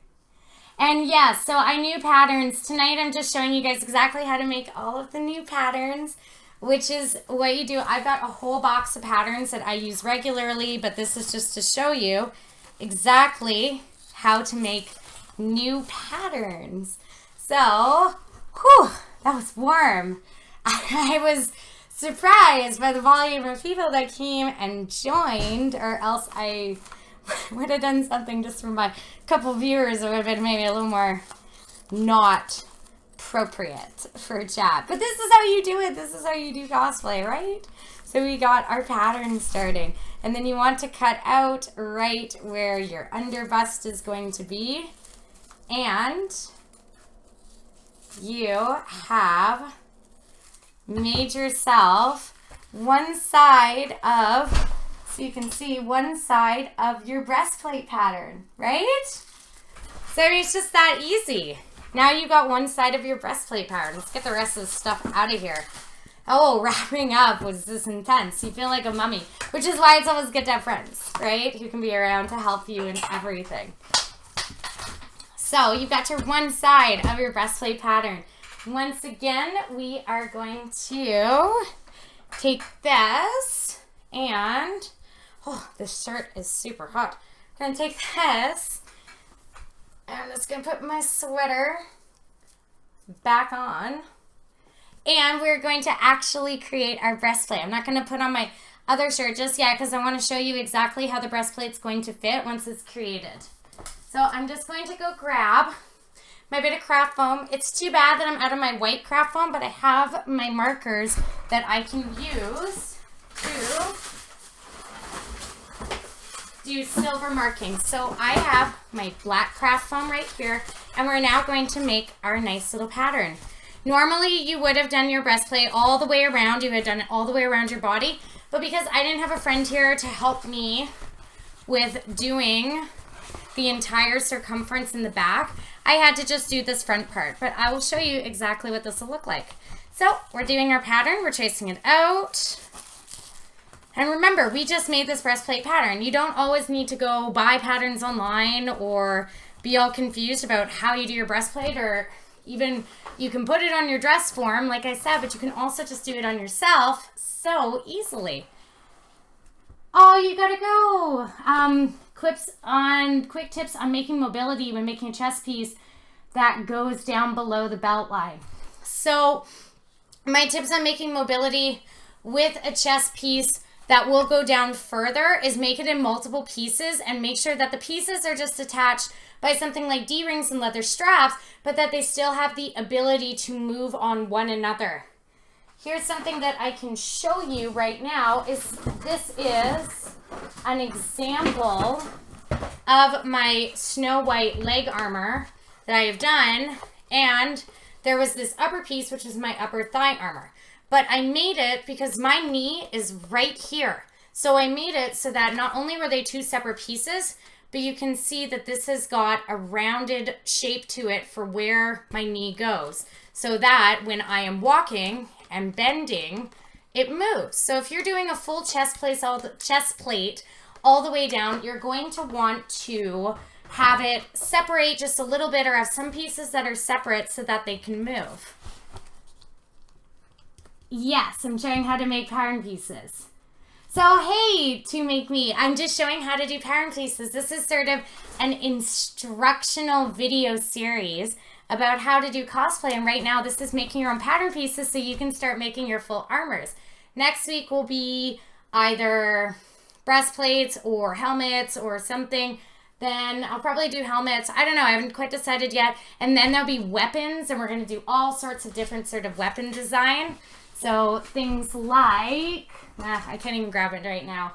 And yes, so I knew patterns. Tonight I'm just showing you guys exactly how to make all of the new patterns, which is what you do. I've got a whole box of patterns that I use regularly, but this is just to show you exactly how to make new patterns. So, whew, that was warm. I was surprised by the volume of people that came and joined, or else I would have done something just for my couple viewers. It would have been maybe a little more not appropriate for chat. But this is how you do it. This is how you do cosplay, right? So we got our pattern starting. And then you want to cut out right where your under bust is going to be. And you have made yourself one side of, so you can see one side of your breastplate pattern, right? So I mean, it's just that easy. Now you got one side of your breastplate pattern. Let's get the rest of the stuff out of here. Oh, wrapping up was this intense. You feel like a mummy, which is why it's always good to have friends, right? Who can be around to help you in everything. So you've got your one side of your breastplate pattern. Once again, we are going to take this and, oh, this shirt is super hot. I'm going to take this and I'm just going to put my sweater back on. And we're going to actually create our breastplate. I'm not going to put on my other shirt just yet because I want to show you exactly how the breastplate's going to fit once it's created. So I'm just going to go grab my bit of craft foam. It's too bad that I'm out of my white craft foam, but I have my markers that I can use to do silver marking. So I have my black craft foam right here, and we're now going to make our nice little pattern. Normally you would have done your breastplate all the way around. You would have done it all the way around your body, but because I didn't have a friend here to help me with doing the entire circumference in the back, I had to just do this front part, but I will show you exactly what this will look like. So we're doing our pattern, we're tracing it out. And remember, we just made this breastplate pattern. You don't always need to go buy patterns online or be all confused about how you do your breastplate, or even you can put it on your dress form, like I said, but you can also just do it on yourself so easily. Oh, you gotta go. Quick tips on making mobility when making a chest piece that goes down below the belt line. So my tips on making mobility with a chest piece that will go down further is make it in multiple pieces and make sure that the pieces are just attached by something like D-rings and leather straps, but that they still have the ability to move on one another. Here's something that I can show you right now. This is an example of my Snow White leg armor that I have done, and there was this upper piece, which is my upper thigh armor. But I made it because my knee is right here. So I made it so that not only were they two separate pieces, but you can see that this has got a rounded shape to it for where my knee goes, so that when I am walking and bending, it moves. So if you're doing a full chest plate all the way down, you're going to want to have it separate just a little bit, or have some pieces that are separate so that they can move. Yes, I'm showing how to make pattern pieces. So hey, to make me, I'm just showing how to do pattern pieces. This is sort of an instructional video series about how to do cosplay, and right now this is making your own pattern pieces so you can start making your full armors. Next week will be either breastplates or helmets or something. Then I'll probably do helmets. I don't know, I haven't quite decided yet. And then there'll be weapons, and we're going to do all sorts of different sort of weapon design. So things like, I can't even grab it right now.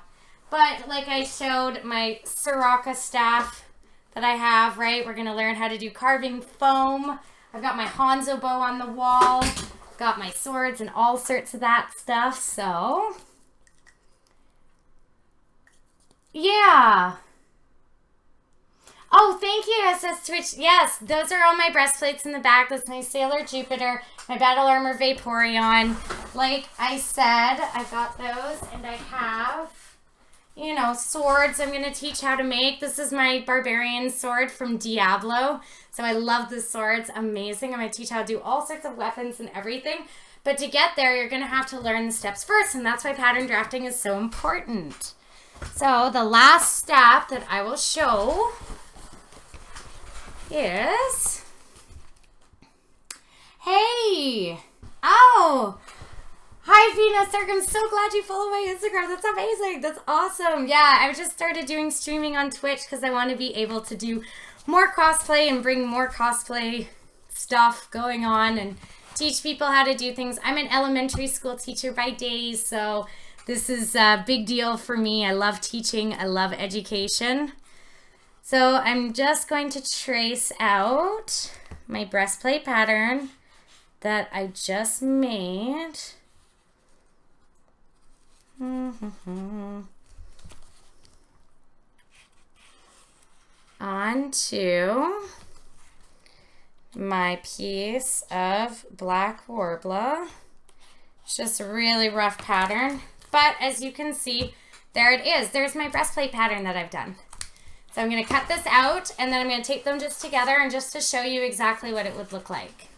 But like I showed my Soraka staff that I have, right? We're going to learn how to do carving foam. I've got my Hanzo bow on the wall. Got my swords and all sorts of that stuff. So Yeah. Oh, thank you, SS Twitch. Yes, those are all my breastplates in the back. That's my Sailor Jupiter, my Battle Armor Vaporeon. Like I said, I got those, and I have, you know, swords I'm going to teach how to make. This is my Barbarian sword from Diablo. So I love this sword. It's amazing. I'm going to teach how to do all sorts of weapons and everything. But to get there, you're going to have to learn the steps first, and that's why pattern drafting is so important. So the last step that I will show is, hey, oh, hi Venus Cirque, I'm so glad you follow my Instagram. That's amazing. That's awesome. Yeah, I just started doing streaming on Twitch because I want to be able to do more cosplay and bring more cosplay stuff going on and teach people how to do things. I'm an elementary school teacher by day, so this is a big deal for me. I love teaching. I love education. So I'm just going to trace out my breastplate pattern that I just made. Onto my piece of black Worbla. It's just a really rough pattern, but as you can see, there it is. There's my breastplate pattern that I've done. So I'm going to cut this out, and then I'm going to tape them just together and just to show you exactly what it would look like.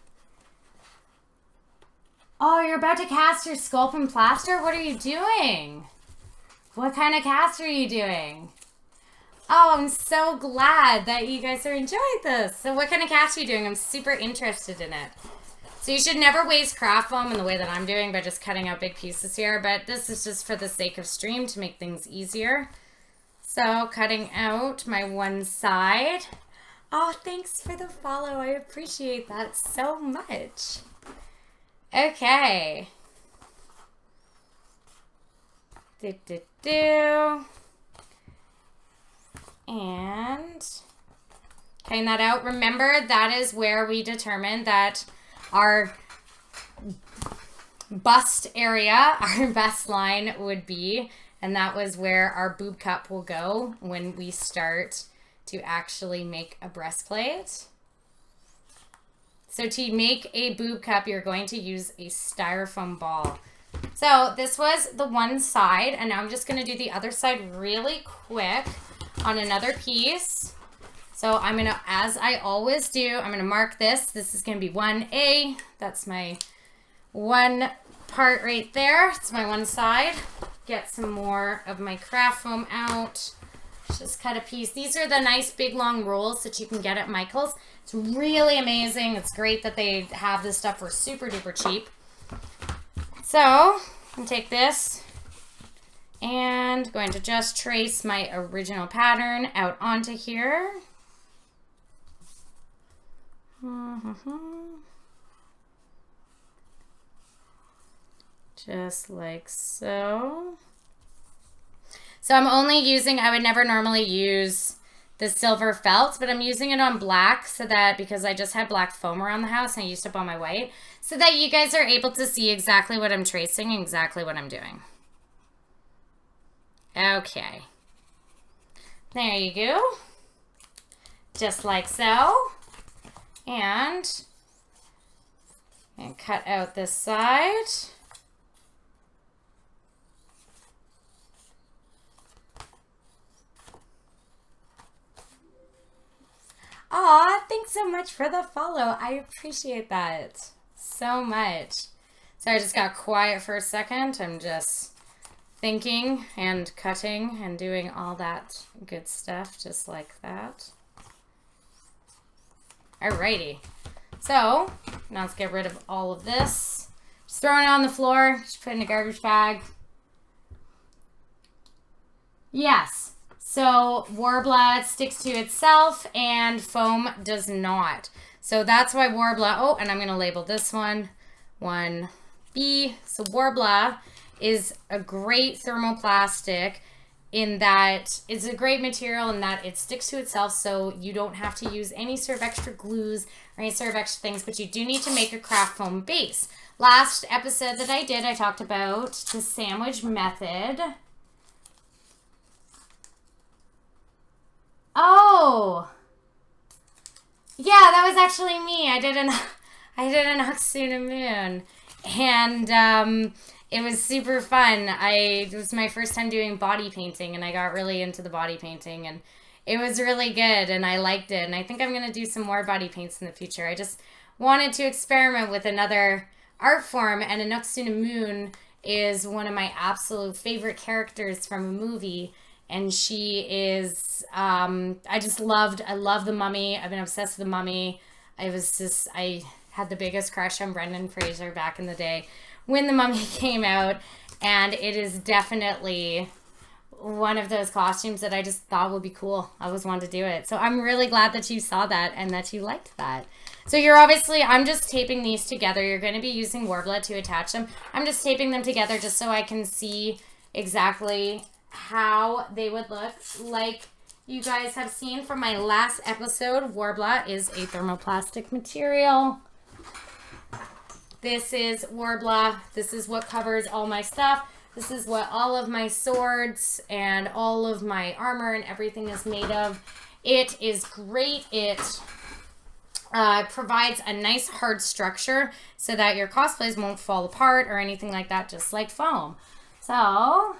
Oh, you're about to cast your sculpt and plaster? What are you doing? What kind of cast are you doing? Oh, I'm so glad that you guys are enjoying this. So what kind of cast are you doing? I'm super interested in it. So you should never waste craft foam in the way that I'm doing by just cutting out big pieces here, but this is just for the sake of stream to make things easier. So cutting out my one side. Oh, thanks for the follow. I appreciate that so much. Okay. And cutting that out. Remember, that is where we determined that our bust area, our bust line would be. And that was where our boob cup will go when we start to actually make a breastplate. So to make a boob cup, you're going to use a styrofoam ball. So this was the one side, and now I'm just going to do the other side really quick on another piece. So I'm going to, as I always do, I'm going to mark this. This is going to be 1A. That's my one part right there. It's my one side. Get some more of my craft foam out. Just cut a piece. These are the nice big long rolls that you can get at Michael's. It's really amazing. It's great that they have this stuff for super duper cheap. So I'm going to take this and going to just trace my original pattern out onto here. Just like so. So I'm only using, I would never normally use the silver felt, but I'm using it on black so that, because I just had black foam around the house and I used up all my white, so that you guys are able to see exactly what I'm tracing and exactly what I'm doing. Okay. There you go. Just like so. And cut out this side. Aw, thanks so much for the follow. I appreciate that so much. So I just got quiet for a second. I'm just thinking and cutting and doing all that good stuff just like that. Alrighty. So now let's get rid of all of this. Just throwing it on the floor. Just put it in a garbage bag. Yes. So Worbla sticks to itself and foam does not. So that's why Worbla, oh, and I'm going to label this one 1B. So Worbla is a great thermoplastic in that it's a great material in that it sticks to itself, so you don't have to use any sort of extra glues or any sort of extra things, but you do need to make a craft foam base. Last episode that I did, I talked about the sandwich method. Oh, yeah, that was actually me. I did an Oxuna Moon, and it was super fun. It was my first time doing body painting, and I got really into the body painting, and it was really good, and I liked it. And I think I'm gonna do some more body paints in the future. I just wanted to experiment with another art form, and a Oxuna Moon is one of my absolute favorite characters from a movie. And she is, I love The Mummy. I've been obsessed with The Mummy. I had the biggest crush on Brendan Fraser back in the day when The Mummy came out. And it is definitely one of those costumes that I just thought would be cool. I always wanted to do it. So I'm really glad that you saw that and that you liked that. So I'm just taping these together. You're going to be using Worbla to attach them. I'm just taping them together just so I can see exactly how they would look. Like you guys have seen from my last episode, Worbla is a thermoplastic material. This is Worbla. This is what covers all my stuff. This is what all of my swords and all of my armor and everything is made of. It is great. It provides a nice hard structure so that your cosplays won't fall apart or anything like that, just like foam. So,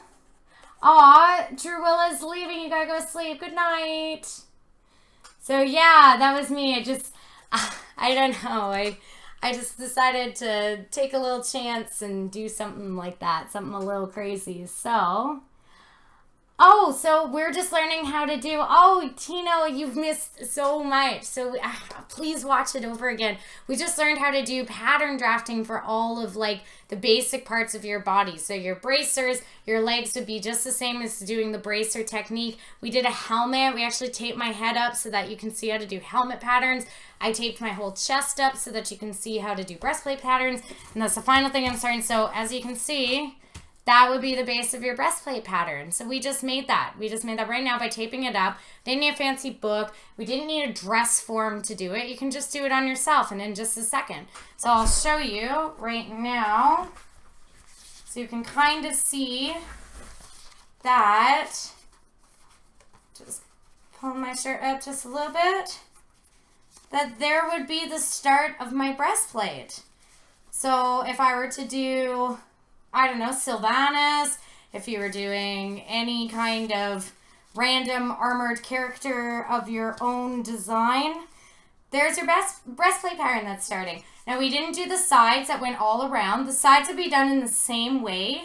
aw, Druilla's leaving. You gotta go to sleep. Good night. So yeah, that was me. I don't know. I just decided to take a little chance and do something like that. Something a little crazy. So we're just learning how to do, Tino, you've missed so much. So please watch it over again. We just learned how to do pattern drafting for all of like the basic parts of your body. So your bracers, your legs would be just the same as doing the bracer technique. We did a helmet. We actually taped my head up so that you can see how to do helmet patterns. I taped my whole chest up so that you can see how to do breastplate patterns. And that's the final thing I'm starting. So as you can see, that would be the base of your breastplate pattern. So we just made that. We just made that right now by taping it up. Didn't need a fancy book. We didn't need a dress form to do it. You can just do it on yourself and in just a second. So I'll show you right now. So you can kind of see that. Just pull my shirt up just a little bit. That there would be the start of my breastplate. So if I were to do, I don't know, Sylvanas, if you were doing any kind of random armored character of your own design, there's your breastplate pattern that's starting. Now, we didn't do the sides that went all around. The sides would be done in the same way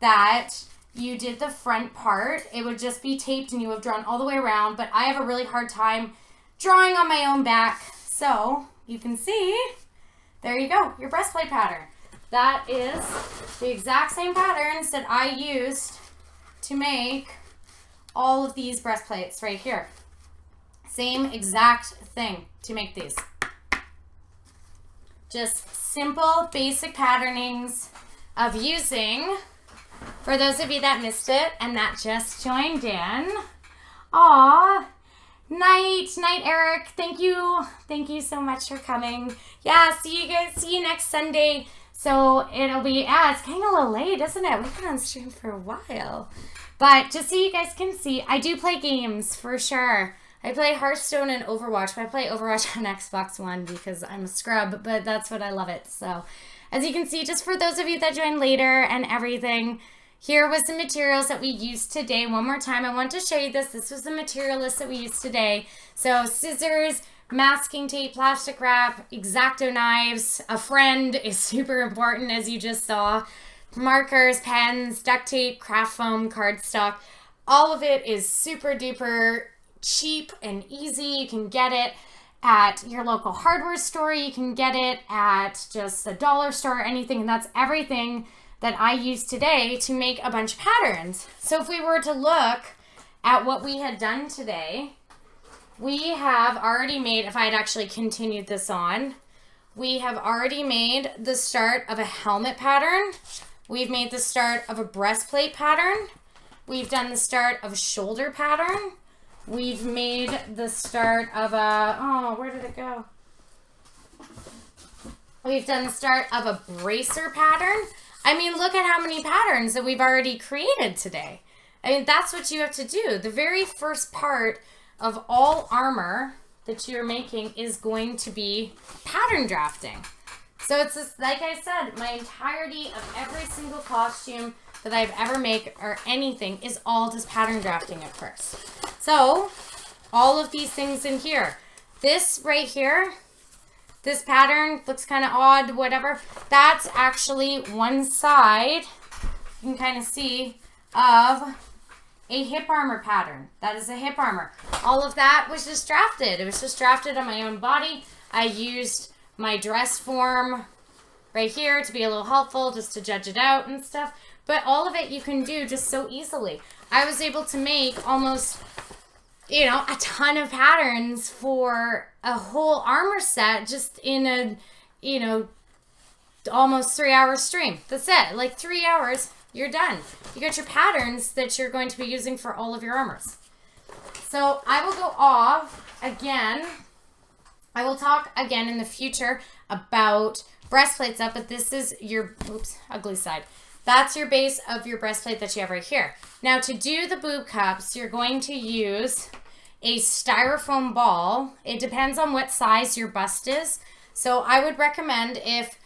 that you did the front part. It would just be taped and you have drawn all the way around, but I have a really hard time drawing on my own back. So you can see, there you go, your breastplate pattern. That is the exact same patterns that I used to make all of these breastplates right here. Same exact thing to make these. Just simple, basic patternings of using, for those of you that missed it and that just joined in. Aw, night, Eric. Thank you so much for coming. Yeah, see you guys, see you next Sunday. So it'll be, it's getting a little late, isn't it? We've been on stream for a while. But just so you guys can see, I do play games for sure. I play Hearthstone and Overwatch, but I play Overwatch on Xbox One because I'm a scrub, but that's what I love it. So as you can see, just for those of you that joined later and everything, here was the materials that we used today. One more time, I want to show you this. This was the material list that we used today. So scissors, masking tape, plastic wrap, X-Acto knives, a friend is super important as you just saw, markers, pens, duct tape, craft foam, cardstock. All of it is super duper cheap and easy. You can get it at your local hardware store. You can get it at just a dollar store or anything. And that's everything that I used today to make a bunch of patterns. So if we were to look at what we had done today, we have already made, if I had actually continued this on, we have already made the start of a helmet pattern. We've made the start of a breastplate pattern. We've done the start of a shoulder pattern. We've made the start of a, where did it go? We've done the start of a bracer pattern. I mean, look at how many patterns that we've already created today. I mean, that's what you have to do. The very first part of all armor that you're making is going to be pattern drafting. So it's just, like I said, my entirety of every single costume that I've ever made or anything is all just pattern drafting at first. So all of these things in here, this right here, this pattern looks kind of odd, whatever. That's actually one side, you can kind of see, of a hip armor pattern. That is a hip armor. All of that was just drafted. It was just drafted on my own body. I used my dress form right here to be a little helpful, just to judge it out and stuff. But all of it you can do just so easily. I was able to make almost, you know, a ton of patterns for a whole armor set just in a, you know, almost 3-hour stream. That's it. Like 3 hours, you're done. You got your patterns that you're going to be using for all of your armors. So I will go off again. I will talk again in the future about breastplates up, but this is your, oops, ugly side. That's your base of your breastplate that you have right here. Now to do the boob cups, you're going to use a styrofoam ball. It depends on what size your bust is. So I would recommend, if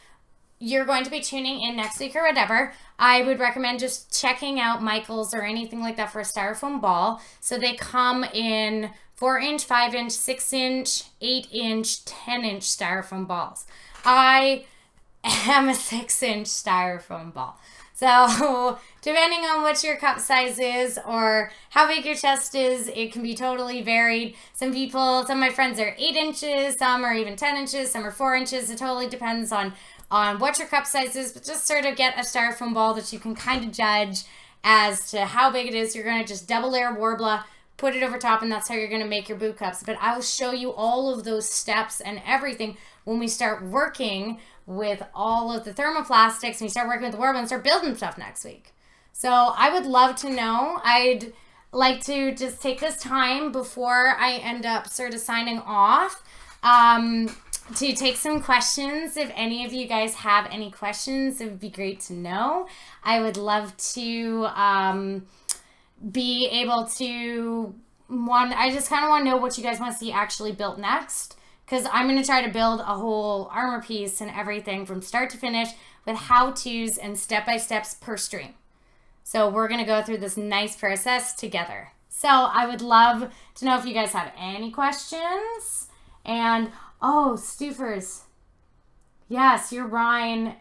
you're going to be tuning in next week or whatever, I would recommend just checking out Michael's or anything like that for a styrofoam ball. So they come in 4-inch, 5-inch, 6-inch, 8-inch, 10-inch styrofoam balls. I am a 6-inch styrofoam ball. So depending on what your cup size is or how big your chest is, it can be totally varied. Some of my friends are 8 inches, some are even 10 inches, some are 4 inches. It totally depends on what your cup size is, but just sort of get a styrofoam ball that you can kind of judge as to how big it is. You're going to just double layer Worbla, put it over top, and that's how you're going to make your boob cups. But I will show you all of those steps and everything when we start working with all of the thermoplastics and we start working with the Worbla and start building stuff next week. So I would love to know. I'd like to just take this time before I end up sort of signing off to take some questions. If any of you guys have any questions, it would be great to know. I would love to be able to, I just kind of want to know what you guys want to see actually built next. Because I'm going to try to build a whole armor piece and everything from start to finish with how-tos and step-by-steps per stream. So we're going to go through this nice process together. So I would love to know if you guys have any questions. And, oh, Stoofers. Yes, your Rhine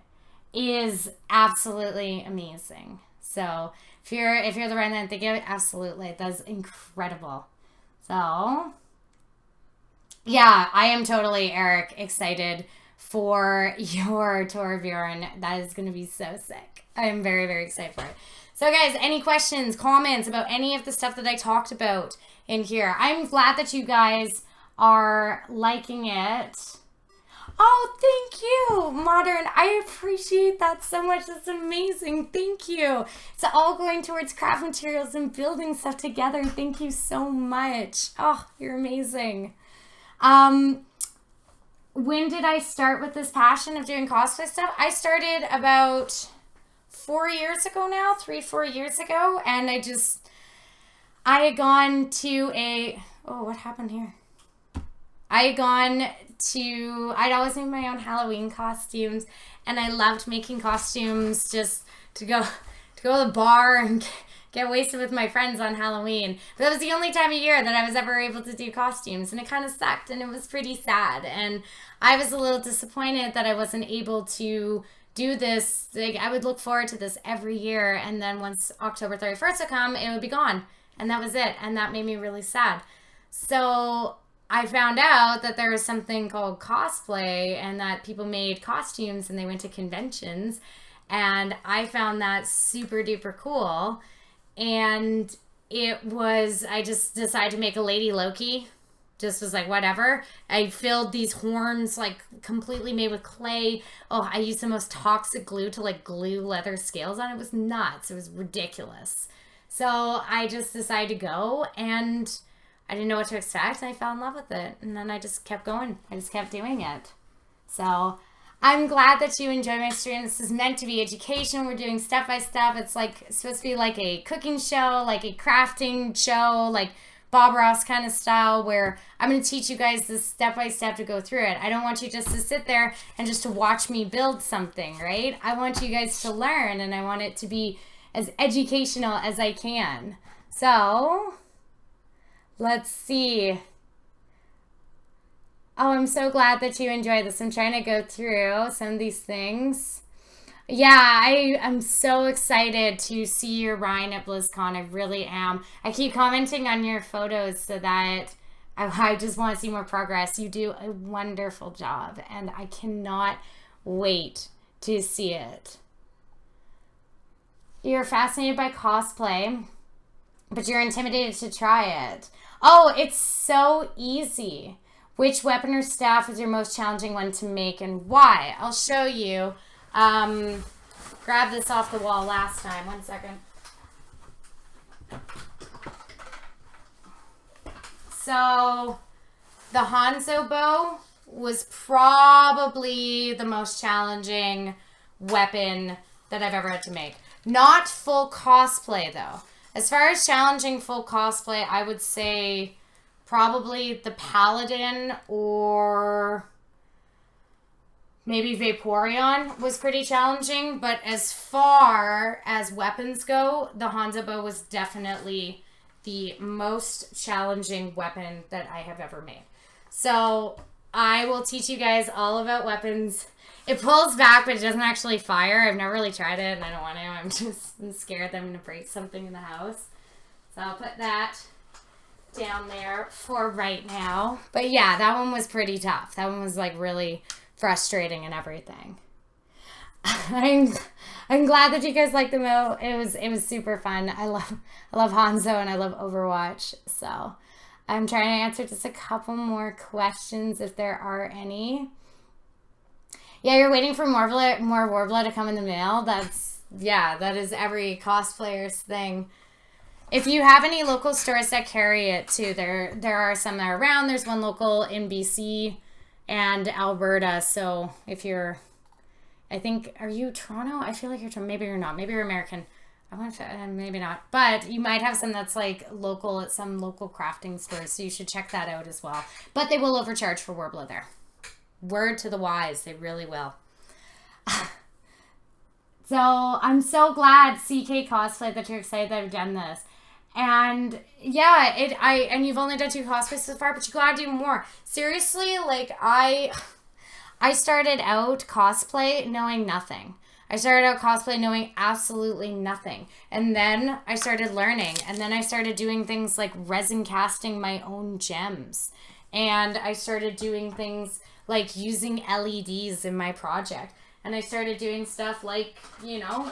is absolutely amazing. So if you're the Rhine that I'm thinking of, absolutely. That's incredible. So yeah, I am totally, Eric, excited for your tour of urine. That is going to be so sick. I am very, very excited for it. So guys, any questions, comments about any of the stuff that I talked about in here? I'm glad that you guys are liking it. Oh, thank you, Modern. I appreciate that so much. That's amazing. Thank you. It's all going towards craft materials and building stuff together. Thank you so much. Oh, you're amazing. When did I start with this passion of doing cosplay stuff? I started about 4 years ago now, 3-4 years ago, and I had gone to what happened here? I'd always made my own Halloween costumes, and I loved making costumes just to go to the bar and get wasted with my friends on Halloween. But that was the only time of year that I was ever able to do costumes, and it kind of sucked, and it was pretty sad. And I was a little disappointed that I wasn't able to do this. Like, I would look forward to this every year, and then once October 31st would come, it would be gone, and that was it, and that made me really sad. So I found out that there was something called cosplay, and that people made costumes and they went to conventions, and I found that super duper cool. And I just decided to make a Lady Loki. Just was like, whatever. I filled these horns, like, completely made with clay. Oh, I used the most toxic glue to, like, glue leather scales on it. It was nuts. It was ridiculous. So I just decided to go, and I didn't know what to expect, and I fell in love with it. And then I just kept going. I just kept doing it. So I'm glad that you enjoy my stream. This is meant to be education. We're doing step by step. It's supposed to be like a cooking show, like a crafting show. Like, Bob Ross kind of style where I'm going to teach you guys this step by step to go through it. I don't want you just to sit there and just to watch me build something, right? I want you guys to learn, and I want it to be as educational as I can. So let's see. Oh, I'm so glad that you enjoyed this. I'm trying to go through some of these things. Yeah, I'm so excited to see your Ryan at BlizzCon. I really am. I keep commenting on your photos so that I just want to see more progress. You do a wonderful job, and I cannot wait to see it. You're fascinated by cosplay, but you're intimidated to try it. Oh, it's so easy. Which weapon or staff is your most challenging one to make, and why? I'll show you. Grabbed this off the wall last time. 1 second. So the Hanzo bow was probably the most challenging weapon that I've ever had to make. Not full cosplay though. As far as challenging full cosplay, I would say probably the Paladin or maybe Vaporeon was pretty challenging, but as far as weapons go, the Hanzo bow was definitely the most challenging weapon that I have ever made. So I will teach you guys all about weapons. It pulls back, but it doesn't actually fire. I've never really tried it, and I don't want to. I'm scared that I'm going to break something in the house. So I'll put that down there for right now. But yeah, that one was pretty tough. That one was like really frustrating and everything. I'm glad that you guys liked the mo. It was super fun. I love Hanzo and I love Overwatch. So I'm trying to answer just a couple more questions if there are any. Yeah, you're waiting for more Worbla to come in the mail. That is every cosplayer's thing. If you have any local stores that carry it too, there are some that are around. There's one local in BC and Alberta. So if you're, I think, are you Toronto? I feel like you're Toronto. Maybe you're not. Maybe you're American. I want to, maybe not. But you might have some that's like local at some local crafting stores. So you should check that out as well. But they will overcharge for Worbla there. Word to the wise, they really will. So I'm so glad, CK Cosplay, that you're excited that I've done this. And yeah, and you've only done 2 cosplays so far, but you gotta do more. Seriously, like I started out cosplay knowing nothing. I started out cosplay knowing absolutely nothing. And then I started learning. And then I started doing things like resin casting my own gems. And I started doing things like using LEDs in my project. And I started doing stuff like, you know,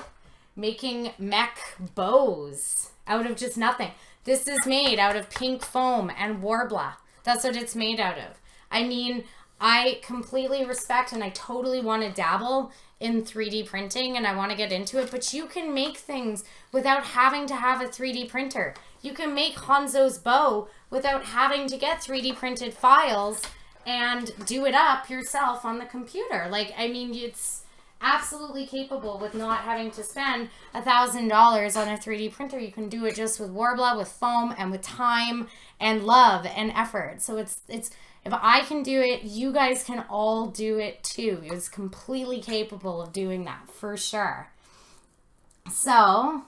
making mech bows out of just nothing. This is made out of pink foam and Worbla. That's what it's made out of. I mean, I completely respect and I totally want to dabble in 3D printing and I want to get into it, but you can make things without having to have a 3D printer. You can make Hanzo's bow without having to get 3D printed files and do it up yourself on the computer. Like, I mean, it's absolutely capable with not having to spend $1,000 on a 3D printer. You can do it just with Worbla, with foam, and with time and love and effort. So it's if I can do it, you guys can all do it too. It's completely capable of doing that for sure. So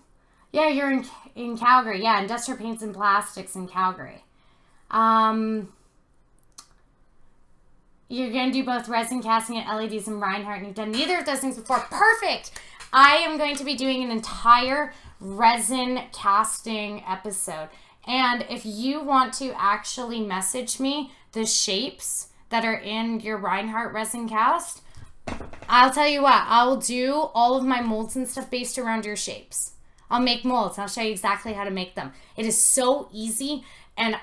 yeah, you're in Calgary. Yeah, Industrial Paints and Plastics in Calgary. You're going to do both resin casting and LEDs and Reinhardt, and you've done neither of those things before. Perfect! I am going to be doing an entire resin casting episode. And if you want to actually message me the shapes that are in your Reinhardt resin cast, I'll tell you what, I'll do all of my molds and stuff based around your shapes. I'll make molds. I'll show you exactly how to make them. It is so easy, and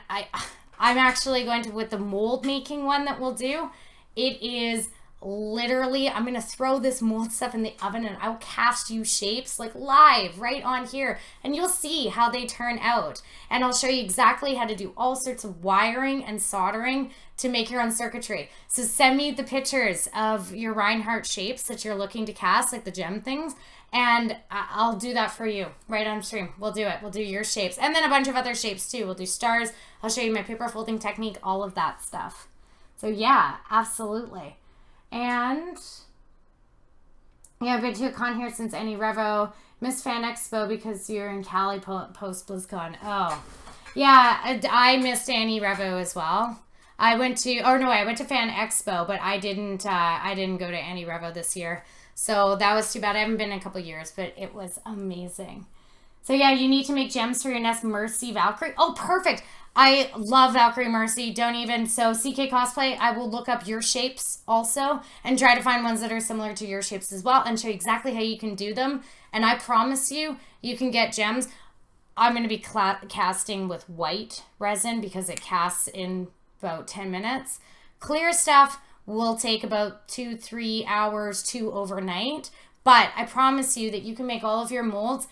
I'm actually going to, with the mold making one that we'll do, it is literally, I'm going to throw this mold stuff in the oven and I'll cast you shapes like live right on here and you'll see how they turn out. And I'll show you exactly how to do all sorts of wiring and soldering to make your own circuitry. So send me the pictures of your Reinhardt shapes that you're looking to cast, like the gem things, And I'll do that for you right on stream. We'll do it. We'll do your shapes. And then a bunch of other shapes too. We'll do stars. I'll show you my paper folding technique, all of that stuff. So yeah, absolutely. And yeah, I've been to a con here since Any Revo. Missed Fan Expo because you're in Cali post BlizzCon. Oh, yeah, I missed Any Revo as well. I went to Fan Expo, but I didn't go to Any Revo this year. So that was too bad. I haven't been in a couple years, but it was amazing. So yeah, you need to make gems for your next Mercy Valkyrie. Oh, perfect. I love Valkyrie Mercy. So CK Cosplay, I will look up your shapes also and try to find ones that are similar to your shapes as well and show you exactly how you can do them. And I promise you, you can get gems. I'm going to be casting with white resin because it casts in about 10 minutes. Clear stuff will take about 2-3 hours to overnight. But I promise you that you can make all of your molds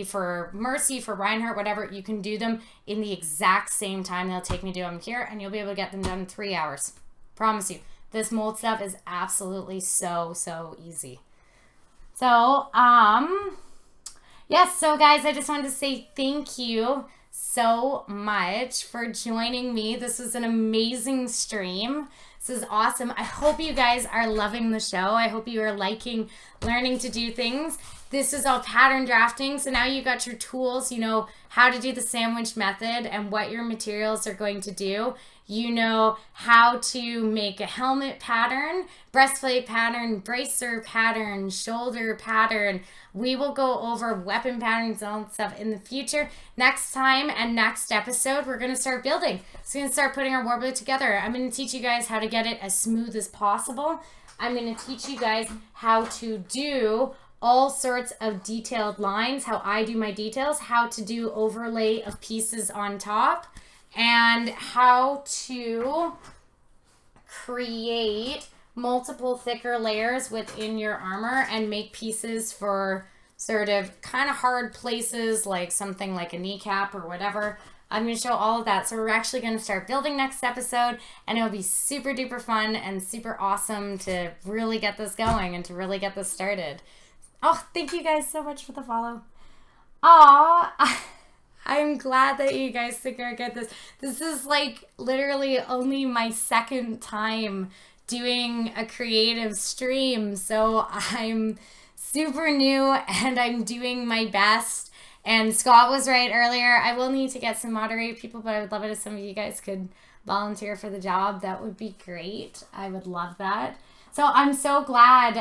for Mercy, for Reinhardt, whatever, you can do them in the exact same time they'll take me to do them here, and you'll be able to get them done in 3 hours. Promise you. This mold stuff is absolutely so easy. So, yes, so guys, I just wanted to say thank you so much for joining me. This was an amazing stream. This is awesome. I hope you guys are loving the show. I hope you are liking learning to do things. This is all pattern drafting. So now you got your tools. You know how to do the sandwich method and what your materials are going to do. You know how to make a helmet pattern, breastplate pattern, bracer pattern, shoulder pattern. We will go over weapon patterns and all that stuff in the future. Next time and next episode, we're going to start building. So we're going to start putting our Worbla together. I'm going to teach you guys how to get it as smooth as possible. I'm going to teach you guys how to do all sorts of detailed lines, how I do my details, how to do overlay of pieces on top, and how to create multiple thicker layers within your armor and make pieces for sort of kind of hard places like something like a kneecap or whatever. I'm going to show all of that. So we're actually going to start building next episode, and it'll be super duper fun and super awesome to really get this going and to really get this started. Oh, thank you guys so much for the follow. Aw, I'm glad that you guys think I get this. This is like literally only my second time doing a creative stream. So I'm super new and I'm doing my best. And Scott was right earlier. I will need to get some moderate people, but I would love it if some of you guys could volunteer for the job. That would be great. I would love that. So I'm so glad,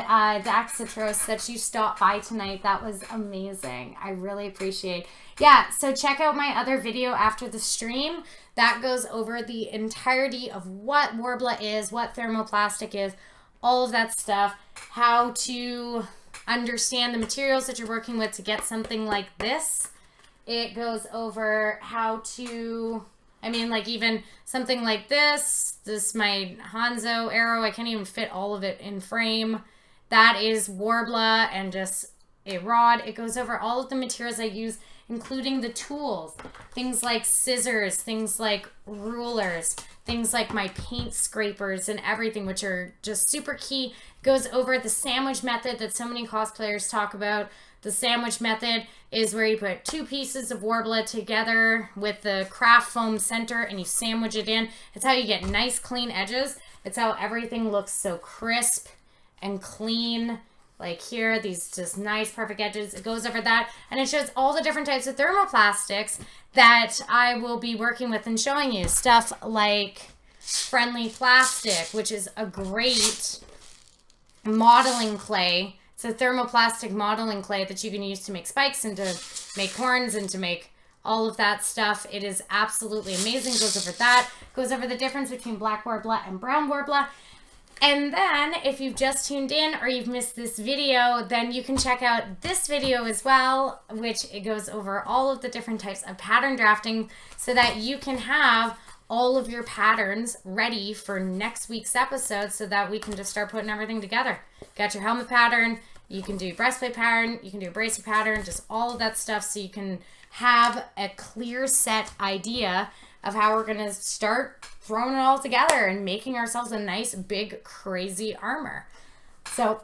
Daxitros, that you stopped by tonight. That was amazing. I really appreciate it. Yeah, so check out my other video after the stream. That goes over the entirety of what Worbla is, what thermoplastic is, all of that stuff, how to understand the materials that you're working with to get something like this. It goes over how to, I mean, like even something like this my Hanzo arrow, I can't even fit all of it in frame. That is Worbla and just a rod. It goes over all of the materials I use, including the tools, things like scissors, things like rulers, things like my paint scrapers and everything, which are just super key. It goes over the sandwich method that so many cosplayers talk about. The sandwich method is where you put two pieces of Worbla together with the craft foam center and you sandwich it in. It's how you get nice clean edges. It's how everything looks so crisp and clean. Like here, these just nice perfect edges. It goes over that and it shows all the different types of thermoplastics that I will be working with and showing you. Stuff like Friendly Plastic, which is a great modeling clay. It's a thermoplastic modeling clay that you can use to make spikes and to make horns and to make all of that stuff. It is absolutely amazing. Goes over that. Goes over the difference between black Worbla and brown Worbla. And then if you've just tuned in or you've missed this video, then you can check out this video as well, which it goes over all of the different types of pattern drafting so that you can have all of your patterns ready for next week's episode so that we can just start putting everything together. Got your helmet pattern, you can do breastplate pattern, you can do a bracer pattern, just all of that stuff so you can have a clear set idea of how we're going to start throwing it all together and making ourselves a nice, big, crazy armor. So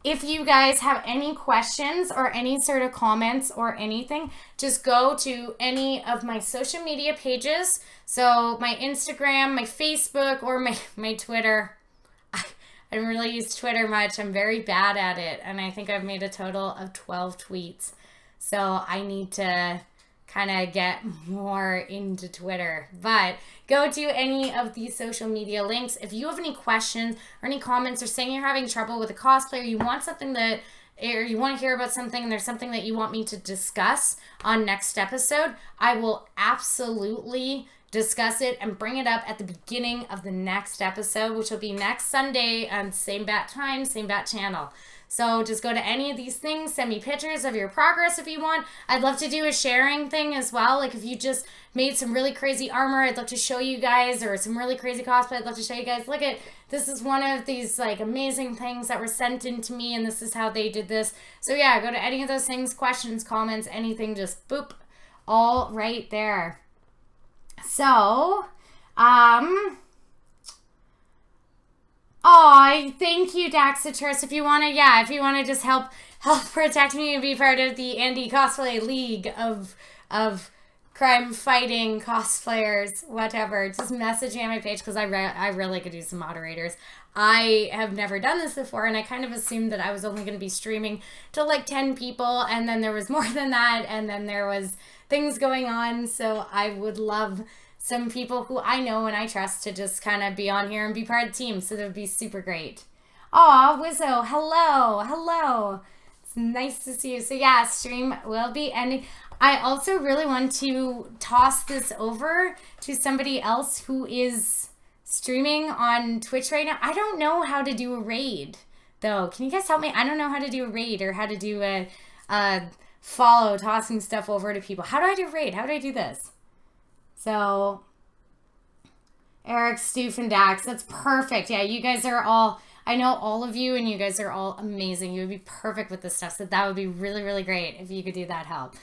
if you guys have any questions or any sort of comments or anything, just go to any of my social media pages. So my Instagram, my Facebook, or my Twitter. I don't really use Twitter much. I'm very bad at it. And I think I've made a total of 12 tweets. So I need to kind of get more into Twitter. But go to any of these social media links. If you have any questions or any comments or saying you're having trouble with a cosplay, or you want something that, or you want to hear about something and there's something that you want me to discuss on next episode, I will absolutely discuss it and bring it up at the beginning of the next episode, which will be next Sunday on same bat time, same bat channel. So just go to any of these things, send me pictures of your progress if you want. I'd love to do a sharing thing as well. Like if you just made some really crazy armor, I'd love to show you guys, or some really crazy cosplay, I'd love to show you guys. Look at, this is one of these like amazing things that were sent in to me, and this is how they did this. So yeah, go to any of those things, questions, comments, anything, just boop, all right there. So, oh, thank you, Daxatrus. If you want to just help protect me and be part of the Andy Cosplay League of crime fighting cosplayers, whatever, just message me on my page, because I really could use some moderators. I have never done this before, and I kind of assumed that I was only going to be streaming to like 10 people, and then there was more than that, and then there was things going on. So I would love some people who I know and I trust to just kind of be on here and be part of the team. So that would be super great. Aw, Wizzo, hello. It's nice to see you. So yeah, stream will be ending. I also really want to toss this over to somebody else who is streaming on Twitch right now. I don't know how to do a raid, though. Can you guys help me? I don't know how to do a raid, or how to do a follow, tossing stuff over to people. How do I do raid? How do I do this? So, Eric, Stoof, and Dax, that's perfect. Yeah, you guys are all, I know all of you, and you guys are all amazing. You would be perfect with this stuff, so that would be really, really great if you could do that help.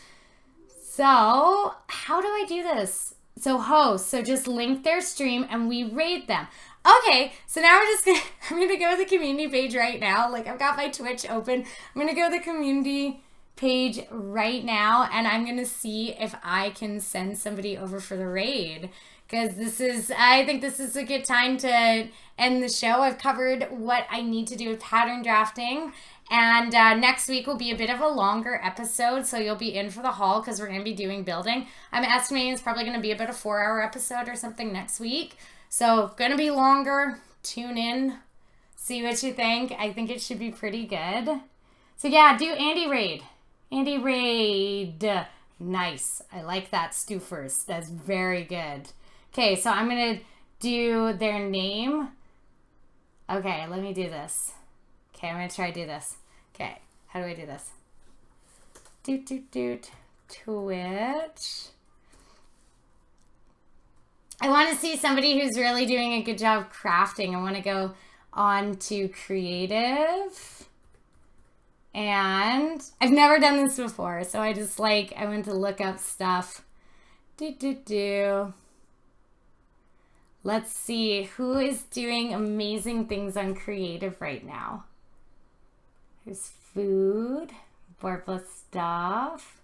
So, how do I do this? So, host, so just link their stream, and we raid them. Okay, so now I'm gonna go to the community page right now. Like, I've got my Twitch open. I'm gonna go to the community page right now, and I'm gonna see if I can send somebody over for the raid, because I think this is a good time to end the show. I've covered what I need to do with pattern drafting, and next week will be a bit of a longer episode, so you'll be in for the haul, because we're going to be doing building. I'm estimating it's probably going to be about a 4-hour episode or something next week, so going to be longer. Tune in, see what you think. I think it should be pretty good. So yeah, do Andy raid. Andy raid. Nice. I like that, Stoofers. That's very good. Okay, so I'm going to do their name. Okay, let me do this. Okay, I'm going to try to do this. Okay, how do I do this? Twitch. I want to see somebody who's really doing a good job crafting. I want to go on to creative. And I've never done this before, so I went to look up stuff. Let's see who is doing amazing things on creative right now. There's food, Worbla stuff.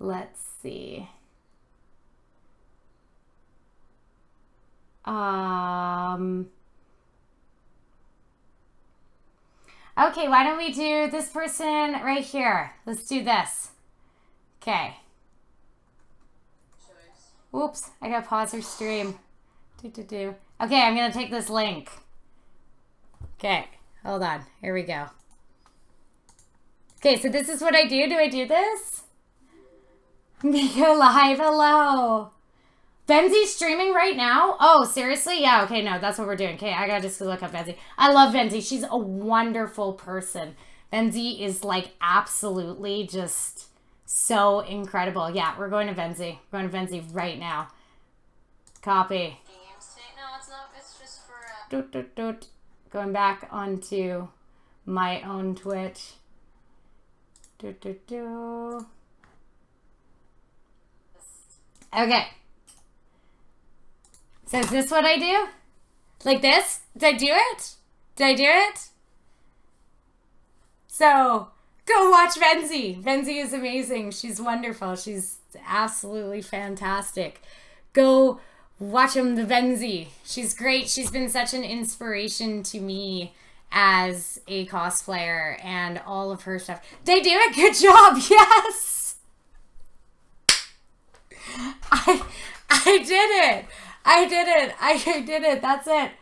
Let's see. Okay, why don't we do this person right here? Let's do this. Okay. Oops, I gotta pause her stream. Okay, I'm gonna take this link. Okay, hold on. Here we go. Okay, so this is what I do. Do I do this? Go live. Hello. Benzi's streaming right now? Oh, seriously? Yeah, okay, no, that's what we're doing. Okay, I gotta just look up Benzi. I love Benzi. She's a wonderful person. Benzi is like absolutely just so incredible. Yeah, we're going to Benzi. We're going to Benzi right now. Copy. No, it's not. It's just for... Going back onto my own Twitch. Okay. So is this what I do? Like this? Did I do it? Did I do it? So go watch Venzi. Venzi is amazing. She's wonderful. She's absolutely fantastic. Go watch the Venzi. She's great. She's been such an inspiration to me as a cosplayer and all of her stuff. They do it. Good job. Yes. I did it. I did it. I did it. That's it.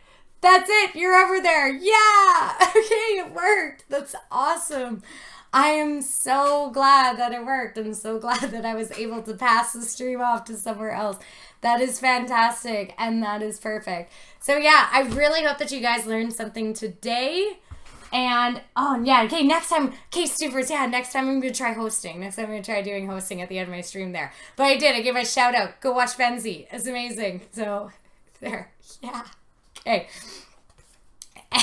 That's it. You're over there. Yeah. Okay, it worked. That's awesome. I am so glad that it worked. I'm so glad that I was able to pass the stream off to somewhere else. That is fantastic, and that is perfect. So yeah, I really hope that you guys learned something today. And, oh, yeah, okay, next time, okay, Stupers, yeah, next time I'm going to try hosting. Next time I'm going to try doing hosting at the end of my stream there. But I did. I gave a shout out. Go watch Benzie. It's amazing. So, there. Yeah. Okay.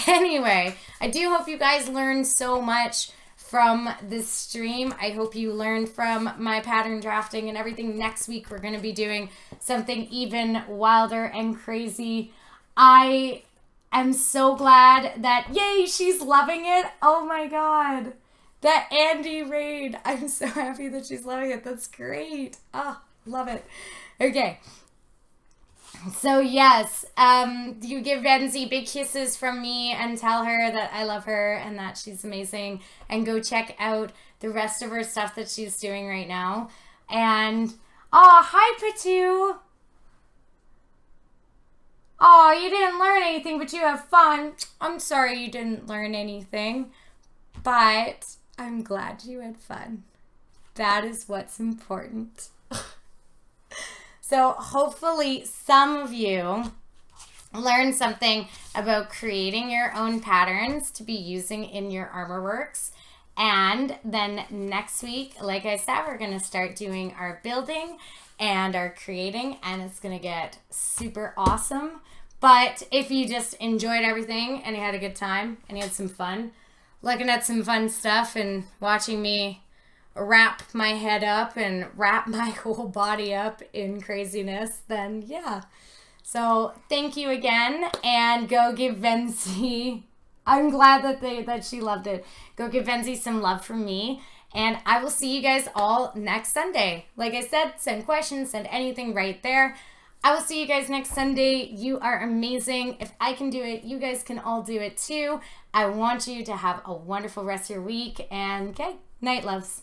Anyway, I do hope you guys learned so much from this stream. I hope you learned from my pattern drafting and everything. Next week, we're going to be doing something even wilder and crazy. I'm so glad that, yay, she's loving it. Oh my God. That Andy raid. I'm so happy that she's loving it. That's great. Oh, love it. Okay. So yes, you give Benzie big kisses from me and tell her that I love her and that she's amazing. And go check out the rest of her stuff that she's doing right now. And, oh, hi, Patu. Oh, you didn't learn anything, but you have fun. I'm sorry you didn't learn anything, but I'm glad you had fun. That is what's important. So hopefully some of you learned something about creating your own patterns to be using in your ArmorWorks. And then next week, like I said, we're going to start doing our building and our creating, and it's going to get super awesome. But if you just enjoyed everything and you had a good time and you had some fun, looking at some fun stuff and watching me wrap my head up and wrap my whole body up in craziness, then yeah. So thank you again, and go give Venzie, I'm glad that she loved it. Go give Venzie some love from me. And I will see you guys all next Sunday. Like I said, send questions, send anything right there. I will see you guys next Sunday. You are amazing. If I can do it, you guys can all do it too. I want you to have a wonderful rest of your week. And okay, night loves.